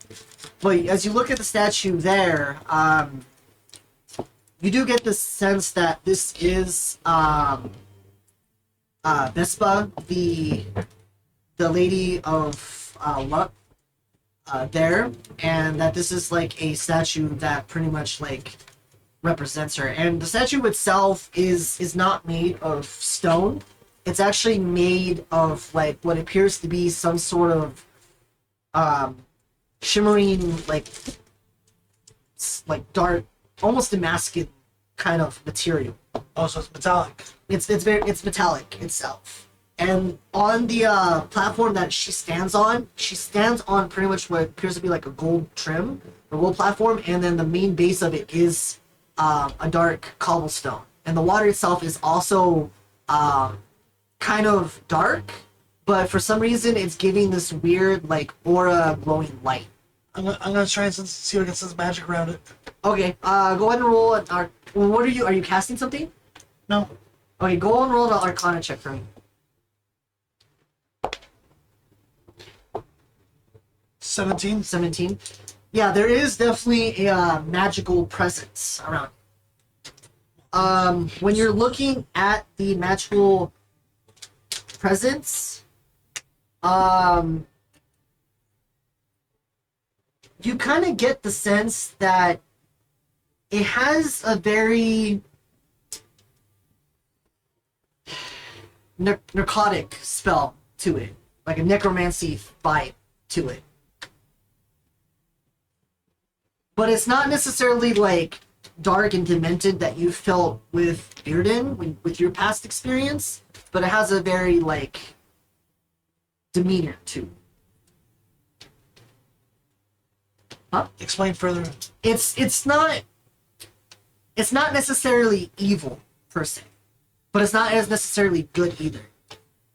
But as you look at the statue there, you do get the sense that this is Vespa, the lady of luck there, and that this is like a statue that pretty much like represents her. And the statue itself is not made of stone. It's actually made of like what appears to be some sort of shimmering like dark, almost Damascus kind of material. Oh, so it's metallic. It's metallic itself. And on the platform that she stands on pretty much what appears to be like a gold trim, a gold platform, and then the main base of it is a dark cobblestone. And the water itself is also kind of dark, but for some reason it's giving this weird like aura glowing light. I'm gonna try and see if I can sense magic around it. Okay, go ahead and roll an what are you casting something? No. Okay, go and roll an Arcana check for me. 17. Yeah, there is definitely a magical presence around. When you're looking at the magical presence, you kind of get the sense that it has a very narcotic spell to it, like a necromancy vibe to it. But it's not necessarily like dark and demented that you felt with Bearden with your past experience, but it has a very like demeanor to it. Huh? Explain further. It's not necessarily evil per se, but it's not as necessarily good either.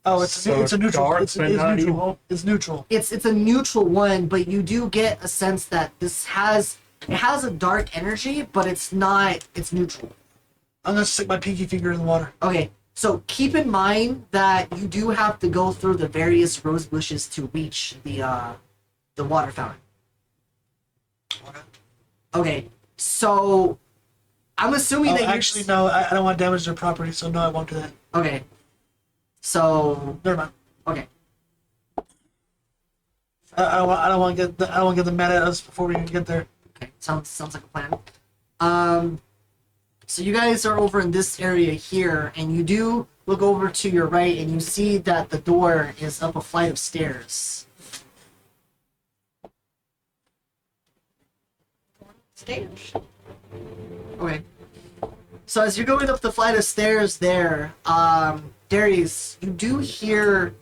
Oh, it's So a neutral. dark, It's but not neutral. evil? It's neutral. It's a neutral one, but you do get a sense that this has a dark energy, but it's neutral. I'm gonna stick my pinky finger in the water. Okay, so keep in mind that you do have to go through the various rose bushes to reach the water fountain. Okay, so I'm assuming that you're Actually, no. I don't want to damage their property, so no, I won't do that. Okay, so Never mind. okay. I don't want to get them mad at us before we even get there. Okay, sounds like a plan. So you guys are over in this area here, and you do look over to your right, and you see that the door is up a flight of stairs. Stairs. Okay. So as you're going up the flight of stairs there, Darius, you do hear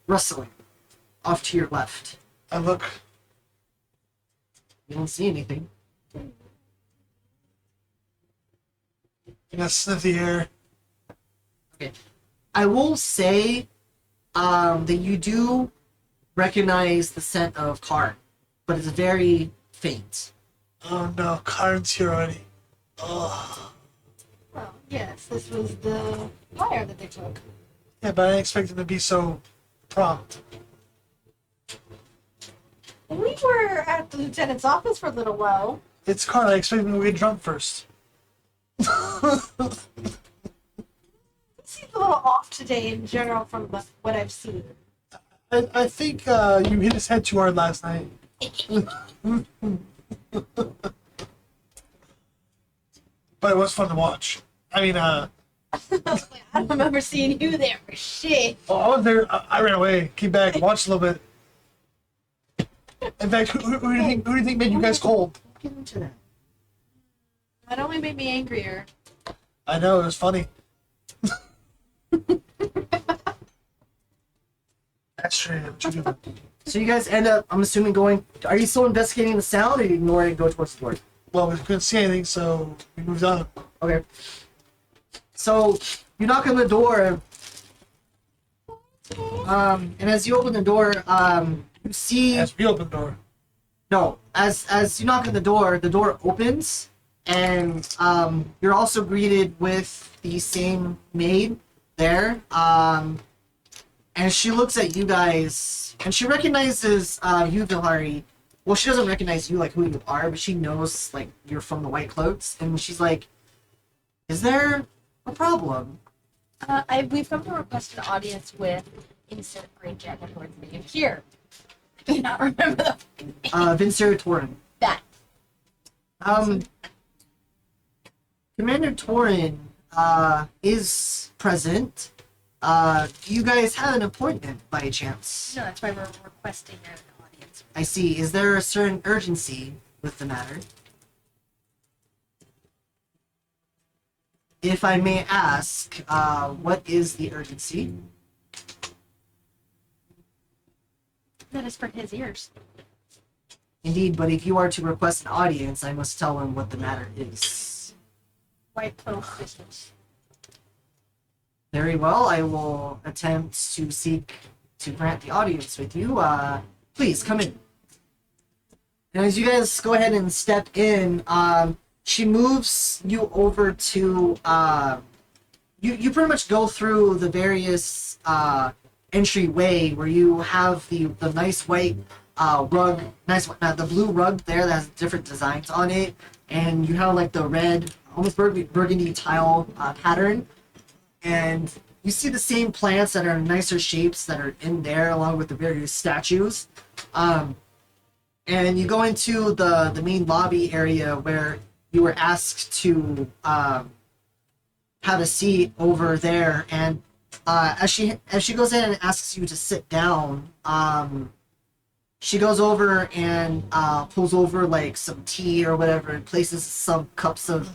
rustling off to your left. I look. You don't see anything. You gotta sniff the air. Okay. I will say that you do recognize the scent of Karn, but it's very faint. Oh no, Karn's here already. Oh. Well, yes, this was the flyer that they took. Yeah, but I didn't expect him to be so prompt. We were at the lieutenant's office for a little while. It's Carl. I expect him to get drunk first. Seems a little off today in general from what I've seen. I think you hit his head too hard last night. But it was fun to watch. I mean, I don't remember seeing you there for shit. oh, I was there. I ran away, came back, watched a little bit. In fact, who do you think made you guys cold? Get into that. That only made me angrier. I know, it was funny. That's true. So you guys end up, I'm assuming, going. Are you still investigating the sound, or you ignore it and go towards the door? Well, we couldn't see anything, so we moved on. Okay. So you knock on the door, and as you open the door, you see. As we opened the door. No, as you knock on the door opens, and you're also greeted with the same maid there. And she looks at you guys, and she recognizes you, Vilhari. Well, she doesn't recognize you, like, who you are, but she knows, like, you're from the White Cloaks, and she's like, is there a problem? We've come to request an audience with insert great jacket towards name here. I do not remember the Vincere Torin. that. Commander Torin is present. Do you guys have an appointment by chance? No, that's why we're requesting an audience. I see. Is there a certain urgency with the matter? If I may ask, what is the urgency? That is for his ears. Indeed, but if you are to request an audience, I must tell him what the matter is. White cloak business. Very well, I will attempt to seek to grant the audience with you. Please, come in. And as you guys go ahead and step in, she moves you over to, you pretty much go through the various, entryway where you have the nice white, rug, the blue rug there that has different designs on it, and you have like the red, almost burgundy tile, pattern. And you see the same plants that are nicer shapes that are in there, along with the various statues. And you go into the main lobby area where you were asked to have a seat over there. And as she goes in and asks you to sit down, she goes over and pulls over like some tea or whatever, and places some cups on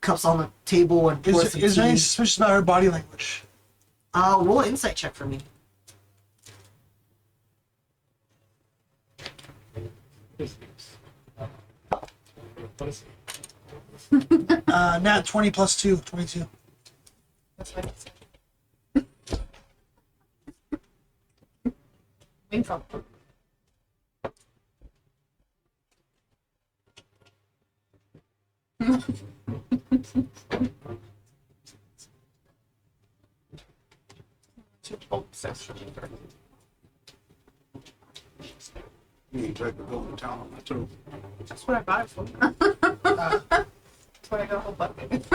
the table and pours some tea. Is there anything suspicious about her body language? Roll an insight check for me. Nat 20 plus 2, 22. That's what it said. Info. You need to take the building town on that too. That's what I bought it for. That's what I got a whole bucket.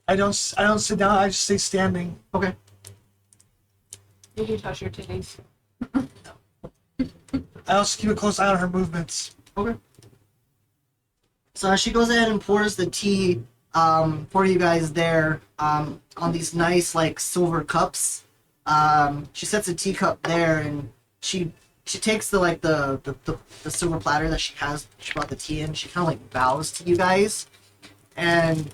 I don't sit down. I just stay standing. Okay. Did you touch your titties? I also keep a close eye on her movements. Okay. So she goes ahead and pours the tea for you guys there on these nice like silver cups. She sets a teacup there, and she takes the silver platter that she brought the tea in. She kind of like bows to you guys, and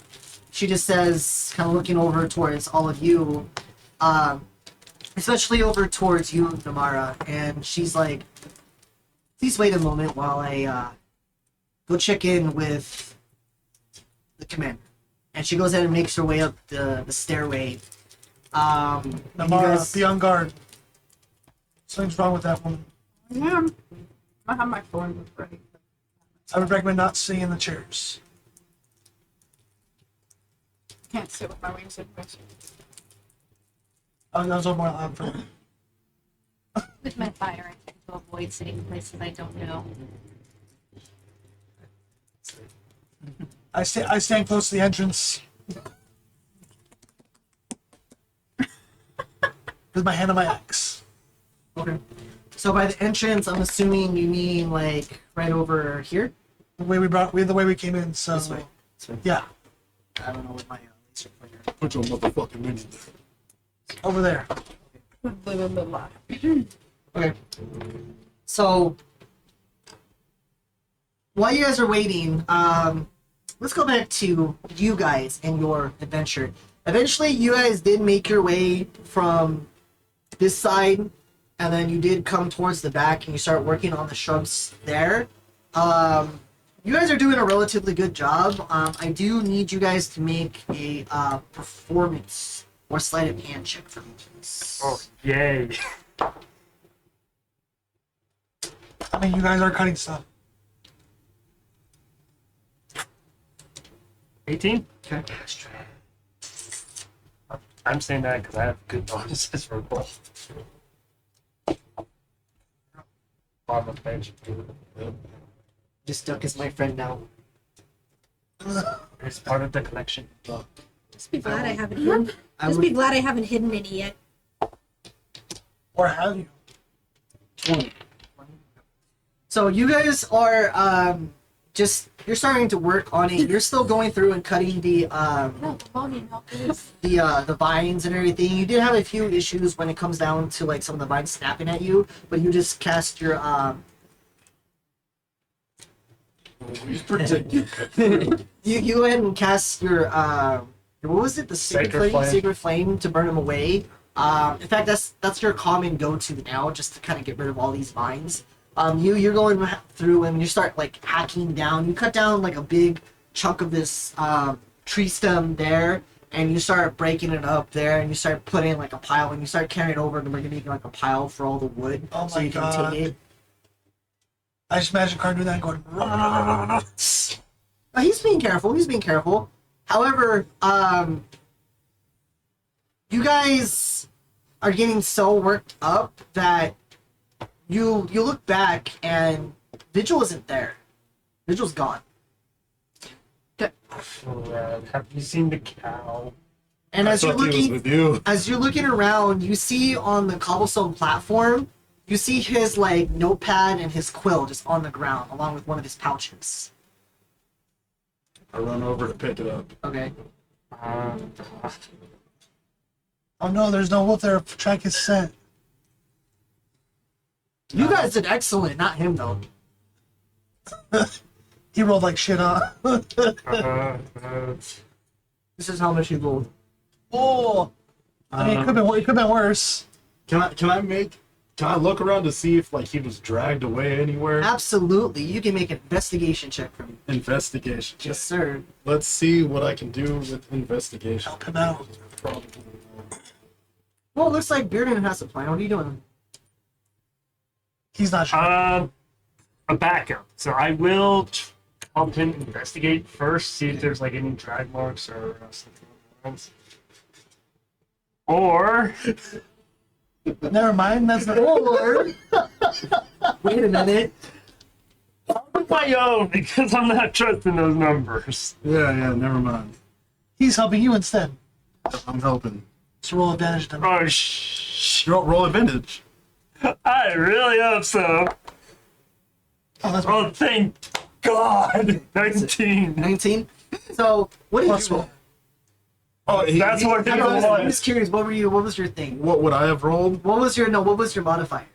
she just says, kind of looking over towards all of you, especially over towards you, Namara, and she's like, please wait a moment while I go check in with the commander. And she goes ahead and makes her way up the stairway. And you Namara, guys- be on guard. Something's wrong with that woman. Yeah. I have my phone ready. I would recommend not sitting in the chairs. Can't sit with my wings in place. Oh, that was a little more loud for me. With my fire, I think. to avoid sitting in places I don't know. I stand close to the entrance with my hand on my axe. Okay. So by the entrance, I'm assuming you mean like right over here. The way we came in. So This way. This way. yeah, I don't know what my laser pointer. Put your motherfucking minion there. over there. Blah, blah, blah, blah. Okay. So while you guys are waiting, let's go back to you guys and your adventure. Eventually, you guys did make your way from this side, and then you did come towards the back, and you start working on the shrubs there. You guys are doing a relatively good job. I do need you guys to make a performance or sleight of hand check for me, please. Oh, yay. I mean, you guys are cutting stuff. 18? Okay. Let's try. I'm saying that because I have good bonuses for both. On the bench. Just Duck is my friend now. It's part of the collection. Just be glad I haven't hidden. I Just would- be glad I haven't hidden any yet. Or have you? 20. So you guys are you're starting to work on it. You're still going through and cutting the No, the volume help is. the vines and everything. You did have a few issues when it comes down to like some of the vines snapping at you, but you just cast your He's protecting. you go ahead and cast your what was it? The Sacred Flame. Sacred Flame to burn them away. In fact, that's your common go-to now, just to kind of get rid of all these vines. You're going through and you start like hacking down. You cut down like a big chunk of this tree stem there, and you start breaking it up there, and you start putting like a pile, and you start carrying it over, and we're making like a pile for all the wood, Oh so my you can God. take it. I just imagine Carter doing that and going. "Rah." He's being careful. He's being careful. However, you guys are getting so worked up that you look back and Vigil isn't there. Vigil's gone. Have you seen the cow? And I as you're thought he was looking, with you. as you're looking around, you see on the cobblestone platform, you see his like notepad and his quill just on the ground, along with one of his pouches. I run over to pick it up. Okay. Oh no, there's no wolf there. Track his scent. You guys did excellent, not him though. He rolled like shit, huh? This is how much he rolled. Oh, I mean, it could have been worse. Can I look around to see if like he was dragged away anywhere? Absolutely. You can make an investigation check for me. Investigation. Yes, sir. Let's see what I can do with investigation. Help him out. Probably. Well, it looks like Bearden has a plan. What are you doing? He's not sure. A backup. So I will help him investigate first, see if there's like any drag marks or something else. Or Never mind. That's the Or wait a minute. with my own because I'm not trusting those numbers. Yeah, never mind. He's helping you instead. I'm helping. So roll advantage then. Oh Roll advantage. I really hope so. Oh, that's Oh, thank God. 19. 19. So what did plus you roll? one. Oh, That's what I'm he just was. curious. What was your thing? What would I have rolled? What was your modifier?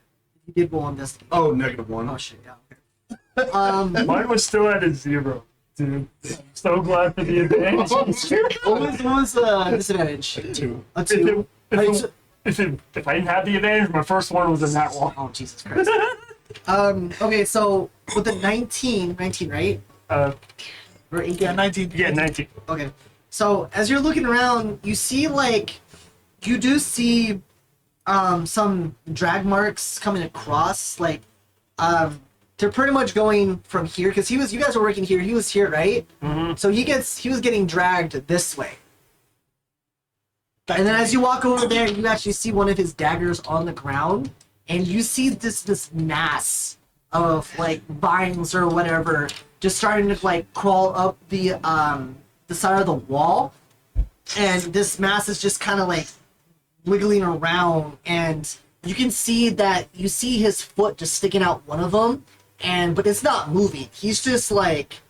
You did roll on this. Oh, -1. Oh shit. Yeah. Okay. Mine was still at a 0. Dude, so glad for the advantage. What was disadvantage? 2. A 2. Right, so- If I didn't have the advantage, my first one was in that one. oh Jesus Christ. Okay, so with the 19, right? Or 18? Yeah, 19. Yeah, 19. Okay. So as you're looking around, you see you do see some drag marks coming across. They're pretty much going from here because you guys were working here. He was here, right? Mm-hmm. So he was getting dragged this way. And then as you walk over there, you actually see one of his daggers on the ground. and you see this mass of like vines or whatever just starting to like crawl up the side of the wall, and this mass is just kind of like wiggling around, and you can see that you see his foot just sticking out one of them, but it's not moving. He's just like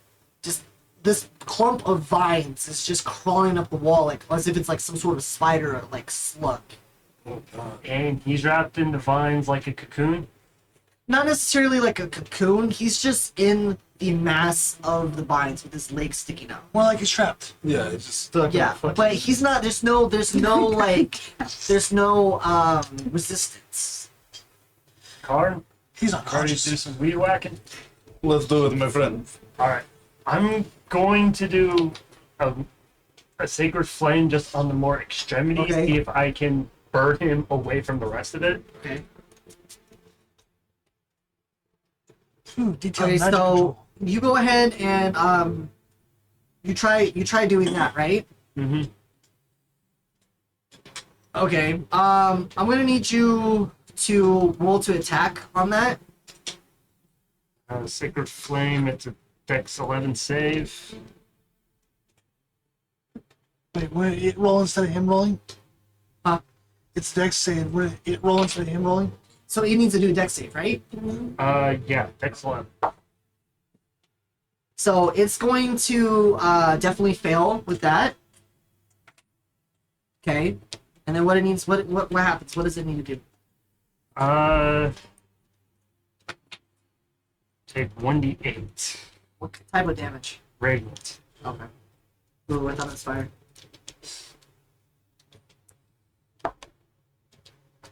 this clump of vines is just crawling up the wall like as if it's like some sort of spider or like slug. Oh god. And he's wrapped in the vines like a cocoon. Not necessarily like a cocoon. He's just in the mass of the vines with his legs sticking out. More like he's trapped. Yeah, it's just stuck. Yeah, in the fucking... but he's not. There's no like, there's no resistance. Karn, He's ready to unconscious. do some weed whacking? Let's do it, my friend. Alright. I'm going to do a sacred flame just on the more extremities, Okay. see if I can burn him away from the rest of it. Okay. Detailed Okay, magic so control. you go ahead and you try doing that, right? Mm-hmm. Okay. I'm gonna need you to roll to attack on that. Sacred flame, it's a Dex 11 save. Wait, would it roll instead of him rolling? Huh? It's Dex saying, would it roll instead of him rolling? So he needs to do a dex save, right? Yeah, Dex 11. So it's going to definitely fail with that. Okay. And then what it needs, what happens? What does it need to do? Take 1d8. What type of damage? Radiant. Okay. Ooh, I thought it was fire.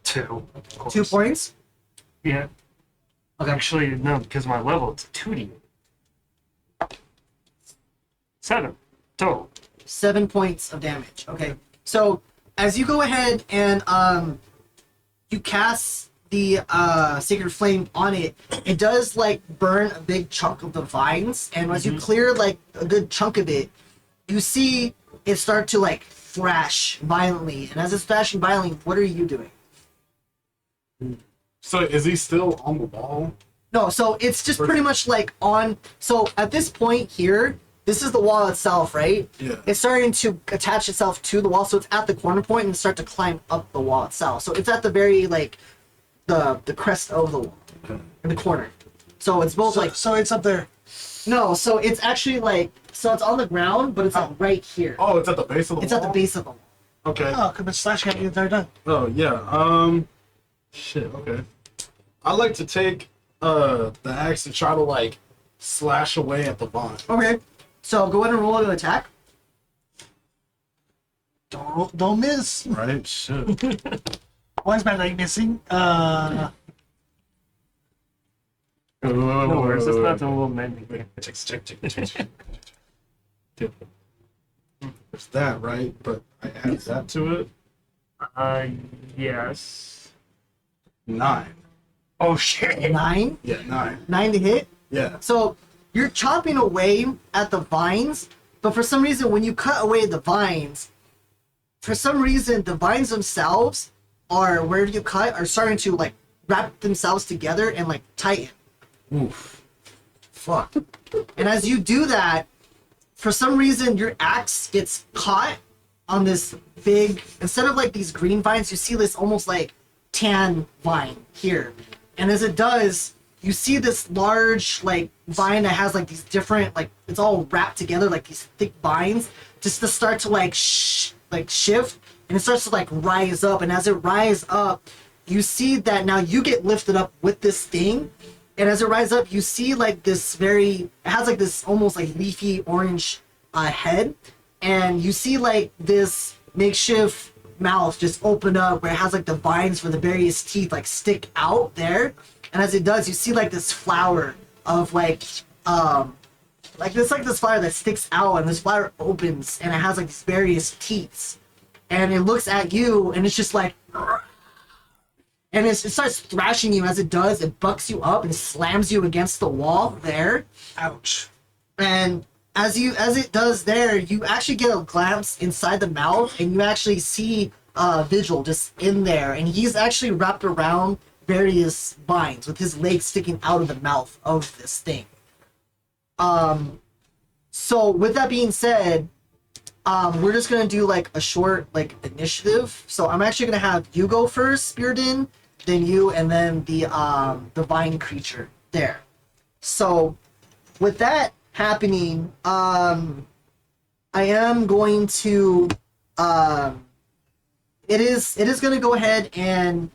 2. Of course. 2 points? Yeah. Okay. Actually, no, because my level, it's 2d. 7 total. 7 points of damage. Okay. So as you go ahead and you cast the sacred flame on it, it does like burn a big chunk of the vines, and as you clear like a good chunk of it, you see it start to like thrash violently. And as it's thrashing violently, what are you doing? So is he still on the wall? No, so it's just pretty much like on. So at this point here, this is the wall itself, right? Yeah. It's starting to attach itself to the wall, so it's at the corner point and start to climb up the wall itself. So it's at the very like the crest of the wall in the corner. So it's both like So it's up there. no, so it's actually like so it's on the ground, but it's like right here. Oh, it's at the base of the It's wall? at the base of the wall. Okay. Oh, could have been slashing at you the entire time. Oh, yeah. Shit, okay. I'd like to take the axe and try to, like, slash away at the vine. Okay. So go ahead and roll an attack. Don't miss. Right? Shit. Why is my leg missing? Oh, no worries. It's not a little mending. Check. There's that, right? But I add that to it. Yes. 9. Oh, shit. 9. Yeah, 9. 9 to hit. Yeah. So you're chopping away at the vines, but for some reason, when you cut away the vines, for some reason, the vines themselves are where you cut are starting to like wrap themselves together and like tighten. Oof. Fuck. And as you do that, for some reason, your axe gets caught on this big. Instead of like these green vines, you see this almost like tan vine here. And as it does, you see this large like vine that has like these different like it's all wrapped together like these thick vines just to start to like shift, and it starts to like rise up, and as it rises up you see that now you get lifted up with this thing, and as it rises up you see like this it has like this almost like leafy orange head, and you see like this makeshift mouth just open up where it has like the vines for the various teeth like stick out there. And as it does, you see like this flower of like this flower that sticks out, and this flower opens and it has like these various teeth, and it looks at you and it's just like, and it starts thrashing you. As it does, it bucks you up and slams you against the wall there. Ouch. And as it does there, you actually get a glimpse inside the mouth, and you actually see Vigil just in there, and he's actually wrapped around various vines with his legs sticking out of the mouth of this thing. So with that being said, we're just gonna do like a short like initiative. So I'm actually gonna have you go first, Bearden, then you, and then the vine creature there. So with that happening, I am going to it is going to go ahead and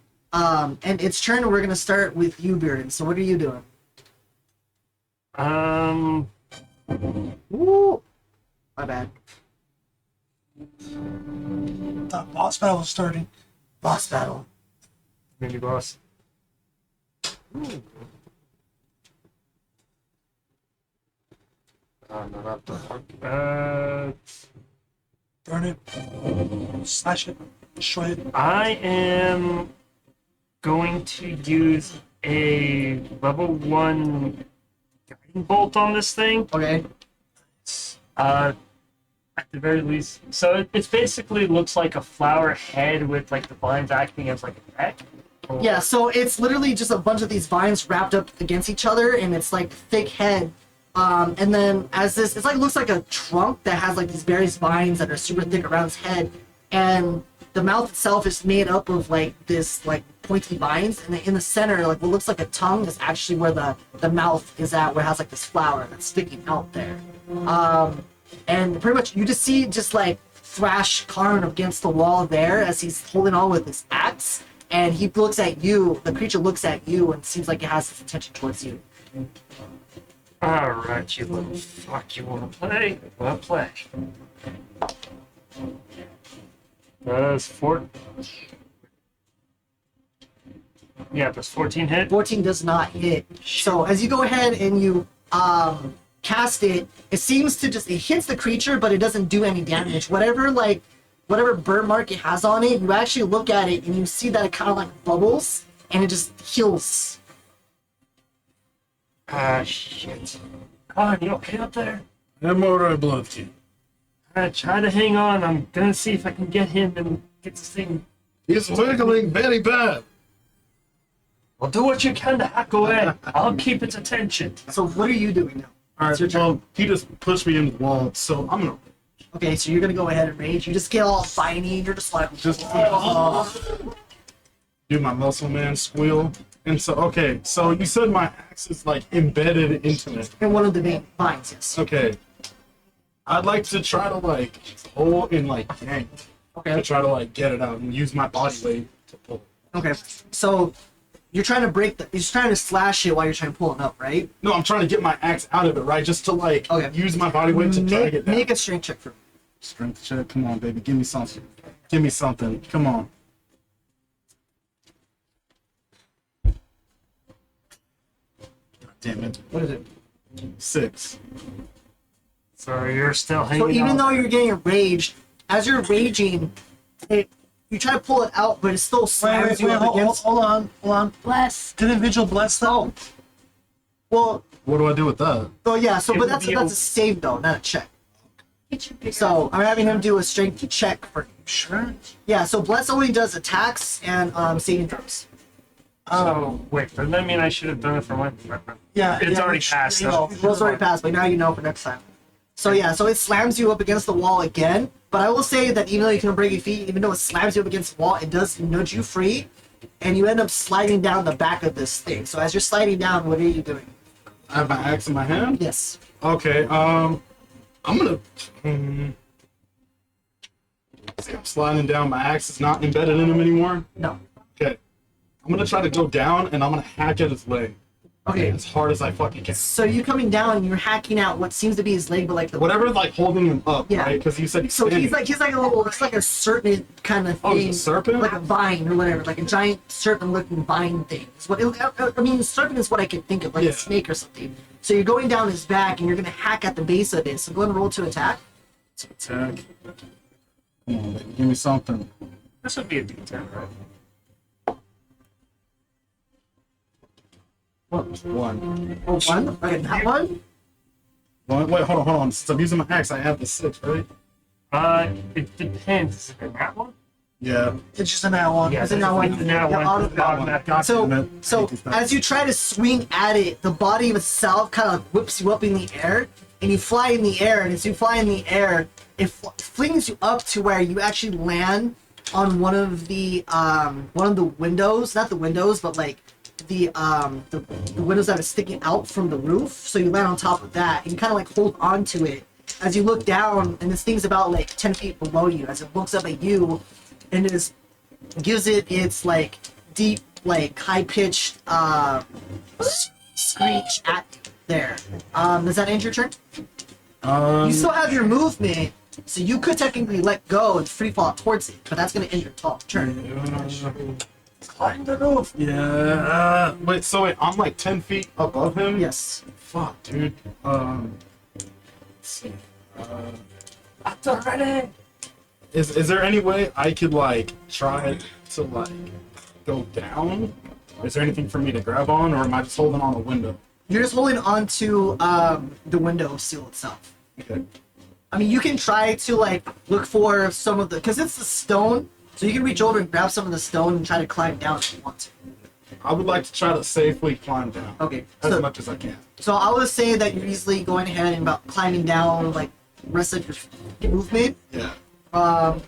its turn. We're going to start with you, Bearden. So what are you doing? Woo! My bad. The boss battle is starting. Boss battle. Mini boss. No, not the fuck. Burn it. Slash it. Destroy it. I am going to use a level 1 guiding bolt on this thing. Okay. At the very least. So it basically looks like a flower head with like the vines acting as like a neck. Yeah, so it's literally just a bunch of these vines wrapped up against each other, and it's like thick head. And then as this, it's like looks like a trunk that has like these various vines that are super thick around its head, and the mouth itself is made up of like this like pointy vines, and in the center, like what looks like a tongue is actually where the mouth is at, where it has like this flower that's sticking out there. And pretty much you just see just like Thrash Karn against the wall there as he's holding on with his axe, and he looks at you. The creature looks at you and seems like it has its attention towards you. Alright, you little fuck, you wanna play? Wanna play. Does 14 hit? 14 does not hit. So as you go ahead and you cast it, it seems to just, it hits the creature, but it doesn't do any damage. Whatever burn mark it has on it, you actually look at it and you see that it kind of like bubbles, and it just heals. Ah, shit. Con, you okay up there? I'm alright, Bloodkin. Try to hang on. I'm gonna see if I can get him and get this thing. He's wiggling very bad. Well, do what you can to hack away. I'll keep its attention. So what are you doing now? Alright, your turn. well, he just pushed me into the wall, so I'm gonna Okay, so you're gonna go ahead and rage. You just get all spiny and you're just like, just do my muscle man squeal. And so, okay, so you said my axe is like embedded into it. in one of the main vines, yes. Okay. I'd like to try to like pull and like yank. Okay. To try to like get it out and use my body weight to pull. Okay. So you're trying to you're just trying to slash it while you're trying to pull it up, right? No, I'm trying to get my axe out of it, right? Just to like use my body weight to drag it down. Make a strength check for me. Strength check. Come on, baby. Give me something. Give me something. Come on. God damn it. What is it? 6. So you're still hanging So even on. though you're getting enraged, as you're raging, you try to pull it out, but it still slams you up against. Hold on. Bless. Did individual bless them? Well, What do I do with that? oh yeah. So, It but would that's be a save though, not a check. Get your bigger So I'm having him do a strength check for you. Sure. Yeah. So Bless only does attacks and saving throws. Oh, wait, does that mean I should have done it for my... Yeah. It's yeah, already which- passed, You though. know, rules already passed, but now you know for next time. So yeah, so it slams you up against the wall again. But I will say that even though you can break your feet, even though it slams you up against the wall, it does nudge you free, and you end up sliding down the back of this thing. So as you're sliding down, what are you doing? I have my axe in my hand? Yes. Okay, I'm gonna... see, I'm sliding down. My axe is not embedded in him anymore. No. Okay. I'm gonna try to go down, and I'm gonna hack at his leg. Okay. As hard as I fucking can. So you coming down and you're hacking out what seems to be his leg, but like the Whatever, like, holding him up, Yeah. right? Because you said he's So standing. he's like a little, it's like a serpent kind of thing. Oh, it's a serpent? Like a vine or whatever, like a giant serpent-looking vine thing. It's what I mean, serpent is what I could think of, like Yeah. a snake or something. So you're going down his back and you're gonna hack at the base of it. So go ahead and roll to attack. Attack. Come on, baby. Give me something. This would be a D10, right? What? 1. Oh, one. Okay, that one. Wait, hold on. Since I'm using my axe, I have the 6, right? It depends. Is it that one? Yeah. It's just an nat one. Yeah, It's a nat one. it's a nat Yeah, one. auto- Automatic. God So, damn it. so as you try to swing at it, the body of itself kind of whips you up in the air, and you fly in the air. And as you fly in the air, it flings you up to where you actually land on one of the windows, not the windows, but like the windows that are sticking out from the roof. So you land on top of that, and you kind of like hold on to it. As you look down, and this thing's about like 10 feet below you, as it looks up at you, and it gives it its like deep, like high-pitched screech at you there. Does that end your turn? You still have your movement, so you could technically let go and free fall towards it, but that's gonna end your turn. Climb the roof. Yeah. Wait, I'm like 10 feet above him? Yes. Fuck, dude. Let's see. That's already. Is there any way I could like try to like go down? Is there anything for me to grab on, or am I just holding on the window? You're just holding on to the window seal itself. Okay. I mean, you can try to like look for some of the, because it's the stone, so you can reach over and grab some of the stone and try to climb down if you want to. I would like to try to safely climb down. Okay. As much as I can. So I would say that you're easily going ahead and about climbing down like rest of your movement. Yeah.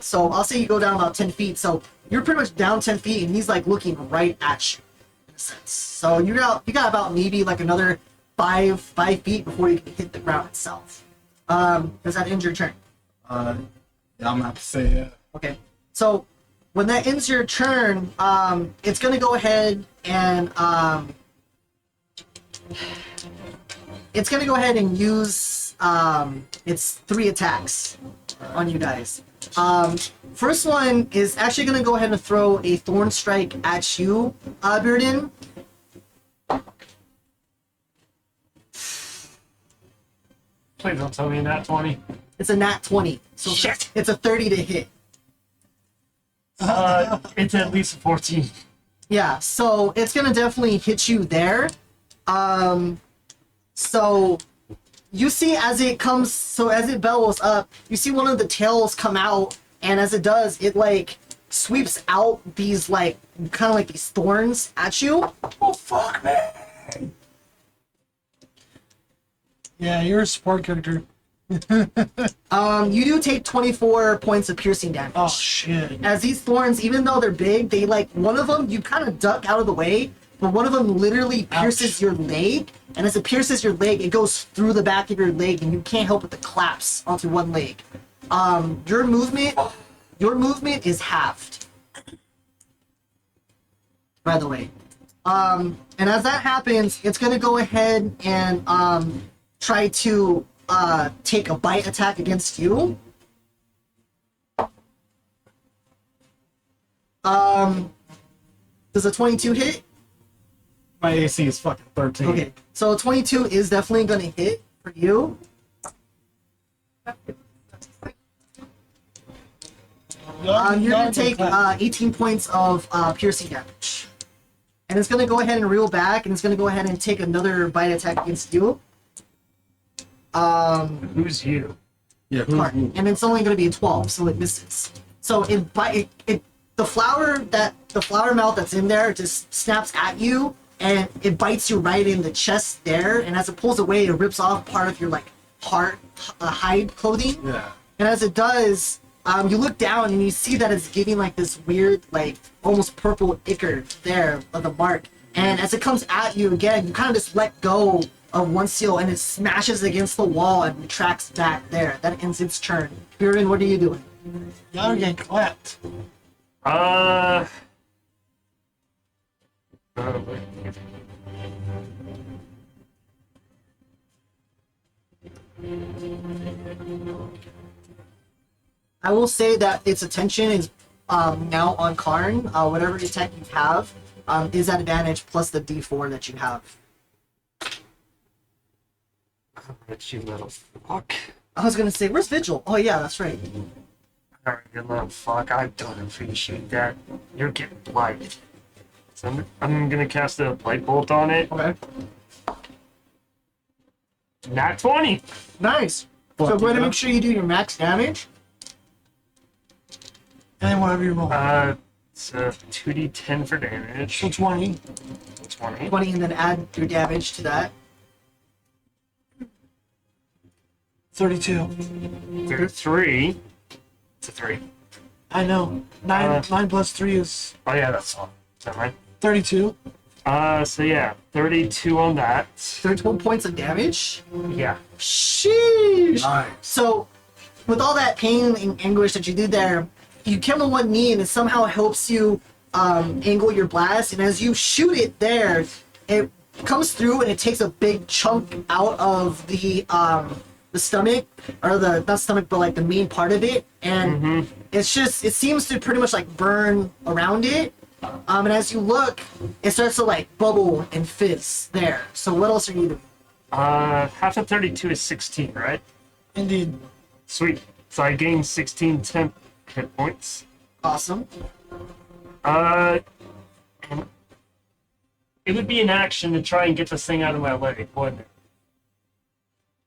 So I'll say you go down about 10 feet. So you're pretty much down 10 feet, and he's like looking right at you, in a sense. So you got about maybe like another 5 feet before you can hit the ground itself. Does that end your turn? Yeah, I'm gonna have to say yeah. Okay. So when that ends your turn, it's gonna go ahead and use its 3 attacks on you guys. First one is actually gonna go ahead and throw a thorn strike at you, Bearden. Please don't tell me nat 20. It's a nat 20, so Shit. it's a 30 to hit. It's at least a 14. Yeah, so it's gonna definitely hit you there. So you see as it comes, so as it bellows up, you see one of the tails come out, and as it does, it like sweeps out these like kind of like these thorns at you. Oh fuck, man! Yeah, you're a support character. You do take 24 points of piercing damage. Oh shit. As these thorns, even though they're big, they like one of them you kind of duck out of the way, but one of them literally pierces your leg, and as it pierces your leg, it goes through the back of your leg, and you can't help but to collapse onto one leg. Your movement is halved. By the way, and as that happens, it's gonna go ahead and try to take a bite attack against you. Does a 22 hit? My AC is fucking 13. Okay, so a 22 is definitely going to hit for you. You're going to take 18 points of piercing damage. And it's going to go ahead and reel back, and it's going to go ahead and take another bite attack against you. Who's you? Yeah, Clark, and it's only going to be a 12, so it misses. So the flower mouth that's in there just snaps at you, and it bites you right in the chest there. And as it pulls away, it rips off part of your like hide clothing. Yeah. And as it does, you look down and you see that it's giving like this weird, like almost purple ichor there of the mark. And as it comes at you again, you kind of just let go of one seal, and it smashes against the wall and retracts back there. That ends its turn. Buren, what are you doing? Y'all are getting clapped. I will say that its attention is now on Karn. Whatever attack you have is at advantage plus the D4 that you have. Alright, you little fuck. I was gonna say, where's Vigil? Oh yeah, that's right. Alright, you little fuck. I don't appreciate that. You're getting blighted. So I'm gonna cast a light bolt on it. Okay. Nat 20! Nice. So go ahead and make sure you do your max damage. And then whatever you roll. It's 2d10 for damage. So 20. 20. 20, and then add your damage to that. 32. 33. It's a 3. I know. 9 plus 3 is Oh yeah, that's all. Is that right? 32. So yeah, 32 on that. 31 points of damage. Yeah. Sheesh. Nice. So, with all that pain and anguish that you did there, you come on one knee and it somehow helps you angle your blast. And as you shoot it there, it comes through and it takes a big chunk out of the stomach, or the not stomach, but like the main part of it. And it's just, it seems to pretty much like burn around it. And as you look, it starts to like bubble and fizz there. So what else are you doing? Half of 32 is 16, right? Indeed. Sweet. So I gain 16 temp hit points. Awesome. And it would be an action to try and get this thing out of my leg, wouldn't it?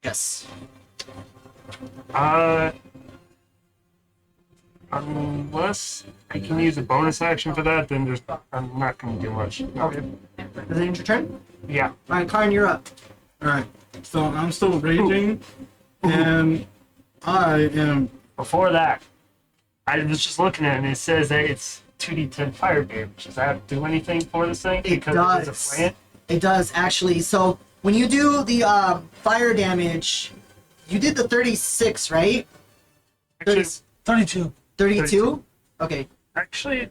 Yes. Unless I can use a bonus action for that, then I'm not going to do much. Okay. Is it your turn? Yeah. Alright, Karn, you're up. Alright, so I'm still raging, and I am. Before that, I was just looking at it and it says that it's 2d10 fire damage. Does that do anything for this thing? It Because does. it is a plant? It does, actually. So, when you do the fire damage, you did the 36, right? Actually, 32. 32? Okay. actually,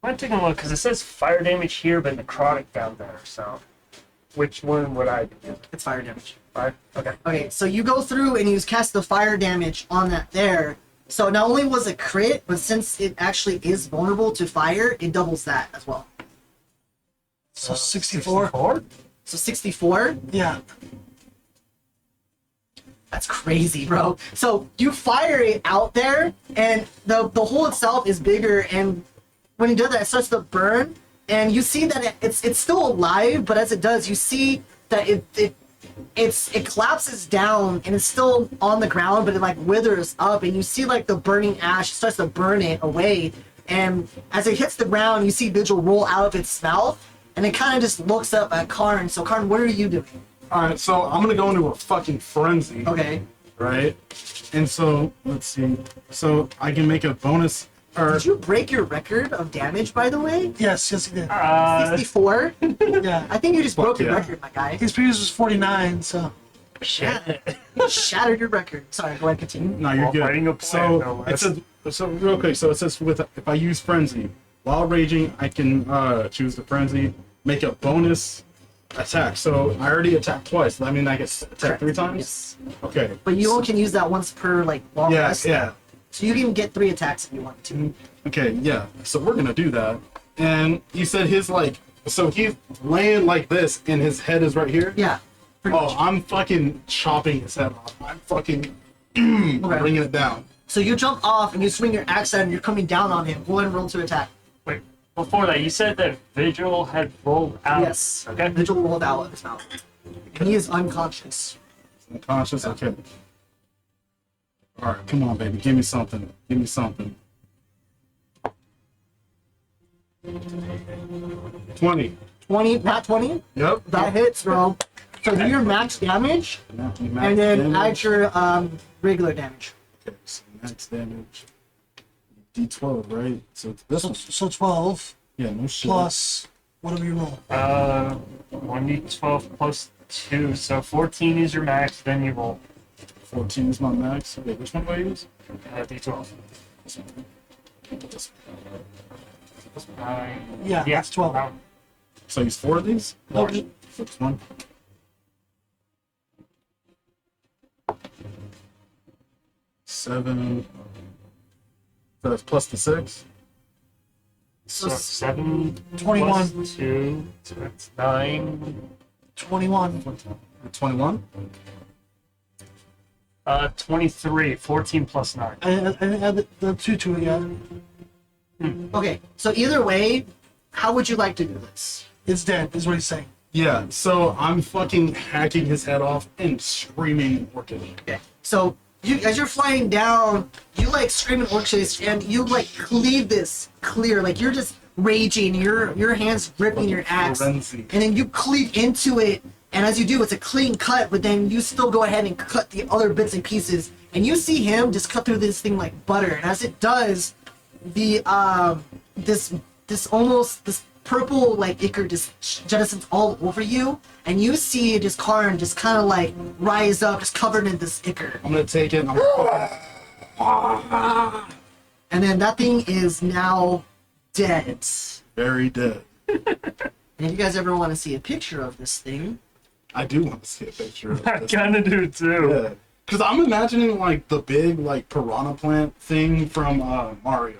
I'm taking a look because it says fire damage here, but necrotic down there. So, which one would I do? It's fire damage. Fire? Okay. Okay, so you go through and you cast the fire damage on that there. So not only was it crit, but since it actually is vulnerable to fire, it doubles that as well. So 64. 64? So 64? Yeah. That's crazy, bro. So you fire it out there, and the hole itself is bigger, and when you do that, it starts to burn, and you see that it's still alive, but as it does, you see that it collapses down, and it's still on the ground, but it like withers up, and you see like the burning ash starts to burn it away, and as it hits the ground, you see Vigil roll out of its mouth, and it kind of just looks up at Karn. So Karn, what are you doing? Alright, so I'm gonna go into a fucking frenzy. Okay. Right? And so, let's see. So I can make a bonus. Or Did you break your record of damage, by the way? Yes, he did. 64? Yeah. I think you just broke your yeah. record, my guy. His previous was 49, so. Shit. You shattered your record. Sorry, go ahead, continue. no, you're While fighting a good. plant, no So it less. says, so real quick. So it says if I use frenzy while raging, I can choose the frenzy, make a bonus attack. So I already attacked twice. Does that mean I get attacked 3 times? Yes. Okay. But you only can use that once per, like, long Yeah, rest. yeah. So you can get 3 attacks if you want to. Okay, yeah. So we're gonna do that. And you said his like, so he's laying like this, and his head is right here. Yeah. Pretty Oh, much. I'm fucking chopping his head off. I'm fucking bringing it down. So you jump off and you swing your axe at him, you're coming down on him. Go ahead and roll to attack. Wait, before that, you said that Vigil had rolled out. Yes. Okay. Vigil rolled out of his mouth. And he is unconscious. Unconscious. Okay. All right, come on, baby. Give me something. Give me something. 20. 20, not 20? Yep. That hits, bro. So do your max damage, and then add your regular damage. Okay, so max damage. D12, right? So it's this one. So 12 Yeah, no shit. plus whatever you roll. 1d12 plus 2, so 14 is your max, then you roll 14 is my max. Okay, which one do I use? d12. This one. This one. Yeah, that's 12. that one. So I use 4 of these? No, First one. Seven. So that's plus the 6. So 7 21. plus 2, so that's 9. 21. 21. 23, 14 plus 9. I didn't add the 2 to it yet. Okay, so either way, how would you like to do this? It's dead, is what he's saying. Yeah, so I'm fucking hacking his head off and screaming working. Okay. So you, as you're flying down, you like screaming orc chase, and you like cleave this clear, like you're just raging. Your hands gripping your axe, and Frenzy. then you cleave into it. And as you do, it's a clean cut, but then you still go ahead and cut the other bits and pieces. And you see him just cut through this thing like butter. And as it does, the this purple like ichor just jettisons all over you, and you see this Karn just kind of like rise up, just covered in this ichor. I'm gonna take it. And And then that thing is now dead. very dead. And if you guys ever want to see a picture of this thing, I do want to see a picture of I this. kind of do too. Yeah. Because I'm imagining like the big like piranha plant thing from Mario.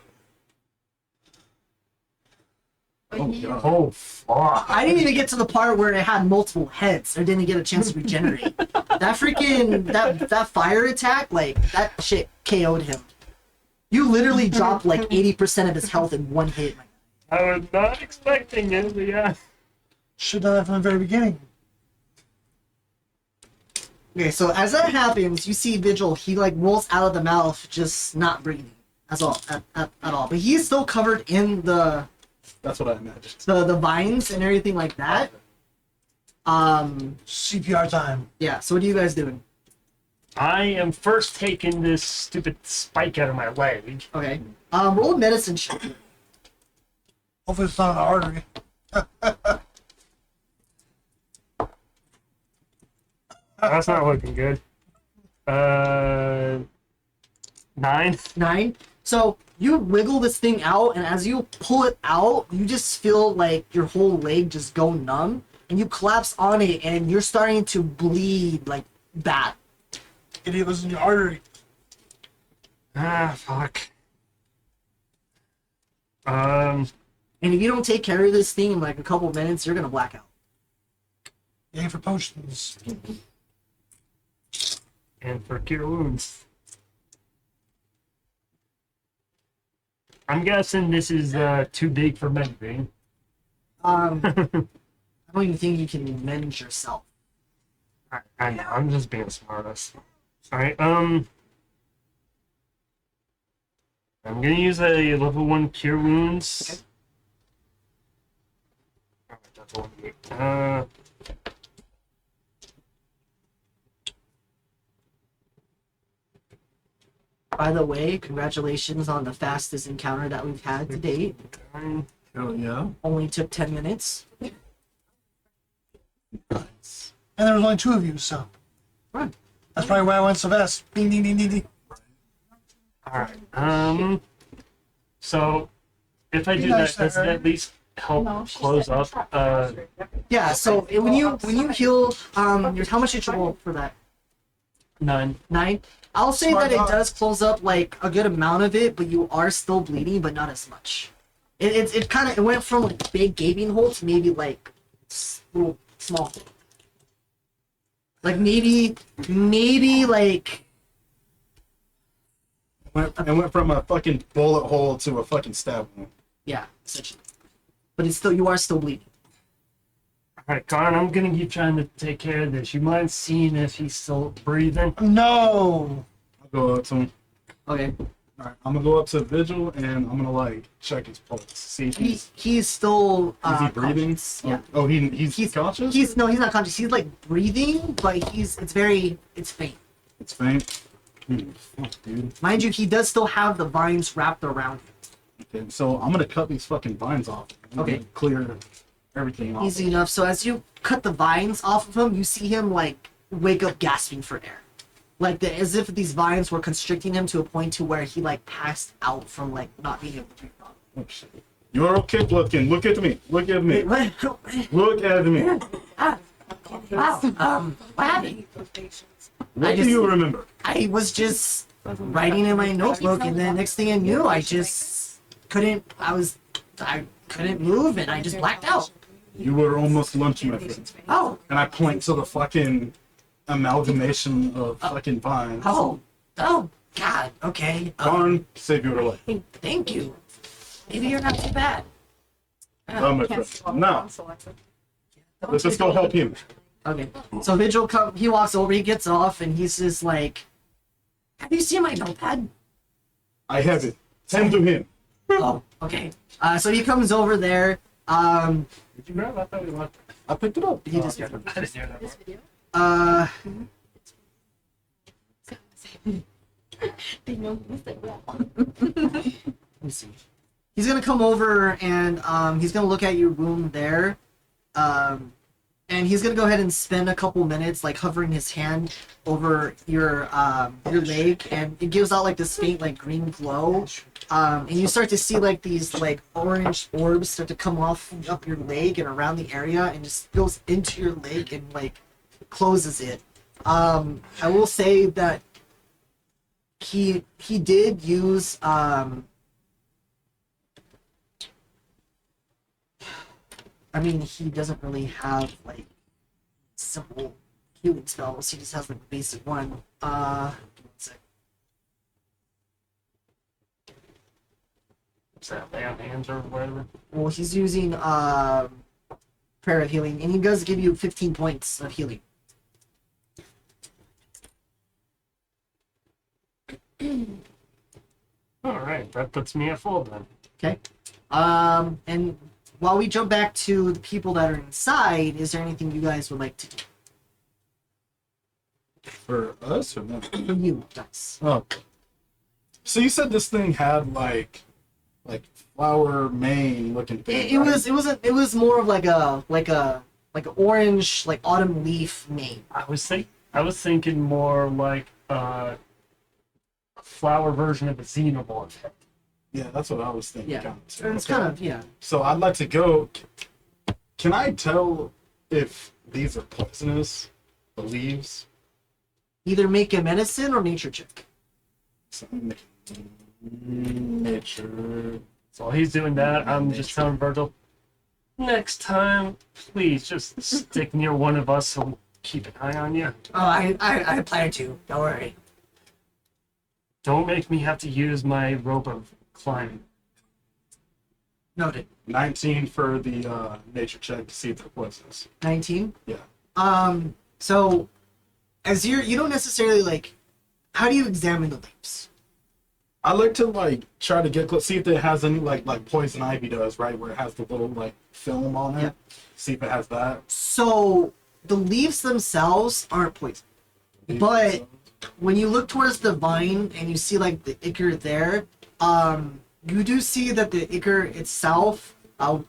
Oh god. Oh fuck! I didn't even get to the part where it had multiple heads. I didn't get a chance to regenerate. That freaking that fire attack, like that shit KO'd him. You literally dropped like 80% of his health in one hit. I was not expecting it, but yeah. Should have done that from the very beginning. Okay, so as that happens, you see Vigil. He like rolls out of the mouth, just not breathing at all. But he's still covered in the That's what I imagined. the vines and everything like that. CPR time. Yeah. So what are you guys doing? I am first taking this stupid spike out of my leg. Okay. Roll a medicine check. Hopefully it's not an artery. That's not looking good. 9. 9. So you wiggle this thing out, and as you pull it out, you just feel like your whole leg just go numb, and you collapse on it, and you're starting to bleed like bad. Idiot was in your artery. Ah, fuck. Um, And if you don't take care of this thing in like a couple minutes, you're gonna black out. Yay for potions. and for cure wounds. I'm guessing this is too big for mending. I don't even think you can mend yourself. I know, I'm just being smartest. Alright, I'm gonna use a level 1 cure wounds. Okay. That's all I need. By the way, congratulations on the fastest encounter that we've had to date. Hell yeah. Only took 10 minutes. And there was only 2 of you, so. Right. That's probably why I went so fast. Ding, ding, ding, ding, ding. Alright, so if I do that, does it at least help close up? Yeah, so when you heal, how much did you roll for that? 9. 9? I'll say Smart that it dog. does close up like a good amount of it, but you are still bleeding, but not as much. It kind of went from like big gaping hole to maybe like little small hole. Like maybe like It went from a fucking bullet hole to a fucking stab wound. yeah, essentially. But it's still you are still bleeding. Alright, Con, I'm gonna keep trying to take care of this. You mind seeing if he's still breathing? No. I'll go up to him. Okay. Alright, I'm gonna go up to Vigil and I'm gonna like check his pulse. See if He's still is he breathing? conscious. Yeah. Oh, he's conscious? He's not conscious. He's like breathing, but it's faint. It's faint. Fuck, dude. Mind you, he does still have the vines wrapped around him. Okay, so I'm gonna cut these fucking vines off. I'm Okay. gonna clear everything off. Easy enough. So as you cut the vines off of him, you see him like wake up gasping for air, like as if these vines were constricting him to a point to where he like passed out from like not being able to breathe. Oh, shit. You're okay, Bloodkin. Look at me. Look at me. What? Look at me. Wow. What happened? What do you remember? I was just writing in my notebook, and then next thing I knew, I just couldn't. I couldn't move, and I just blacked out. You were almost lunch, my friend. Oh, And I point to the fucking amalgamation of fucking vines. oh, God. Okay. Darn, save your life. Thank you. Maybe you're not too bad. Oh, my friend. Now, let's just go help him. Okay. So Vigil he walks over, he gets off, and he's just like, Have you seen my notepad? I have it. Send to him. Oh, okay. So he comes over there. Did you grab? I thought we left. I picked it up. He just I didn't hear that This part. video. They know this thing well. Let me see. He's gonna come over and he's gonna look at your room there, and he's gonna go ahead and spend a couple minutes like hovering his hand over your leg, and it gives out like this faint like green glow, and you start to see like these like orange orbs start to come off up your leg and around the area, and just goes into your leg and like closes it. I will say that he did use I mean, he doesn't really have like simple healing spells. He just has like the basic one. One sec. Is that lay on hands or whatever? Well, he's using prayer of healing, and he does give you 15 points of healing. All right, that puts me at full then. Okay. And while we jump back to the people that are inside, is there anything you guys would like to do? For us or no? For you, guys. Oh. So you said this thing had like flower mane looking thing. It right? was more of like a orange like autumn leaf mane. I was thinking more like a flower version of a xenomorph. Yeah, that's what I was thinking. Yeah, kinda. it's Okay. kind of yeah. So I'd like to go. Can I tell if these are poisonous? The leaves. Either make a medicine or nature check. So nature. So while he's doing that, I'm just telling Virgil, next time, please just stick near one of us so we'll keep an eye on you. Oh, I plan to. Don't worry. Don't make me have to use my rope of climbing. Noted. 19 for the nature check to see if they're poisonous. 19. Yeah. So as you don't necessarily like. How do you examine the leaves? I like to like try to get close, see if it has any like poison ivy does, right? Where it has the little like film on it. Yeah. See if it has that. So the leaves themselves aren't poison, but when you look towards the vine and you see like the ichor there, you do see that the ichor itself,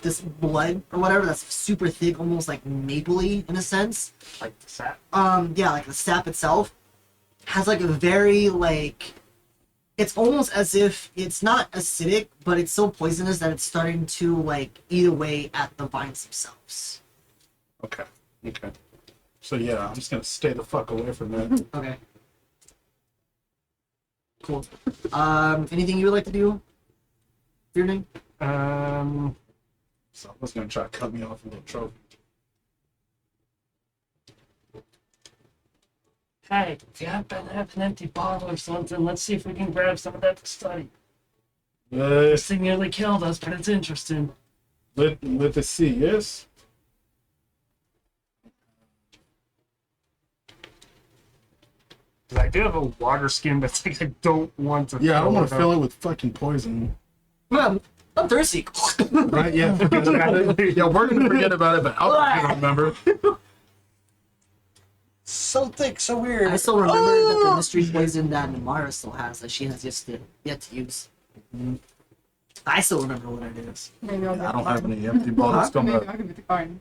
this blood or whatever, that's super thick, almost like mapley in a sense. Like the sap. Yeah, like the sap itself has like a very like, it's almost as if it's not acidic, but it's so poisonous that it's starting to like eat away at the vines themselves. Okay. Okay. So yeah, I'm just gonna stay the fuck away from that. Okay. Cool. Anything you would like to do? Your name? So I was gonna try to cut me off and get a trophy. Hey, if you happen to have an empty bottle or something, let's see if we can grab some of that to study. This thing nearly killed us, but it's interesting. Let us see. Yes. Cause I do have a water skin, but it's like I don't want to. Yeah, I don't want to up. fill it with fucking poison. Well, I'm thirsty. Right? Yeah. Forget about it. Yeah, we're gonna forget about it, but I'll remember. So thick, so weird. I still remember that the mystery poison that Namara still has that she has yet to use. I still remember what it is. Maybe I'll I get don't the have card. any empty bottles coming Maybe up. I'll give you the card.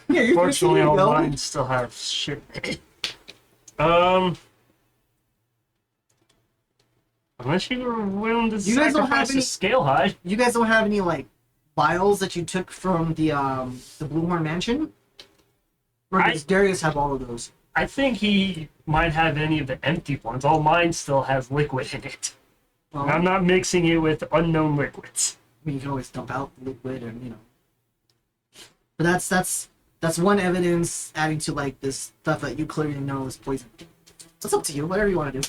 Yeah, you're Fortunately, thirsty, all go. mine still have shit. Unless you were willing to You guys don't have sacrifice any- a scale hide. You guys don't have any like vials that you took from the Bluehorn Mansion? Or does Darius have all of those? I think he might have any of the empty ones. All mine still has liquid in it. Well, And I'm not mixing it with unknown liquids. I mean, you can always dump out liquid and, you know. But that's one evidence adding to, like, this stuff that you clearly know is poison. It's up to you, whatever you want to do.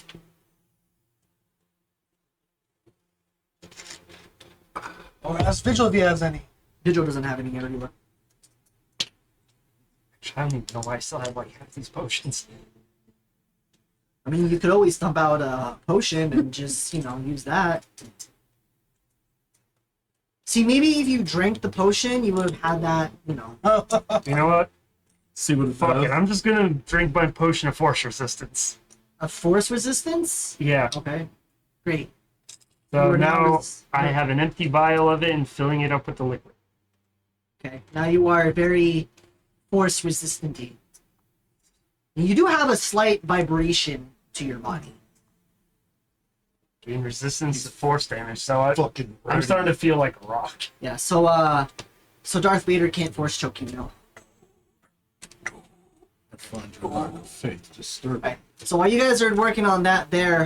Or ask Vigil if he has any. Vigil doesn't have any everywhere. I don't even know why I still have like half these potions. I mean, you could always dump out a potion and just, use that. See, maybe if you drank the potion, you would have had that, You know what? See what it Fuck does. it. I'm just gonna drink my potion of force resistance. a force resistance? Yeah. Okay, great. So You are now res- I have an empty vial of it and filling it up with the liquid. Okay, now you are very force resistant. You do have a slight vibration to your body. Gain resistance to force damage, so Fucking I'm starting to feel like a rock. Yeah, so Darth Vader can't force choke you, no. I find your lack of faith disturbing. Right. So while you guys are working on that there,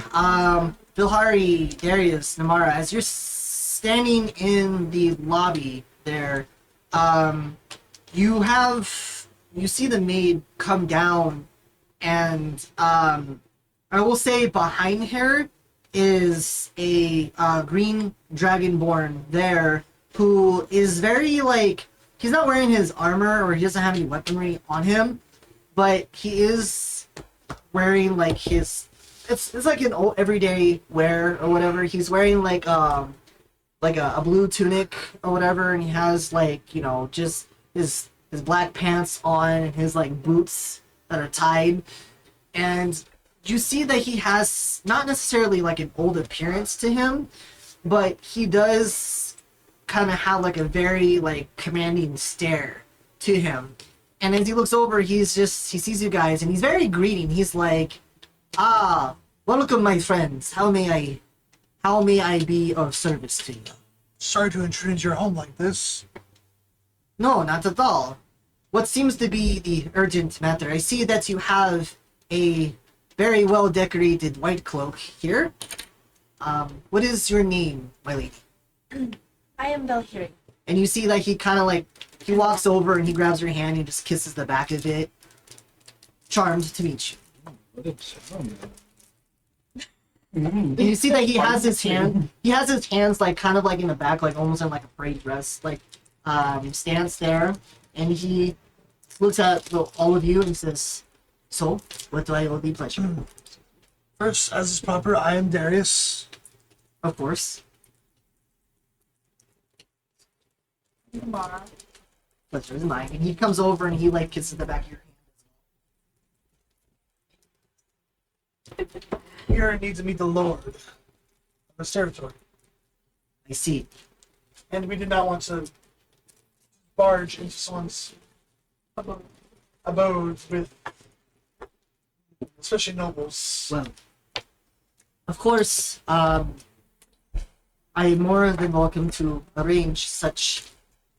Bilhari, Darius, Namara, as you're standing in the lobby there, you see the maid come down, and I will say behind her is a green dragonborn there who is very he's not wearing his armor or he doesn't have any weaponry on him, but he is wearing his it's like an old everyday wear or whatever. He's wearing a blue tunic or whatever, and he has just his black pants on and his boots that are tied, and you see that he has not necessarily an old appearance to him, but he does kind of have a very commanding stare to him. And as he looks over, he sees you guys, and he's very greeting. He's like, "Ah, welcome, my friends. How may I be of service to you?" Sorry to intrude into your home like this. No, not at all. What seems to be the urgent matter? I see that you have a very well decorated white cloak here. What is your name, my lady? I am Valkyrie. And you see that he kind of he walks over and he grabs your hand and just kisses the back of it. Charmed to meet you. What a charm. And you see that he has his hands kind of in the back, almost in a parade dress, stance there, and he looks at all of you and says, "So, what do I owe the pleasure?" First, as is proper, I am Darius. Of course. Mara. Pleasure is mine. And he comes over and he kisses the back of your hand. Here I need to meet the Lord of this territory. I see. And we did not want to barge into someone's abode with, especially nobles. Well, of course, I am more than welcome to arrange such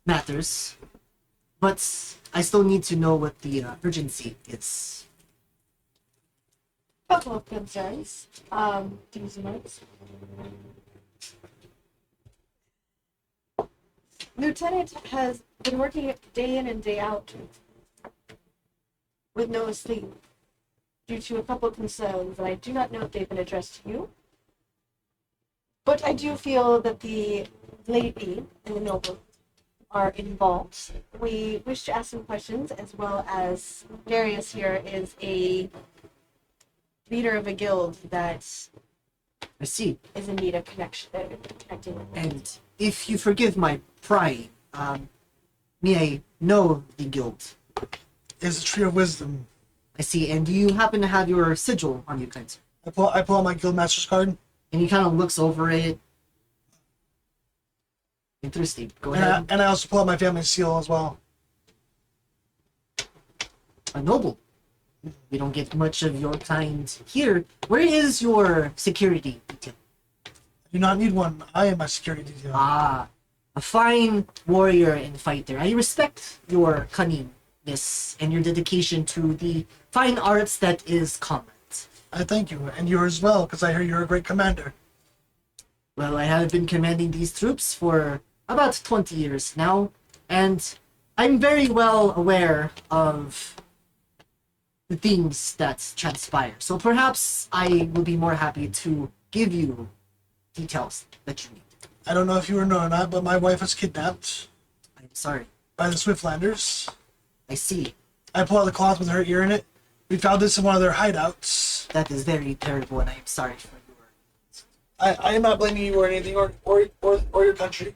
matters, but I still need to know what the urgency is. Couple of concerns. These notes. Lieutenant has been working day in and day out with no sleep due to a couple of concerns, and I do not know if they've been addressed to you. But I do feel that the lady and the noble are involved. We wish to ask some questions, as well as Darius here is a leader of a guild that I see. is in need of connecting with. And if you forgive my prying, may I know the guild? Is a tree of wisdom. I see. And do you happen to have your sigil on you, kind sir? I pull out my guildmaster's card. And he kind of looks over it. Interesting. Go ahead. And I also pull out my family seal as well. A noble. We don't get much of your kind here. Where is your security detail? I do not need one. I am my security detail. Ah, a fine warrior and fighter. I respect your cunningness and your dedication to the fine arts that is combat. I thank you, and yours as well, because I hear you're a great commander. Well, I have been commanding these troops for about 20 years now, and I'm very well aware of the things that transpire. So perhaps I will be more happy to give you details that you need. I don't know if you know or not, but my wife was kidnapped I'm sorry. by the Swiftlanders. I see. I pull out the cloth with her ear in it. We found this in one of their hideouts. That is very terrible, and I am sorry for your. I am not blaming you or anything, or your country.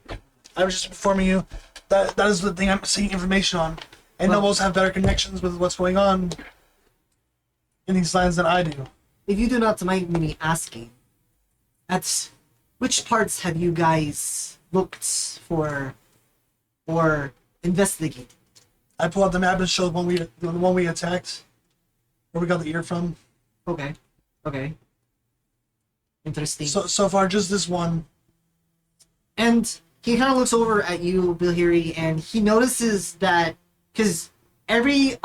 I'm just informing you that that is the thing I'm seeking information on. And Well- nobles have better connections with what's going on in these lands than I do. If you do not mind me asking, at which parts have you guys looked for or investigated? I pull out the map and show the one we attacked, where we got the ear from. Okay. Okay. Interesting. So far, just this one. And he kind of looks over at you, Bilhiri, and he notices that because every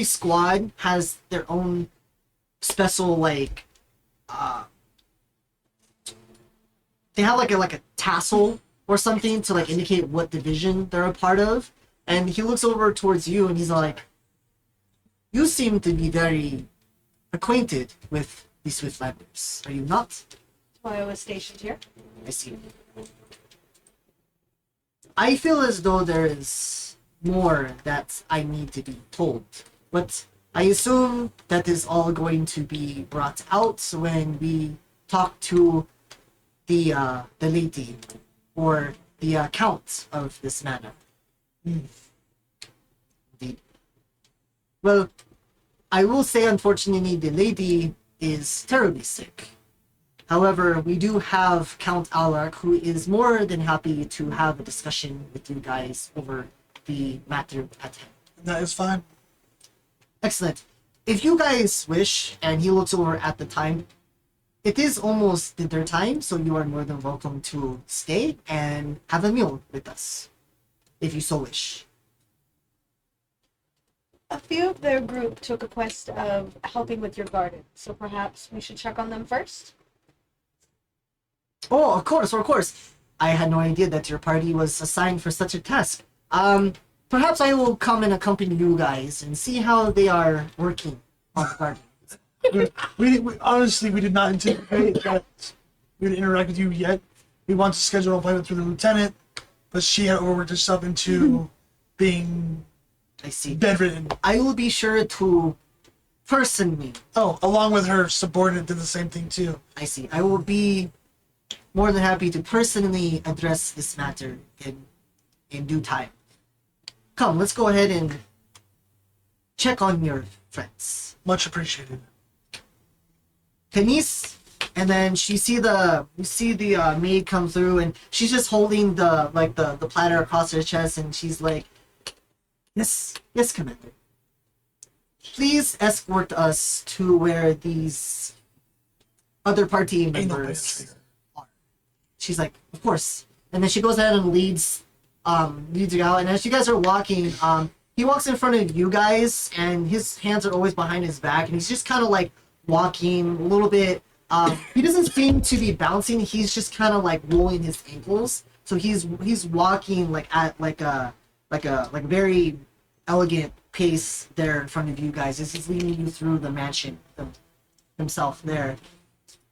squad has their own special they have like a tassel or something to like indicate what division they're a part of. And he looks over towards you and he's like, "You seem to be very acquainted with the Swiftlanders, are you not?" That's why I was stationed here. I see. I feel as though there is more that I need to be told, but I assume that is all going to be brought out when we talk to the lady or the count of this manor. Indeed. Well, I will say, unfortunately, the lady is terribly sick. However, we do have Count Alak, who is more than happy to have a discussion with you guys over the matter at hand. That is fine. Excellent. If you guys wish, and he looks over at the time, it is almost dinner time, so you are more than welcome to stay and have a meal with us, if you so wish. A few of their group took a quest of helping with your garden, so perhaps we should check on them first. Oh, of course, of course. I had no idea that your party was assigned for such a task. Perhaps I will come and accompany you guys and see how they are working on the garden. We honestly, we did not anticipate that we would interact with you yet. We want to schedule an appointment through the lieutenant, but she had overworked herself into being I see. bedridden. I will be sure to personally. Oh, along with her subordinate did the same thing too. I see. I will be more than happy to personally address this matter in due time. Come, let's go ahead and check on your friends. Much appreciated. Denise, and then you see the maid come through, and she's just holding the platter across her chest, and she's like, "Yes, yes, Commander. Please escort us to where these other party Ain't no members are." She's like, "Of course." And then she goes ahead and leads you out, and as you guys are walking, he walks in front of you guys, and his hands are always behind his back, and he's just kind of like walking a little bit. He doesn't seem to be bouncing. He's just kind of like rolling his ankles. So he's walking like at a very elegant pace there in front of you guys as he's leading you through the mansion himself there.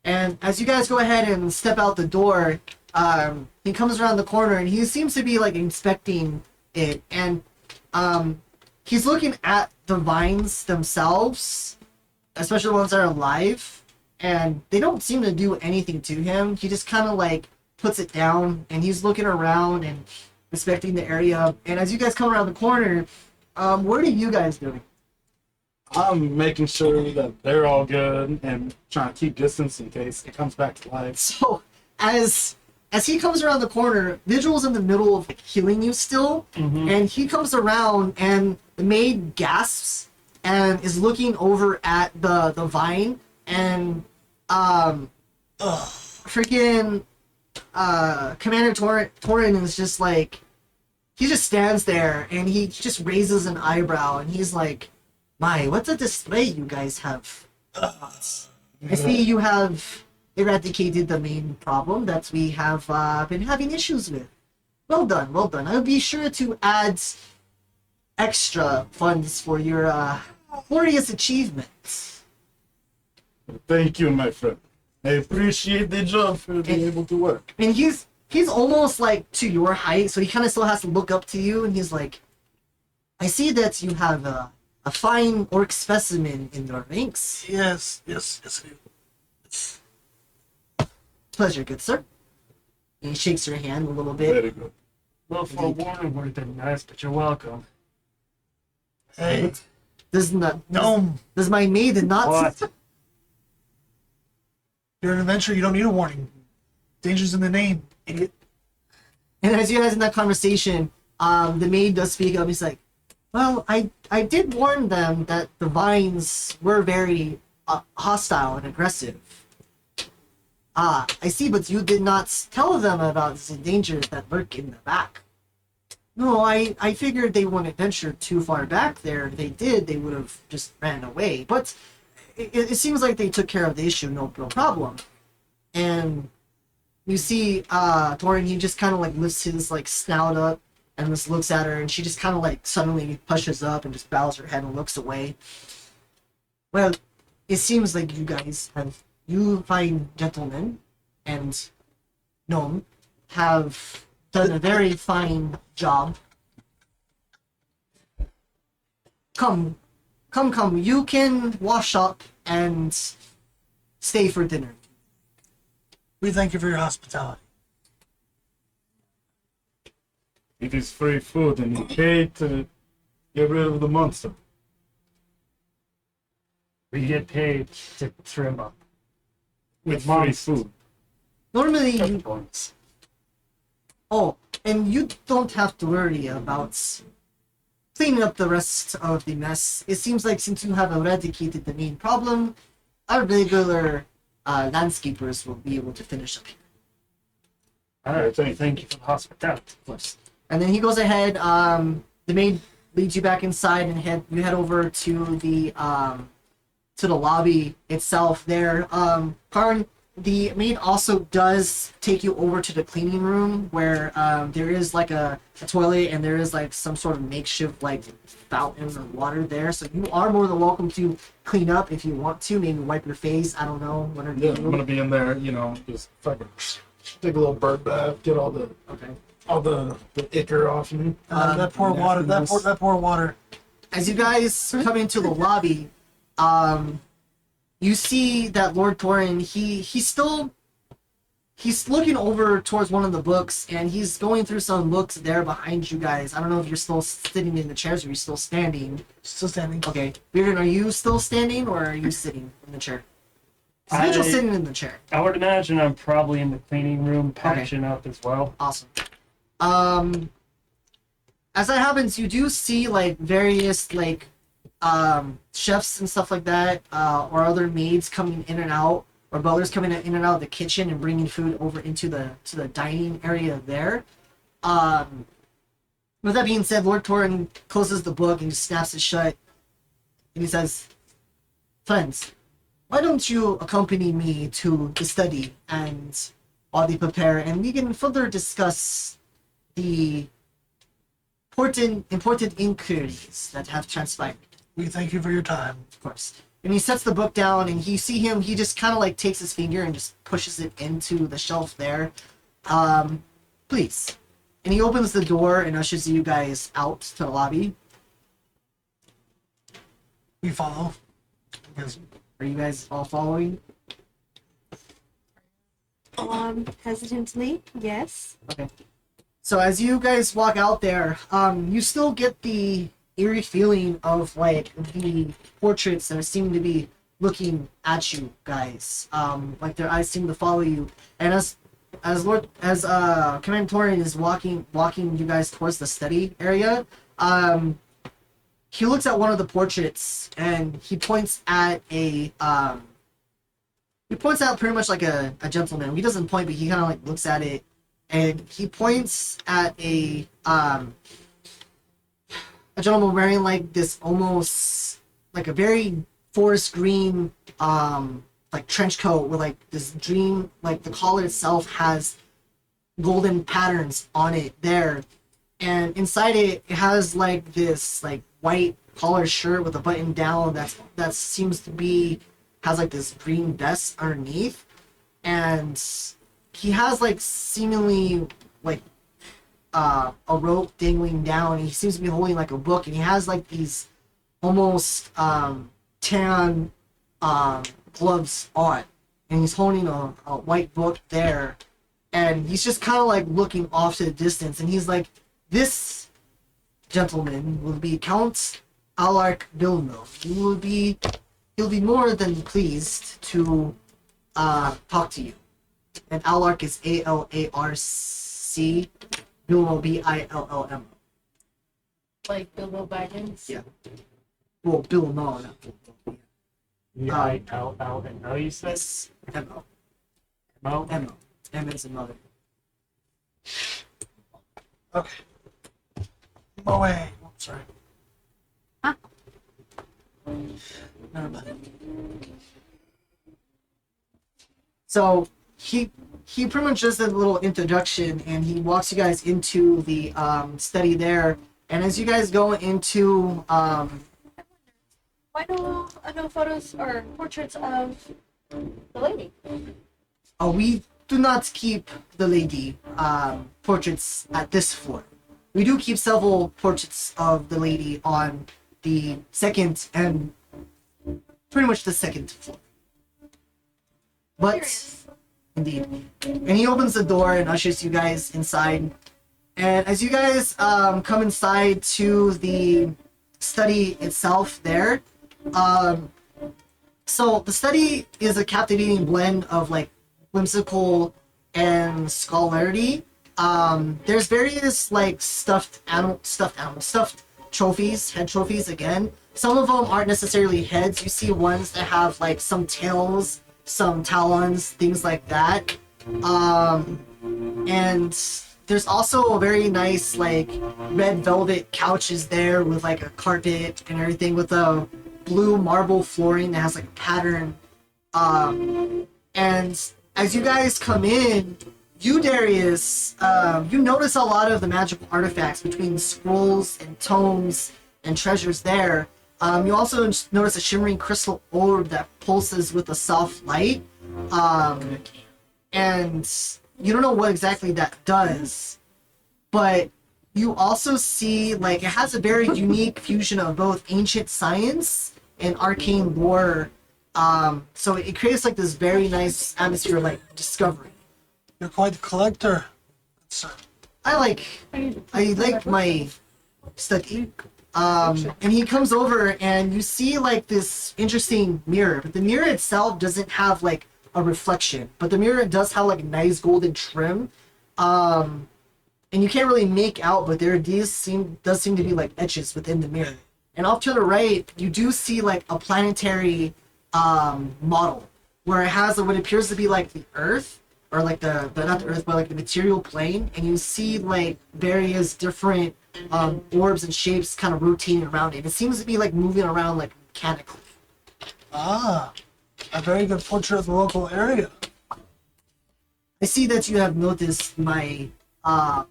And as you guys go ahead and step out the door, he comes around the corner and he seems to be like inspecting it, and he's looking at the vines themselves, especially the ones that are alive, and they don't seem to do anything to him. He just kind of like puts it down, and he's looking around and inspecting the area. And as you guys come around the corner, what are you guys doing? I'm making sure that they're all good and trying to keep distance in case it comes back to life. So as he comes around the corner, Vigil's in the middle of like, healing you still, and he comes around and the maid gasps and is looking over at the vine, and freaking Commander Torin is just like, he just stands there and he just raises an eyebrow and he's like, "My, what's a display you guys have? I see you have eradicated the main problem that we have been having issues with. Well done, well done. I'll be sure to add extra funds for your glorious achievements." Thank you, my friend. I appreciate the job for being able to work. And he's almost like to your height, so he kind of still has to look up to you, and he's like, "I see that you have a a fine orc specimen in your ranks. Yes, yes, yes, I do. It's, Pleasure, good sir. And he shakes your hand a little bit. Very good. Well, forewarning would have been nice, but you're welcome. hey, Does not gnome, does my maid not What? you're an adventurer. You don't need a warning. Danger's in the name, idiot. And as you guys in that conversation, the maid does speak up. He's like, "Well, I did warn them that the vines were very hostile and aggressive. Ah, I see, but you did not tell them about the dangers that lurk in the back." "No, I figured they wouldn't venture too far back there. If they did, they would have just ran away. But it seems like they took care of the issue, no problem." And you see, Torin, he just kind of like lifts his like snout up and just looks at her, and she just kind of like suddenly pushes up and just bows her head and looks away. "Well, it seems like you fine gentlemen and gnome have done a very fine job. Come, you can wash up and stay for dinner." We thank you for your hospitality. It is free food and you pay to get rid of the monster. We get paid to trim up. With free Monster. food. Normally, you Points. Oh, and you don't have to worry about cleaning up the rest of the mess. It seems like since you have eradicated the main problem, our regular landscapers will be able to finish up here. Alright, thank you for the hospitality. Of course. And then he goes ahead. The maid leads you back inside, and you head over to the lobby itself. There, Karn, the maid also does take you over to the cleaning room where there is like a toilet and there is like some sort of makeshift like fountain of water there. So you are more than welcome to clean up if you want to. Maybe wipe your face. I don't know. Whatever Yeah, you I'm gonna be in there, just fucking take a little bird bath, get all the ichor off me. That poor water. That poor water. As you guys come into the lobby, you see that Lord Torin, he's looking over towards one of the books, and he's going through some books there behind you guys. I don't know if you're still sitting in the chairs or you're still standing. Still standing. Okay. Bearden, are you still standing or are you sitting in the chair? Vigil's sitting in the chair. I would imagine I'm probably in the cleaning room patching up as well. Awesome. As that happens, you do see like various like chefs and stuff like that, or other maids coming in and out, or butlers coming in and out of the kitchen and bringing food over into the dining area there. With that being said, Lord Torin closes the book and just snaps it shut, and he says, "Friends, why don't you accompany me to the study and while they prepare, and we can further discuss the important inquiries that have transpired." We thank you for your time. Of course. And he sets the book down, and you see him, he just kind of like takes his finger and just pushes it into the shelf there. Please. And he opens the door and ushers you guys out to the lobby. We follow. Yes. Are you guys all following? Hesitantly, yes. Okay. So as you guys walk out there, you still get the eerie feeling of like the portraits that seem to be looking at you guys. Like their eyes seem to follow you. And as Commander Torin is walking you guys towards the study area, he looks at one of the portraits and he points at pretty much like a gentleman. He doesn't point, but he kind of like looks at it, and he points at a gentleman wearing like this almost like a very forest green like trench coat with like this dream, like the collar itself has golden patterns on it there, and inside it has like this like white collar shirt with a button down that seems to be has like this green vest underneath, and he has like seemingly like a rope dangling down. He seems to be holding like a book, and he has like these almost tan gloves on, and he's holding a white book there, and he's just kind of like looking off to the distance, and he's like, "This gentleman will be Count Alark Bilno. He'll be more than pleased to talk to you." And Alark is Alarc, Bilmo Billm. Like Bilbo Baggins. Yeah. Well, Bill, no, not Bill. L, you said? Yes, M-O. Mo? M-O. M is a mother. Okay. Moe. Oh, sorry. Huh? Never mind. So he pretty much does a little introduction, and he walks you guys into the study there. And as you guys go into Why no photos or portraits of the lady? we do not keep the lady portraits at this floor. We do keep several portraits of the lady on the second and pretty much the second floor. But Curious. indeed, and he opens the door and ushers you guys inside. And as you guys come inside to the study itself, there, so the study is a captivating blend of like whimsical and scholarly. There's various like stuffed trophies, head trophies again. Some of them aren't necessarily heads. You see ones that have like some tails, some talons, things like that. And there's also a very nice like red velvet couches there with like a carpet and everything with a blue marble flooring that has like a pattern. And as you guys come in, you, Darius, you notice a lot of the magical artifacts between scrolls and tomes and treasures there. You also notice a shimmering crystal orb that pulses with a soft light. And you don't know what exactly that does, but you also see like it has a very unique fusion of both ancient science and arcane lore. So it creates like this very nice atmosphere, like discovery. You're quite the collector, sir. I like my study. And he comes over and you see like this interesting mirror, but the mirror itself doesn't have like a reflection, but the mirror does have like a nice golden trim. And you can't really make out, but there does seem to be like etches within the mirror. And off to the right, you do see like a planetary model where it has what appears to be like the Earth, or like the not the Earth, but like the material plane, and you see like various different orbs and shapes kind of rotating around it. It seems to be like moving around like mechanically. Ah, a very good portrait of the local area. I see that you have noticed my I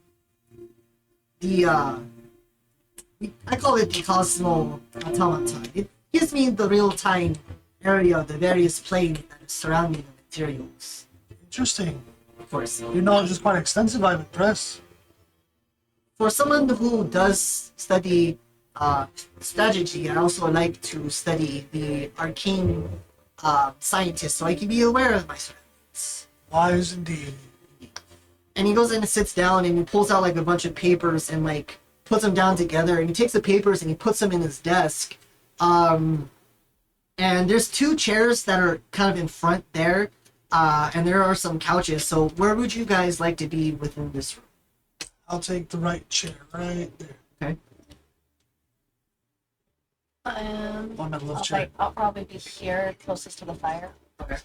call it the Cosmo Automaton. It gives me the real-time area of the various planes that are surrounding the materials. Interesting. Of course, Your knowledge is quite extensive. I'm impressed. for someone who does study strategy, I also like to study the arcane scientist, so I can be aware of my surroundings. Wise indeed. And he goes in and sits down and he pulls out like a bunch of papers and like puts them down together, and he takes the papers and he puts them in his desk. And there's two chairs that are kind of in front there, and there are some couches. So where would you guys like to be within this room? I'll take the right chair right there. Okay. On my left chair. I'll probably be here, closest to the fire. Okay.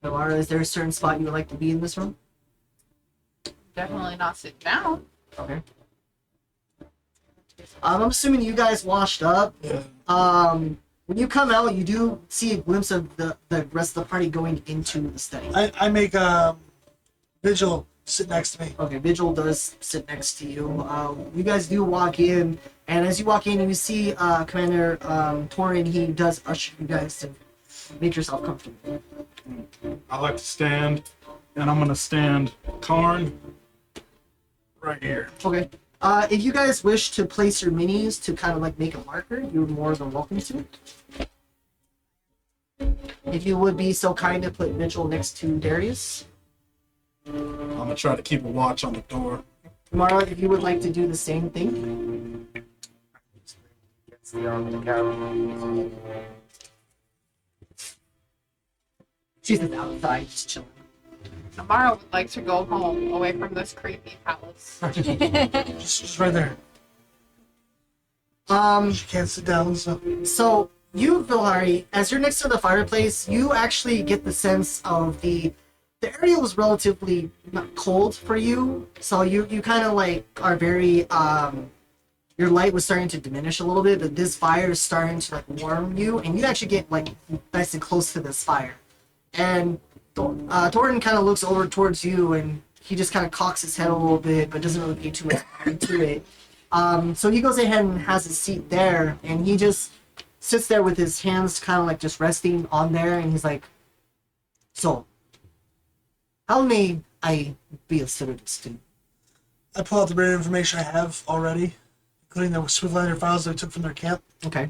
Laura, is there a certain spot you would like to be in this room? Definitely not sit down. Okay. I'm assuming you guys washed up. Yeah. When you come out, you do see a glimpse of the rest of the party going into the study. I make Vigil sit next to me. Okay, Vigil does sit next to you. You guys do walk in, and as you walk in, you see Commander Torin. He does usher you guys to make yourself comfortable. I like to stand, and I'm gonna stand Karn right here. Okay. If you guys wish to place your minis to kind of like make a marker, you're more than welcome to. If you would be so kind to put Mitchell next to Darius. I'm gonna try to keep a watch on the door. Mara, if you would like to do the same thing. Gets the on the couch. She's just outside, just chilling. Amara would like to go home away from this creepy palace. Just right there. She can't sit down, so. So you, Vilhari, as you're next to the fireplace, you actually get the sense of the area was relatively not cold for you, so you kind of like are very your light was starting to diminish a little bit, but this fire is starting to like warm you, and you actually get like nice and close to this fire. And Thornton kind of looks over towards you, and he just kind of cocks his head a little bit, but doesn't really pay too much into it. So he goes ahead and has his seat there, and he just sits there with his hands kind of like just resting on there, and he's like, "So, how may I be of service to you?" I pull out the rare information I have already, including the Swiftlander files that we took from their camp. Okay.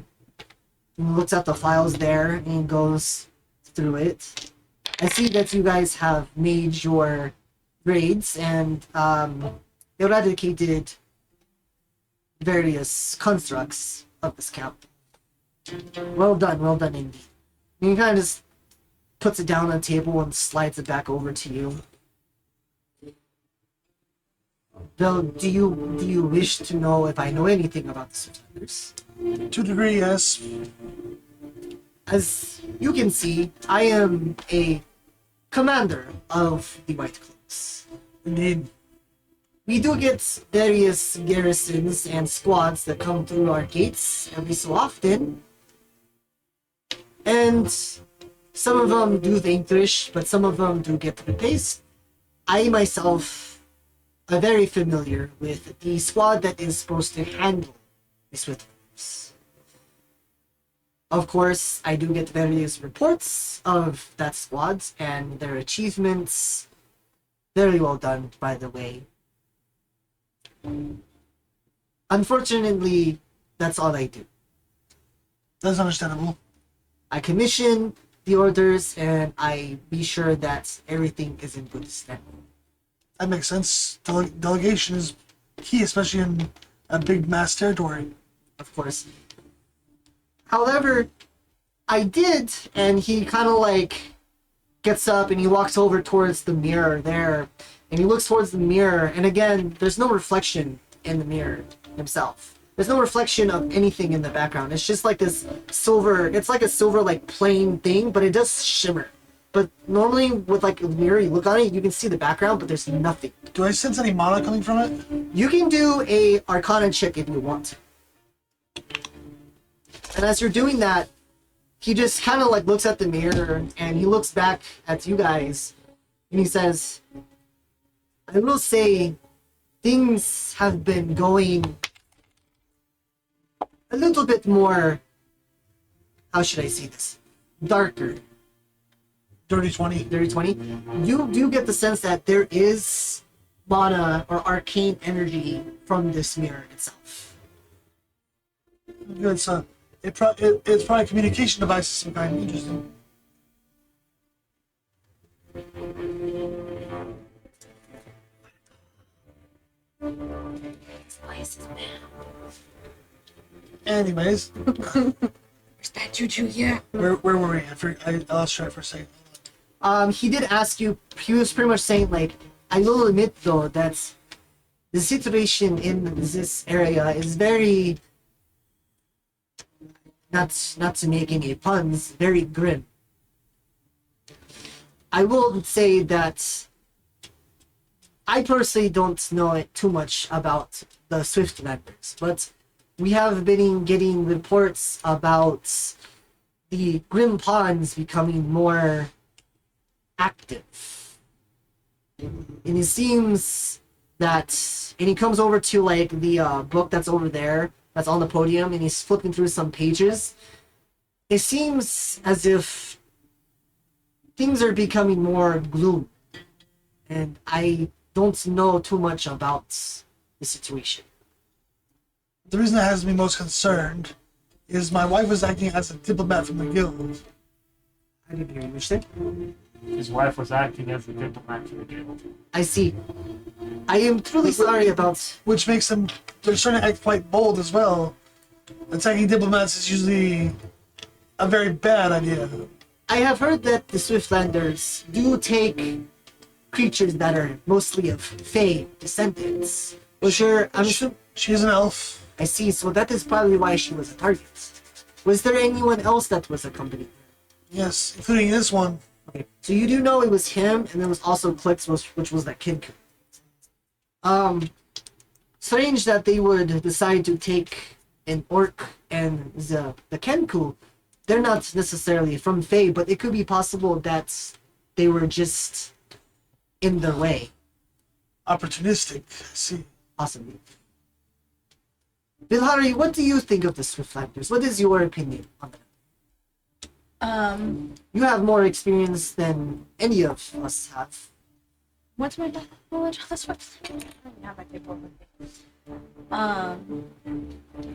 He looks at the files there and goes through it. I see that you guys have made your grades and eradicated various constructs of this camp. Well done indeed. And he kind of just puts it down on the table and slides it back over to you. Bill, do you wish to know if I know anything about the Survivors? To a degree, yes. As you can see, I am a commander of the White Cloaks. Indeed. We do get various garrisons and squads that come through our gates every so often. And some of them do vanquish, but some of them do get replaced. I myself am very familiar with the squad that is supposed to handle the Swiftlanders. Of course, I do get various reports of that squad and their achievements. Very well done, by the way. Unfortunately, that's all I do. That's understandable. I commission the orders and I be sure that everything is in good stead. That makes sense. Delegation is key, especially in a big mass territory. Of course. However, I did, and he kind of like gets up and he walks over towards the mirror there, and he looks towards the mirror, and again, there's no reflection in the mirror himself. There's no reflection of anything in the background. It's just like this silver, it's like a silver like plain thing, but it does shimmer. But normally with like a mirror, you look on it, you can see the background, but there's nothing. Do I sense any mana coming from it? You can do a Arcana check if you want to. And as you're doing that, he just kind of like looks at the mirror and he looks back at you guys and he says, I will say things have been going a little bit more, how should I say this, darker. Dirty 20. Dirty 20. You do get the sense that there is mana or arcane energy from this mirror itself. Good, so it's probably a communication device of some kind. Interesting. Anyways, Is that juju? Yeah. where were we? I lost track for a second. He did ask you, he was pretty much saying like, I will admit though that the situation in this area is very, not to make any puns, very grim. I will say that I personally don't know it too much about the Swiftlanders, but we have been getting reports about the Grim Pawns becoming more active. And it seems that, and he comes over to like the book that's over there, that's on the podium, and he's flipping through some pages. It seems as if things are becoming more gloom, and I don't know too much about the situation. The reason that has me most concerned is my wife was acting as a diplomat from the guild. I didn't hear you understand. His wife was acting as the diplomat for the guild. I see. I am truly sorry about. Which makes them, they're starting to act quite bold as well. Attacking diplomats is usually a very bad idea. I have heard that the Swiftlanders do take creatures that are mostly of Fey descendants. Was sure, I'm sure. She's an elf. I see, so that is probably why she was a target. Was there anyone else that was accompanied? Yes, including this one. Okay, so you do know it was him, and there was also Clix, which was that kid. Strange that they would decide to take an orc and the Kenku. They're not necessarily from Fae, but it could be possible that they were just in their way. Opportunistic, I see. Possibly. Bilhari, what do you think of the Swiftlanders? What is your opinion on them? You have more experience than any of us have. What's my knowledge on this website? I don't have my paperwork with me.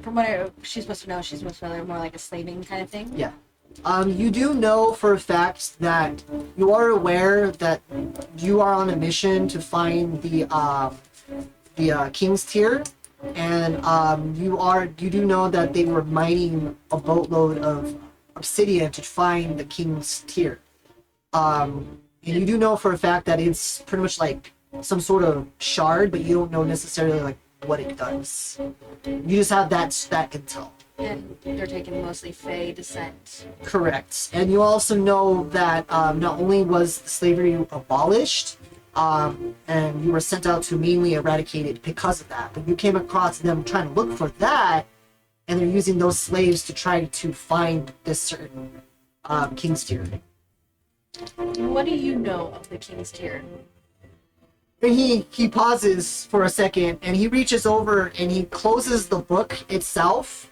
From what she's supposed to know, she's supposed to know they're more like a slaving kind of thing. Yeah. You do know for a fact that you are aware that you are on a mission to find the King's Tier, and you do know that they were mining a boatload of obsidian to find the King's Tier. And you do know for a fact that it's pretty much like some sort of shard, but you don't know necessarily like what it does. You just have that intel. And they're taking mostly Fey descent. Correct. And you also know that not only was slavery abolished, and you were sent out to mainly eradicate it because of that, but you came across them trying to look for that, and they're using those slaves to try to find this certain King's Tier. What do you know of the King's Tier? And he pauses for a second, and he reaches over and he closes the book itself,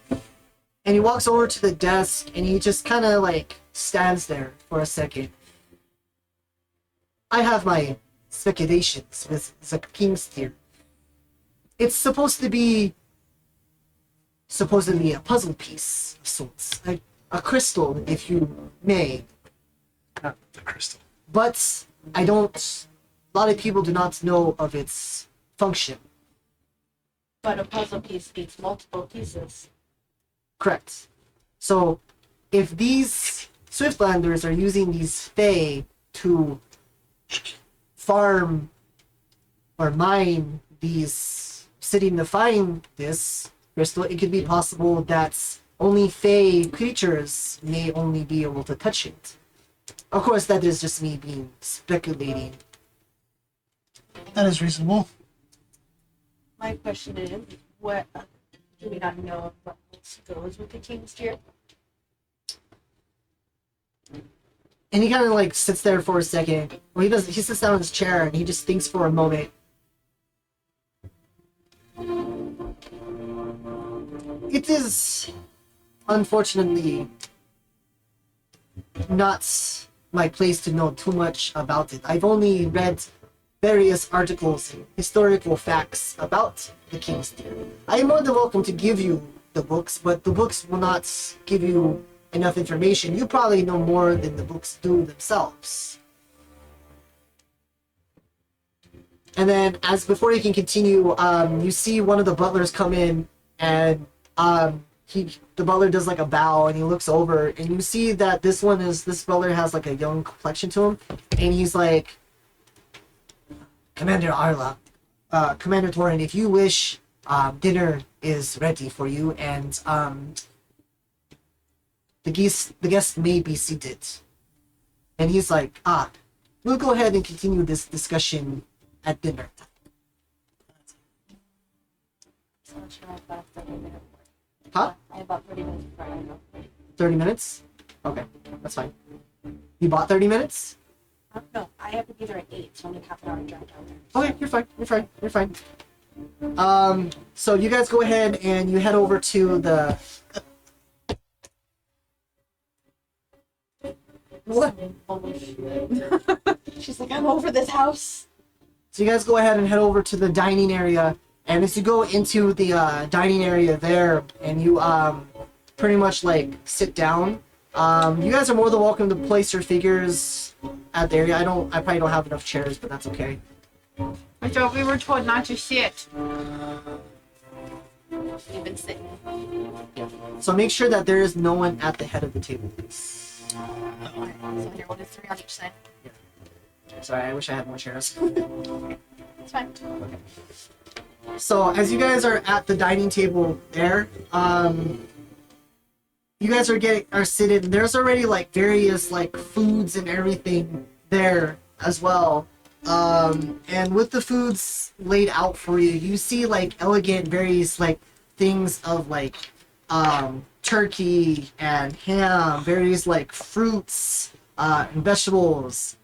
and he walks over to the desk, and he just kind of like stands there for a second. I have my speculations with the King's Tier. It's supposed to be supposedly a puzzle piece of sorts, a crystal, if you may. Not the crystal. But I don't. A lot of people do not know of its function. But a puzzle piece needs multiple pieces. Correct. So, if these Swiftlanders are using these Fae to farm or mine these obsidian to find this crystal, it could be possible that only Fae creatures may only be able to touch it. Of course, that is just me being speculating. That is reasonable. My question is, what do we not know what else goes with the King's Tier? And he kind of like sits there for a second. Well, he sits down in his chair and he just thinks for a moment. It is unfortunately not my place to know too much about it. I've only read various articles and historical facts about the King's Tier. I am more than welcome to give you the books, but the books will not give you enough information. You probably know more than the books do themselves. And then, before he can continue, you see one of the butlers come in, and the butler does like a bow, and he looks over, and you see that this butler has like a young complexion to him, and he's like, Commander Arla, Commander Torin, if you wish, dinner is ready for you, and the guests may be seated. And he's like, we'll go ahead and continue this discussion at dinner. So should I have about a 30-minute break? Huh? I have about 30 minutes before I go. 30 minutes? Okay, that's fine. You bought 30 minutes? No, I have to be there at 8, so only half an hour to drive down there. Okay, you're fine. So you guys go ahead and you head over to the... What? She's like, I'm over this house. So you guys go ahead and head over to the dining area, And as you go into the dining area there, and you pretty much like sit down, you guys are more than welcome to place your figures at the area. I probably don't have enough chairs, but that's okay. I thought we were told not to sit. You've been sitting. So make sure that there is no one at the head of the table, please. So here, we'll do 3 on each side. Sorry, I wish I had more chairs. It's fine. So as you guys are at the dining table there, you guys are sitting. There's already like various like foods and everything there as well. And with the foods laid out for you, you see like elegant various like things of like turkey and ham, various like fruits and vegetables.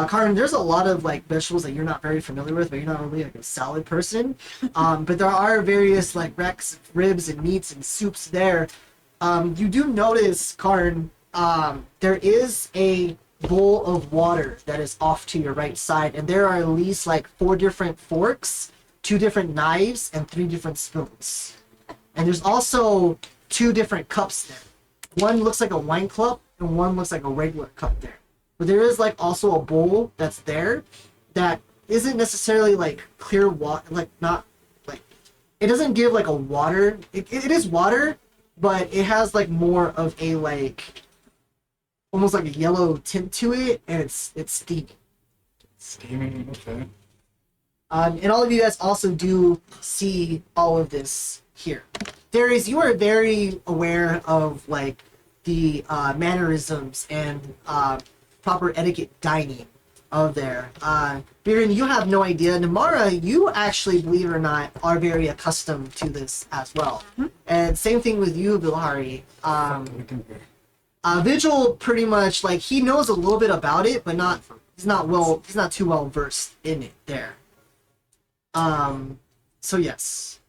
Karin, there's a lot of like vegetables that you're not very familiar with, but you're not really like a salad person. But there are various like ribs and meats and soups there. You do notice, Karin, there is a bowl of water that is off to your right side, and there are at least like 4 different forks, 2 different knives, and 3 different spoons. And there's also 2 different cups there. One looks like a wine cup, and one looks like a regular cup there. But there is like also a bowl that's there that isn't necessarily like clear water, like not like it doesn't give like a water. It is water, but it has like more of a like almost like a yellow tint to it, and it's steamy. Steaming, okay. And all of you guys also do see all of this here. Darius, you are very aware of like the mannerisms and proper etiquette dining of there. Biren, you have no idea. Namara, you actually, believe it or not, are very accustomed to this as well. And same thing with you, Bilhari. Vigil pretty much like he knows a little bit about it, but he's not too well versed in it there. So yes.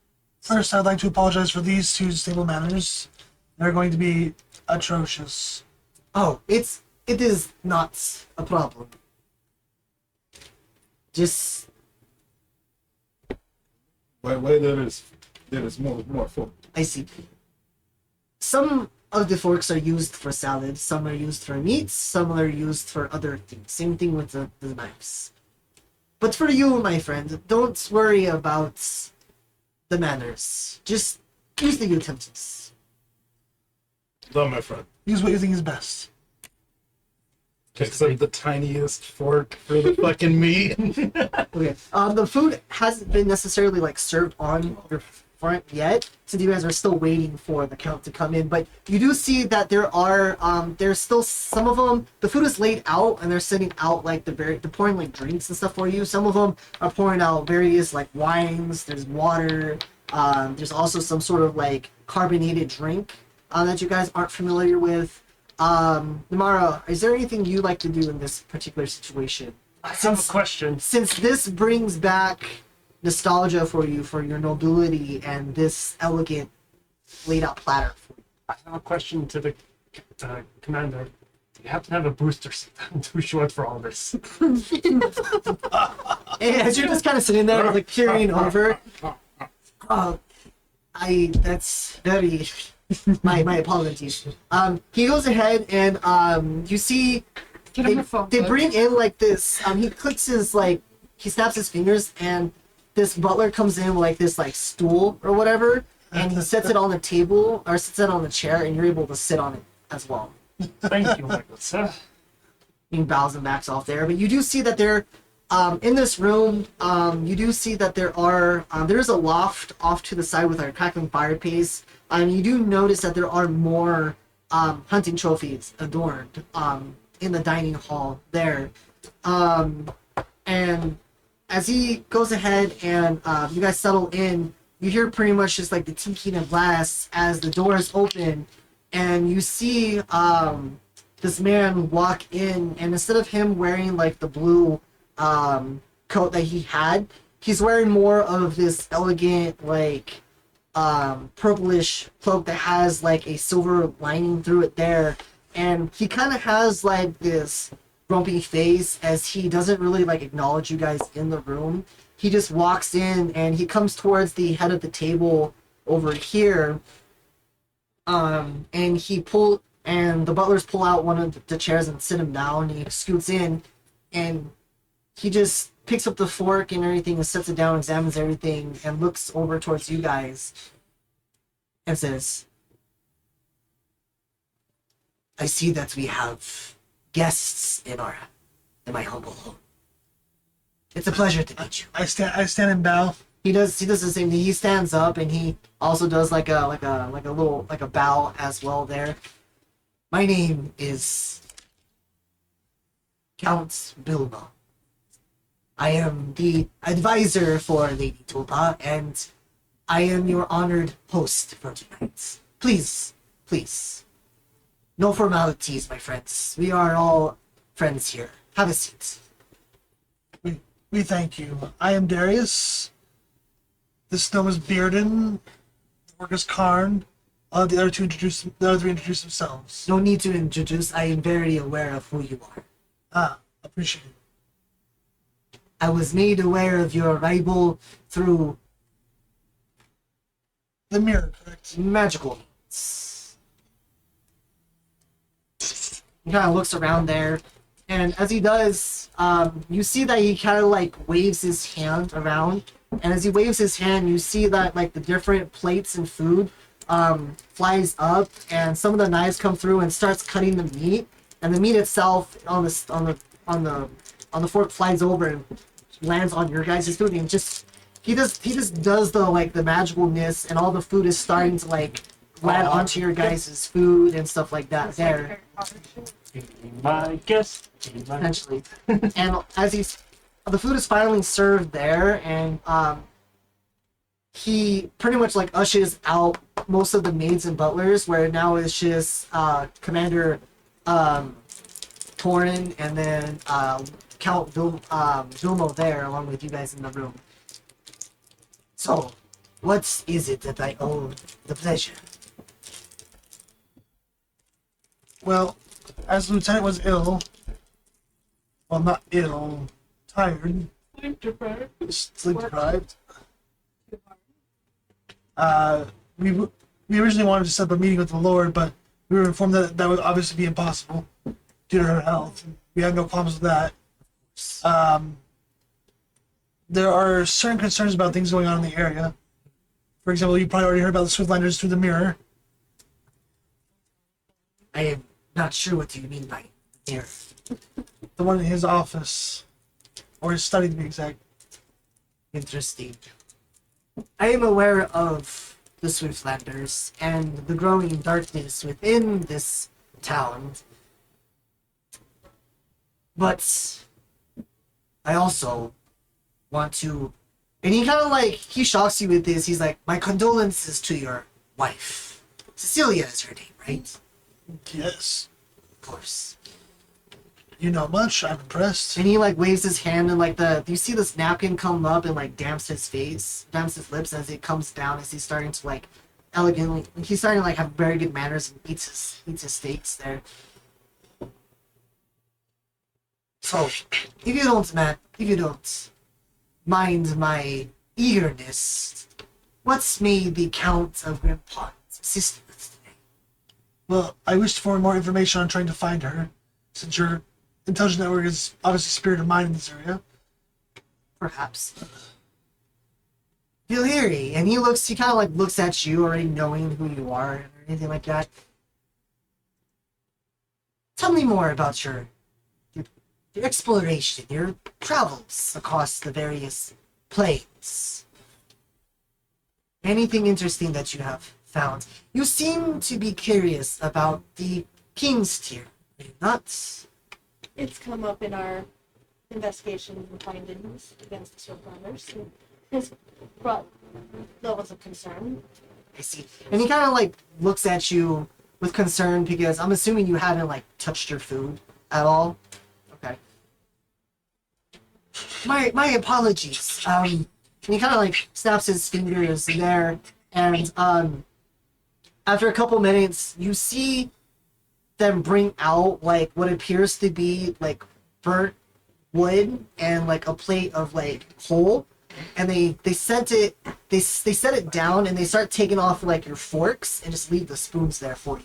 First, I'd like to apologize for these 2 stable manners. They're going to be atrocious. Oh, it is not a problem. Just Why there is more food. I see. Some of the forks are used for salad, some are used for meats, some are used for other things. Same thing with the knives. But for you, my friend, don't worry about the manners. Just use the utensils. No, my friend. Use what you think is best. Except the tiniest fork for the fucking meat. Okay. The food hasn't been necessarily like served on your front yet, since you guys are still waiting for the count to come in. But you do see that there are there's still some of them. The food is laid out, and they're sending out like they're pouring like drinks and stuff for you. Some of them are pouring out various like wines. There's water. There's also some sort of like carbonated drink that you guys aren't familiar with. Namara, is there anything you like to do in this particular situation? I have a question. Since this brings back nostalgia for you, for your nobility, and this elegant laid out platter for you. I have a question to the commander. Do you happen to have a booster? I'm too short for all this. And as you're just kind of sitting there, like peering over, that's very, my apologies. He goes ahead and you see they bring in like this. He clicks his like he snaps his fingers, and this butler comes in with like this like stool or whatever, and he sets it on the table or sits it on the chair, and you're able to sit on it as well. Thank you, Michael, sir. He bows and backs off there, but you do see that there, in this room, you do see that there is a loft off to the side with a crackling fireplace. You do notice that there are more hunting trophies adorned in the dining hall there. And as he goes ahead and you guys settle in, you hear pretty much just like the tinking of glass as the doors open, and you see this man walk in, and instead of him wearing like the blue coat that he had, he's wearing more of this elegant like purplish cloak that has like a silver lining through it there, and he kind of has like this grumpy face as he doesn't really like acknowledge you guys in the room. He just walks in and he comes towards the head of the table over here. And the butlers pull out one of the chairs and sit him down, and he scoots in and he just picks up the fork and everything and sets it down, examines everything, and looks over towards you guys and says, I see that we have guests in my humble home. It's a pleasure to meet you. I stand and bow. He does the same thing. He stands up and he also does like a bow as well there. My name is Count Bilbo. I am the advisor for Lady Tulpa, and I am your honored host for tonight. Please, no formalities, my friends. We are all friends here. Have a seat. We thank you. I am Darius. This gnome is Bearden. The work is Karn. The other three introduce themselves. No need to introduce. I am very aware of who you are. Appreciate it. I was made aware of your arrival through The mirror, correct? magical means. He kind of looks around there, and as he does, you see that he kind of like waves his hand around, and as he waves his hand, you see that like the different plates and food flies up, and some of the knives come through and starts cutting the meat, and the meat itself on the fork flies over and lands on your guys' food, and he just does the like the magicalness, and all the food is starting to like land onto your guys' food and stuff like that there. My guess. Essentially. And as the food is finally served there, and he pretty much like ushers out most of the maids and butlers, where now it's just Commander Torin and then Count Vilmo there along with you guys in the room. So, what is it that I owe the pleasure? Well, as the lieutenant was ill, well, not ill, tired, sleep deprived. We originally wanted to set up a meeting with the Lord, but we were informed that that would obviously be impossible due to her health. We had no problems with that. There are certain concerns about things going on in the area. For example, you probably already heard about the Swiftlanders through the mirror. I am not sure what you mean by mirror. The one in his office, or his study to be exact. Interesting. I am aware of the Swiftlanders and the growing darkness within this town. But I also want to, and he kind of like, he shocks you with this. He's like, my condolences to your wife. Cecilia is her name, right? Yes. Of course. You know much. I'm impressed. And he like waves his hand, and like you see this napkin come up and like damps his lips as it comes down, as he's starting to like elegantly, he's starting to like have very good manners and eats his steaks there. So, if you don't mind my eagerness, what's made the Count of Grimpot assist us today? Well, I wish for more information on trying to find her, since your intelligence network is obviously spirit of mind in this area. Perhaps. Vilhiri, and he kind of like looks at you, already knowing who you are or anything like that. Tell me more about your exploration, your travels across the various planes. Anything interesting that you have found? You seem to be curious about the King's Tier, are you not? It's come up in our investigations and findings against the Survivors. And has brought levels of concern. I see. And he kind of like looks at you with concern, because I'm assuming you haven't like touched your food at all. Okay. My apologies. And he kind of like snaps his fingers there, and after a couple minutes, you see them bring out like what appears to be like burnt wood and like a plate of like coal, and they set it down and they start taking off like your forks and just leave the spoons there for you.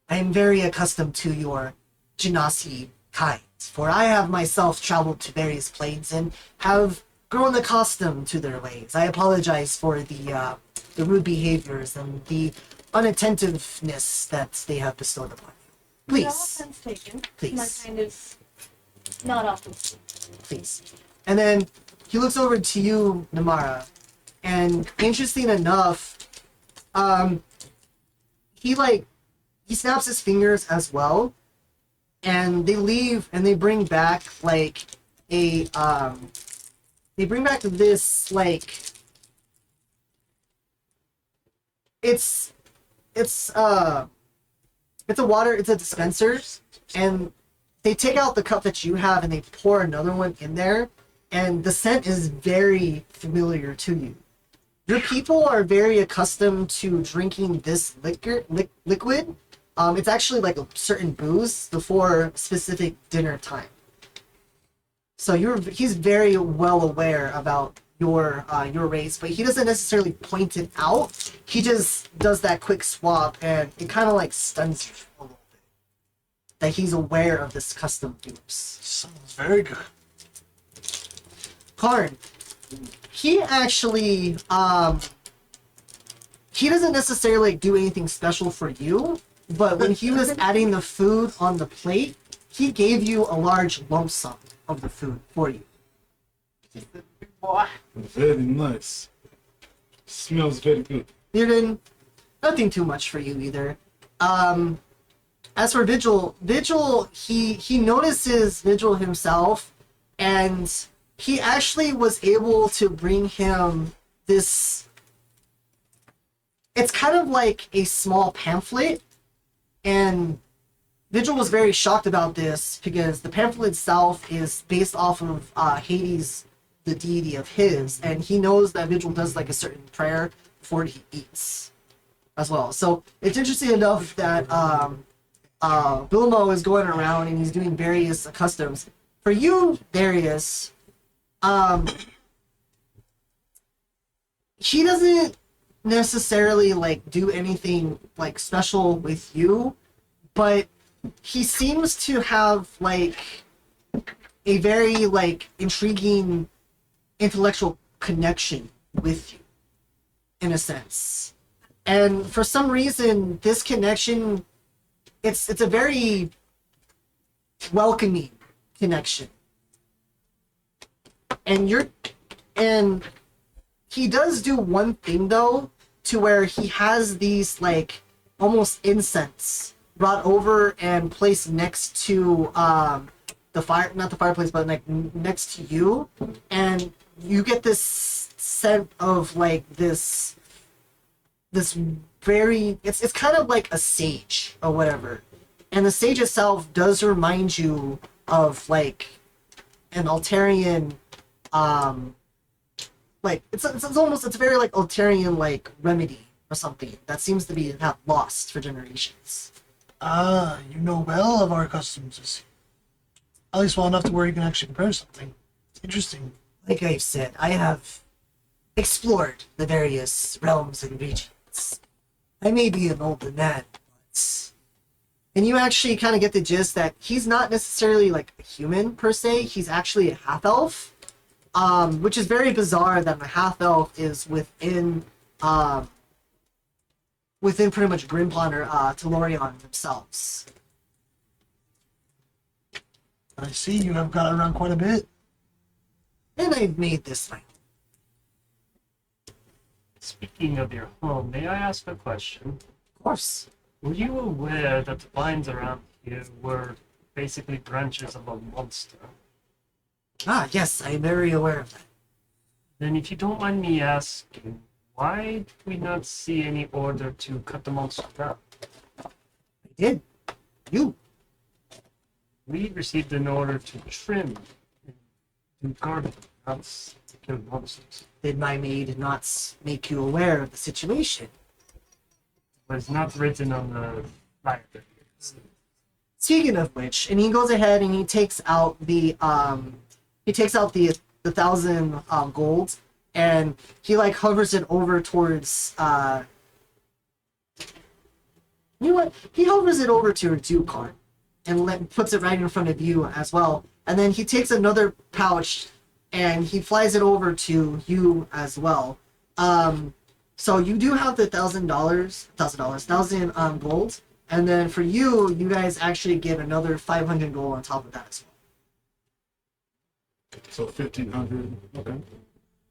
I am very accustomed to your genasi kind, for I have myself traveled to various planes and have grown accustomed to their ways. I apologize for the rude behaviors and the unattentiveness that they have bestowed upon you. No Please, offense taken. Please. My kind is not often. please. And then he looks over to you, Namara, and interesting enough, he snaps his fingers as well, and they leave and they bring back like a they bring back this like it's a water, it's a dispenser, and they take out the cup that you have and they pour another one in there, and the scent is very familiar to you. Your people are very accustomed to drinking this liquid. It's actually like a certain booze before specific dinner time. So he's very well aware about your race, but he doesn't necessarily point it out. He just does that quick swap, and it kind of like stuns you a little bit. That he's aware of this custom booze. Sounds very good. Karn, he actually he doesn't necessarily do anything special for you, but when he was adding the food on the plate, he gave you a large lump sum of the food for you. Very nice. Smells very good. Bearden, nothing too much for you either. As for Vigil, he notices Vigil himself, and he actually was able to bring him this. It's kind of like a small pamphlet, and Vigil was very shocked about this because the pamphlet itself is based off of Hades, the deity of his, and he knows that Vigil does like a certain prayer before he eats as well. So it's interesting enough that Bilmo is going around and he's doing various customs. For you, Darius, he doesn't necessarily like do anything like special with you, but he seems to have like a very like intriguing intellectual connection with you in a sense. And for some reason this connection, it's a very welcoming connection. And he does do one thing though, to where he has these like almost incense brought over and placed next to the fire, not the fireplace, but like next to you, and you get this scent of like this very, it's kind of like a sage or whatever, and the sage itself does remind you of like an Altarian like it's a very like Altarian like remedy or something that seems to be not lost for generations. Ah, you know well of our customs. At least well enough to where you can actually compare something. Interesting. Like I've said, I have explored the various realms and regions. I may be an older man, but... And you actually kind of get the gist that he's not necessarily like a human per se, he's actually a half-elf. Which is very bizarre that a half-elf is within pretty much Grimpon or Telorion themselves. I see you have got around quite a bit. And I've made this my home. Speaking of your home, may I ask a question? Of course. Were you aware that the vines around here were basically branches of a monster? Ah, yes, I'm very aware of that. Then if you don't mind me asking, why did we not see any order to cut the monster down? I did. You. We received an order to trim and do gardening, not to kill monsters. Did my maid not make you aware of the situation? But it's not written on the fire. Speaking of which, and he goes ahead and he takes out the 1,000 gold, and he like hovers it over towards you know what? He hovers it over to your due card and puts it right in front of you as well. And then he takes another pouch and he flies it over to you as well. So you do have the $1,000 gold, and then for you, you guys actually get another 500 gold on top of that as well. So 1,500. Okay.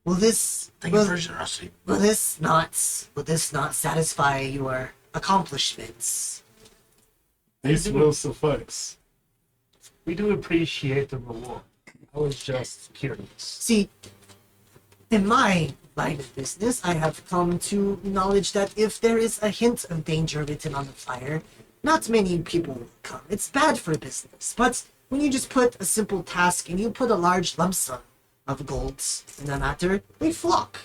Will this Thank you for your generosity. will this not satisfy your accomplishments? This will suffice. We do appreciate the reward. I was just curious. See, in my line of business, I have come to knowledge that if there is a hint of danger written on the flyer, not many people will come. It's bad for business. But when you just put a simple task and you put a large lump sum of golds in the matter, they flock.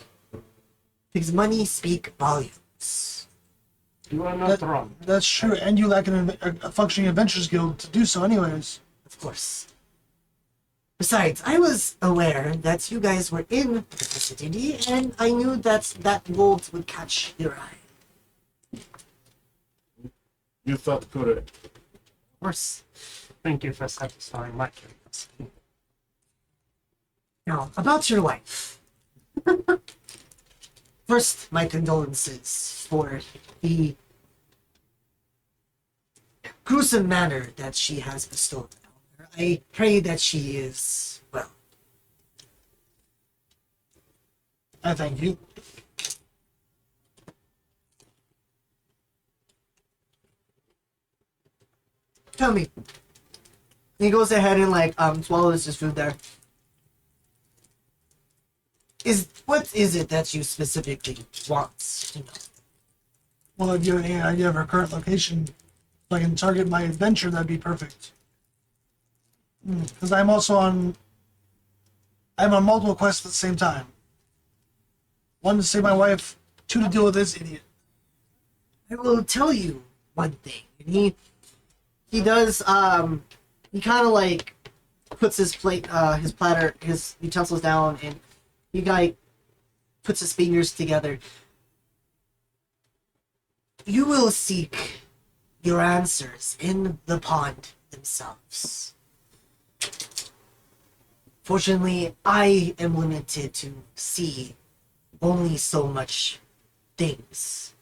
Because money speak volumes. You are not wrong. That's true, and you lack a functioning adventures guild to do so, anyways. Of course. Besides, I was aware that you guys were in the vicinity, and I knew that gold would catch your eye. You thought correct. Of course. Thank you for satisfying my curiosity. Now, about your wife. First, my condolences for the gruesome manner that she has bestowed on her. I pray that she is well. I thank you. Tell me. He goes ahead and swallows his food there. What is it that you specifically want? You know? Well, if you have any idea of our current location, so I can target my adventure, that'd be perfect. Because I'm on multiple quests at the same time. One to save my wife, two to deal with this idiot. I will tell you one thing. And he does he kind of like puts his plate his platter, his utensils down, and he like puts his fingers together. You will seek your answers in the pond themselves. Fortunately, I am limited to see only so much things.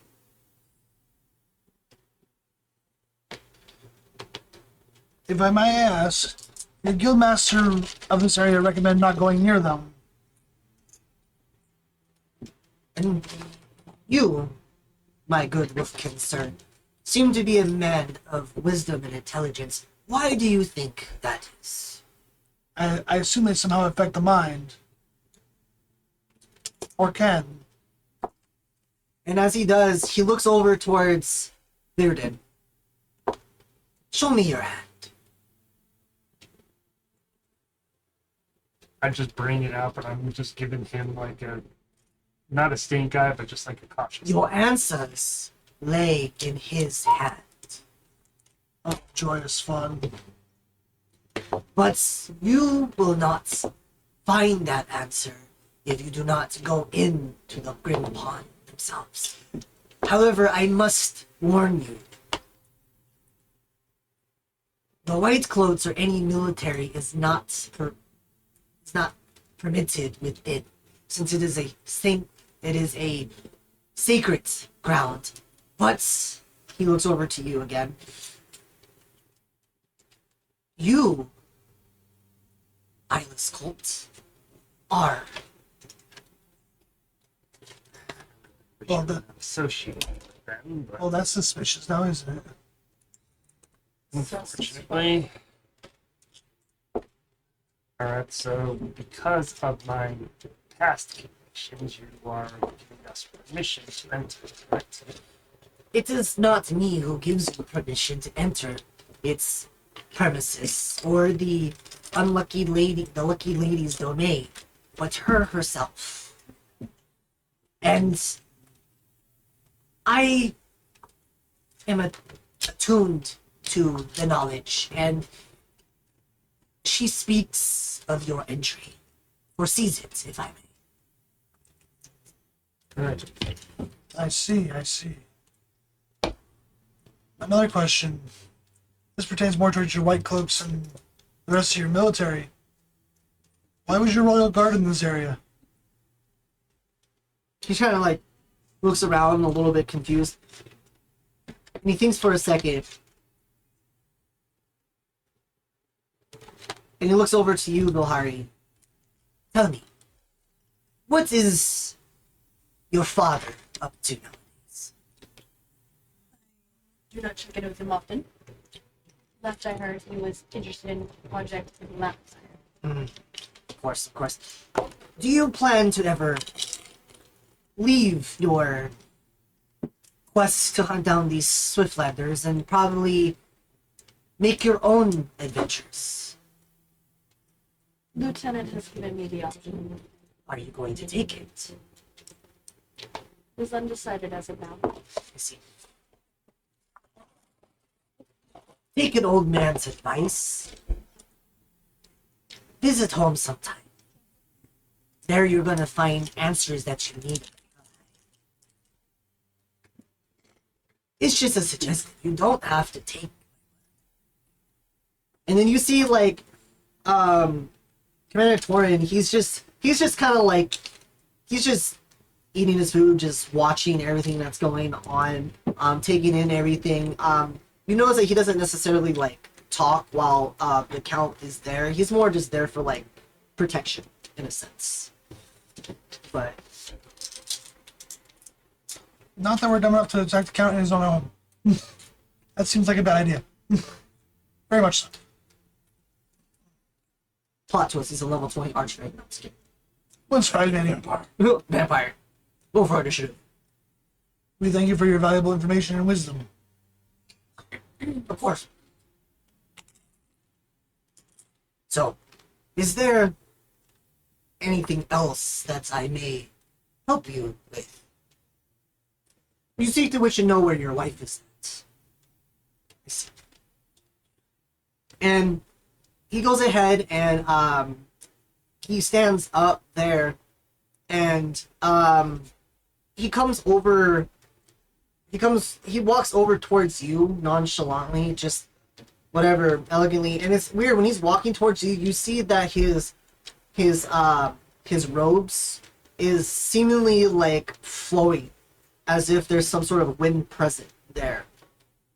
If I may ask, your guildmaster of this area recommend not going near them. And you, my good Wolfkin sir, seem to be a man of wisdom and intelligence. Why do you think that is? I assume they somehow affect the mind. Or can. And as he does, he looks over towards Bearden. Show me your hand. I just bring it out, but I'm just giving him like not a stink eye, but just like a cautious. Your answers lay in his hand. Oh, joyous fun. But you will not find that answer if you do not go into the Grim Pond themselves. However, I must warn you. The white clothes or any military is not permitted within, since it is a sacred ground. But he looks over to you again. You, eyeless cult, are Well, associated with them, but well, that's suspicious now, isn't it? unfortunately. Alright, so because of my past convictions, you are giving us permission to enter, correct? It is not me who gives you permission to enter its premises or the lucky lady's domain, but her herself. And I am attuned to the knowledge, and she speaks of your entry. Foresees it, if I may. Right. I see. Another question. This pertains more towards your white cloaks and the rest of your military. Why was your royal guard in this area? He kind of like looks around a little bit confused. And he thinks for a second. And he looks over to you, Bilhari. Tell me, what is your father up to nowadays? Do not check in with him often. Last I heard, he was interested in a project with the Lapis Iron. Of course. Do you plan to ever leave your quest to hunt down these Swiftlanders and probably make your own adventures? Lieutenant has given me the option. Are you going to take it? Was undecided as of now. I see. Take an old man's advice. Visit home sometime. There you're gonna find answers that you need. It's just a suggestion. You don't have to take. And then you see like Commander Torin, he's just kind of like, he's just eating his food, just watching everything that's going on, taking in everything. You notice that he doesn't necessarily like talk while the Count is there. He's more just there for like protection in a sense. But Not that we're dumb enough to attack the Count in his own home. That seems like a bad idea. Very much so. plot twist, he's a level 20 archer. No, just kidding. Let's try it, Manny. Vampire. Go for initiative. We thank you for your valuable information and wisdom. Of course. So, is there anything else that I may help you with? You seek to wish to know where your wife is at. I see. And he goes ahead and he stands up there and he walks over towards you nonchalantly, just whatever, elegantly. And it's weird when he's walking towards you, you see that his robes is seemingly like flowing, as if there's some sort of wind present there.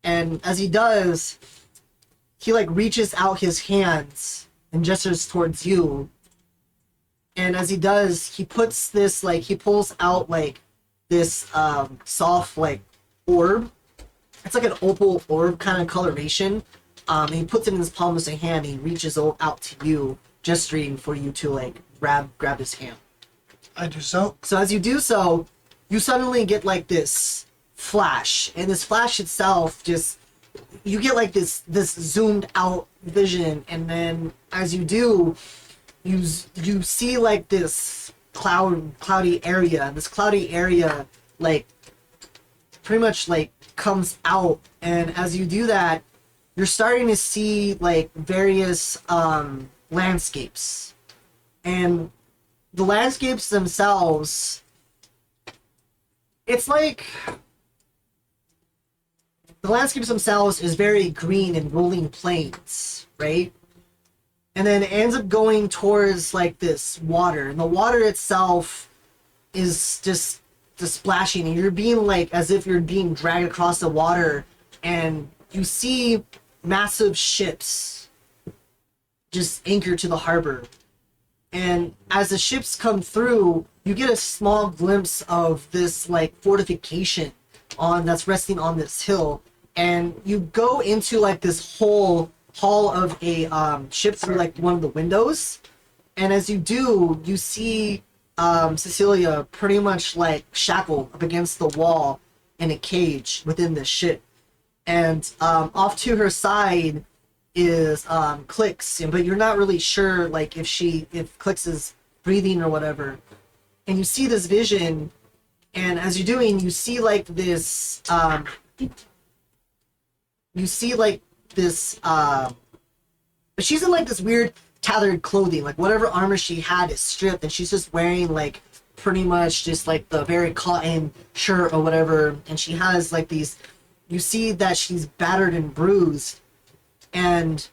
And as he does, he like reaches out his hands and gestures towards you. And as he does, he puts this like, he pulls out like this soft like orb. It's like an opal orb kind of coloration. And he puts it in his palm of his hand. And he reaches out to you, gesturing for you to like grab his hand. I do so. So as you do so, you suddenly get like this flash, and this flash itself just, you get like this zoomed out vision, and then as you do, you see like this cloudy area. This cloudy area like pretty much like comes out, and as you do that, you're starting to see like various landscapes, and the landscapes themselves, it's like the landscapes themselves is very green and rolling plains, right? And then it ends up going towards like this water, and the water itself is just splashing, and you're being like as if you're being dragged across the water, and you see massive ships just anchored to the harbor. And as the ships come through, you get a small glimpse of this like fortification that's resting on this hill, and you go into like this whole hall of a ship through like one of the windows, and as you do, you see Cecilia pretty much like shackled up against the wall in a cage within the ship, and off to her side is Clix, but you're not really sure like if Clix is breathing or whatever. And you see this vision, and as you're doing, you see like this you see like this but she's in like this weird tattered clothing, like whatever armor she had is stripped, and she's just wearing like pretty much just like the very cotton shirt or whatever, and she has like these, you see that she's battered and bruised, and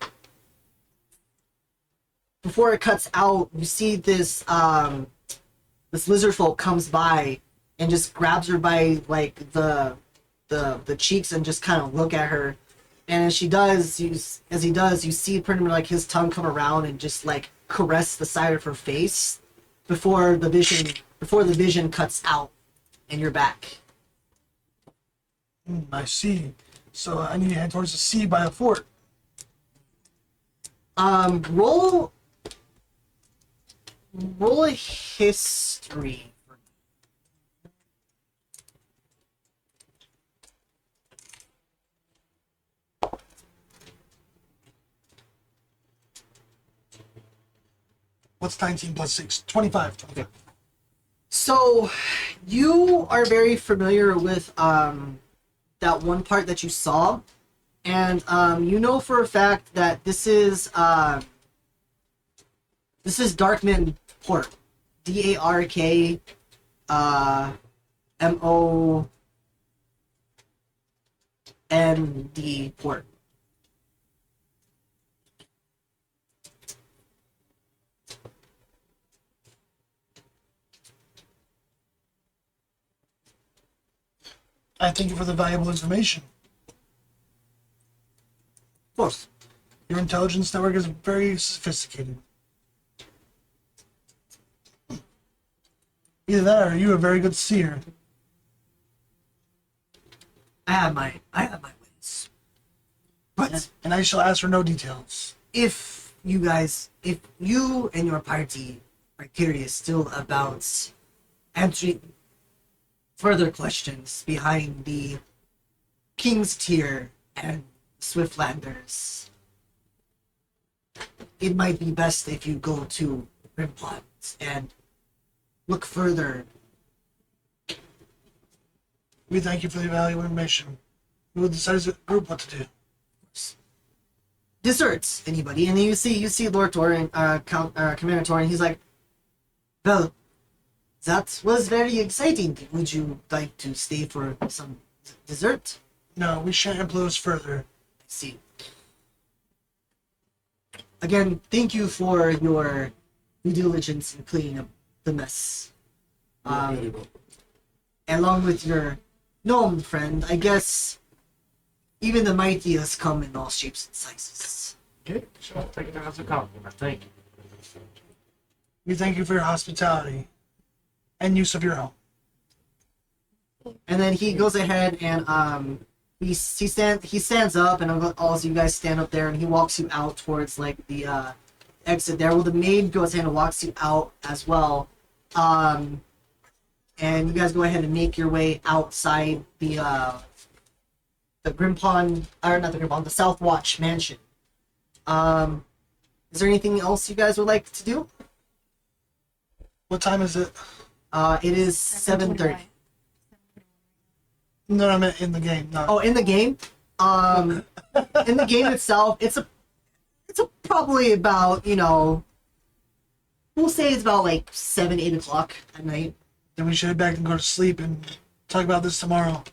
before it cuts out, you see this this lizard folk comes by and just grabs her by like the cheeks and just kind of look at her. And as he does, you see pretty much like his tongue come around and just like caress the side of her face before the vision cuts out and you're back. I see. So I need to head towards the sea by the fort. Roll a history. What's 19 plus 6? 25. 25. So, you are very familiar with that one part that you saw, and you know for a fact that this is Darkman Port, DARK MOND Port. I thank you for the valuable information. Of course. Your intelligence network is very sophisticated. Either that or you are a very good seer. I have my ways. But And I shall ask for no details. if you and your party are curious still about answering further questions behind the King's Tier and Swiftlanders, it might be best if you go to Rimplot and look further. We thank you for the valuable information. We will decide as a group what to do. Desserts, anybody? And then you see Lord Torin, Commander Torin. He's like, well, that was very exciting. Would you like to stay for some dessert? No, we shan't influence further. I see. Again, thank you for your due diligence in cleaning up the mess. Along with your gnome friend, I guess even the mightiest come in all shapes and sizes. Okay, sure. Take it as a compliment. Thank you. We thank you for your hospitality and use of your home. And then he goes ahead and he stands up, and all of you guys stand up there, and he walks you out towards like the exit there. Well, the maid goes ahead and walks you out as well. And you guys go ahead and make your way outside the Grimpon, or not the Grimpon, the South Watch mansion. Is there anything else you guys would like to do? What time is it? It is 7:30. No, I meant in the game. No. Oh, in the game? In the game itself, it's a probably about, we'll say it's about like 7, 8 o'clock at night. Then we should head back and go to sleep and talk about this tomorrow.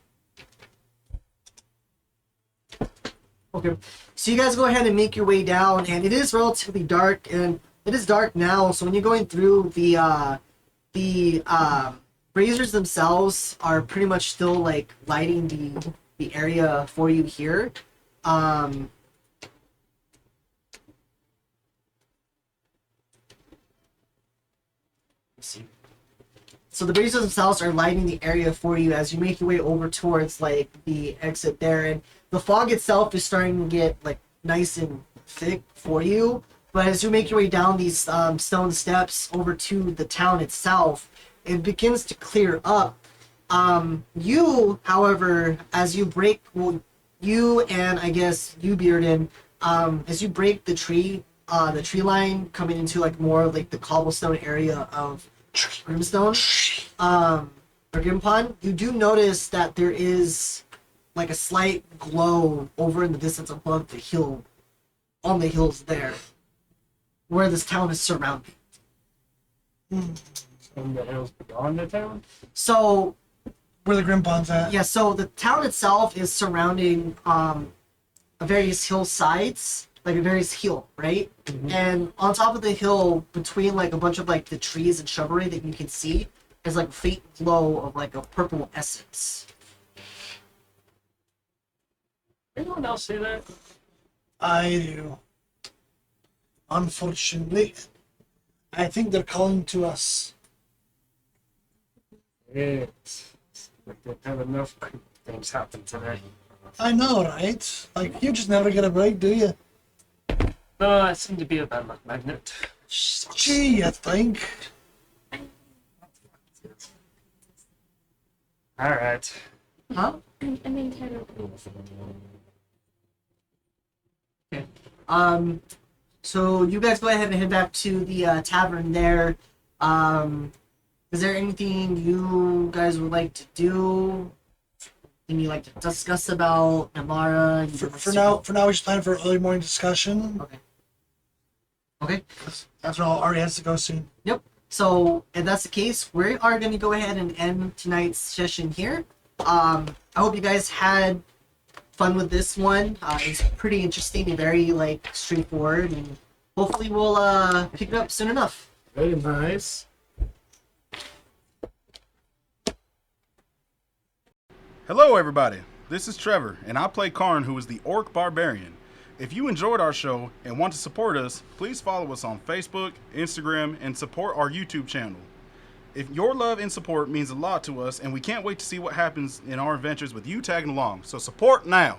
Okay. So you guys go ahead and make your way down, and it is relatively dark, and it is dark now, so when you're going through the braziers themselves are pretty much still like lighting the area for you here. Let's see. So the braziers themselves are lighting the area for you as you make your way over towards like the exit there, and the fog itself is starting to get like nice and thick for you. But as you make your way down these stone steps over to the town itself, it begins to clear up. You, however, as you break, well, you and I guess you, Bearden, as you break the tree line coming into like more like the cobblestone area of Grimstone, or Grimpon, you do notice that there is like a slight glow over in the distance above the hill, on the hills there, where this town is surrounded. In the hills beyond the town? So, Where the Grim Pond's at. yeah, so the town itself is surrounding various hillsides, like a various hill, right? And on top of the hill, between like a bunch of like the trees and shrubbery that you can see, is like a faint glow of like a purple essence. Anyone else see that? I do. Unfortunately, I think they're calling to us. It's like they've had enough things happen today. I know, right? Like, you just never get a break, do you? No, I seem to be a bad luck magnet. Gee, you think? Alright. Huh? I mean, kind of. Okay. So you guys go ahead and head back to the tavern there. Is there anything you guys would like to do? Anything you like to discuss about Namara? For now, we're just planning for an early morning discussion. Okay. Okay. After all, Ari has to go soon. Yep. So if that's the case, we are going to go ahead and end tonight's session here. I hope you guys had fun with this one. It's pretty interesting and very like straightforward, and hopefully we'll pick it up soon enough. Very nice. Hello, everybody. This is Trevor, and I play Karn, who is the Orc Barbarian. If you enjoyed our show and want to support us, please follow us on Facebook, Instagram, and support our YouTube channel. If your love and support means a lot to us, and we can't wait to see what happens in our adventures with you tagging along, so support now.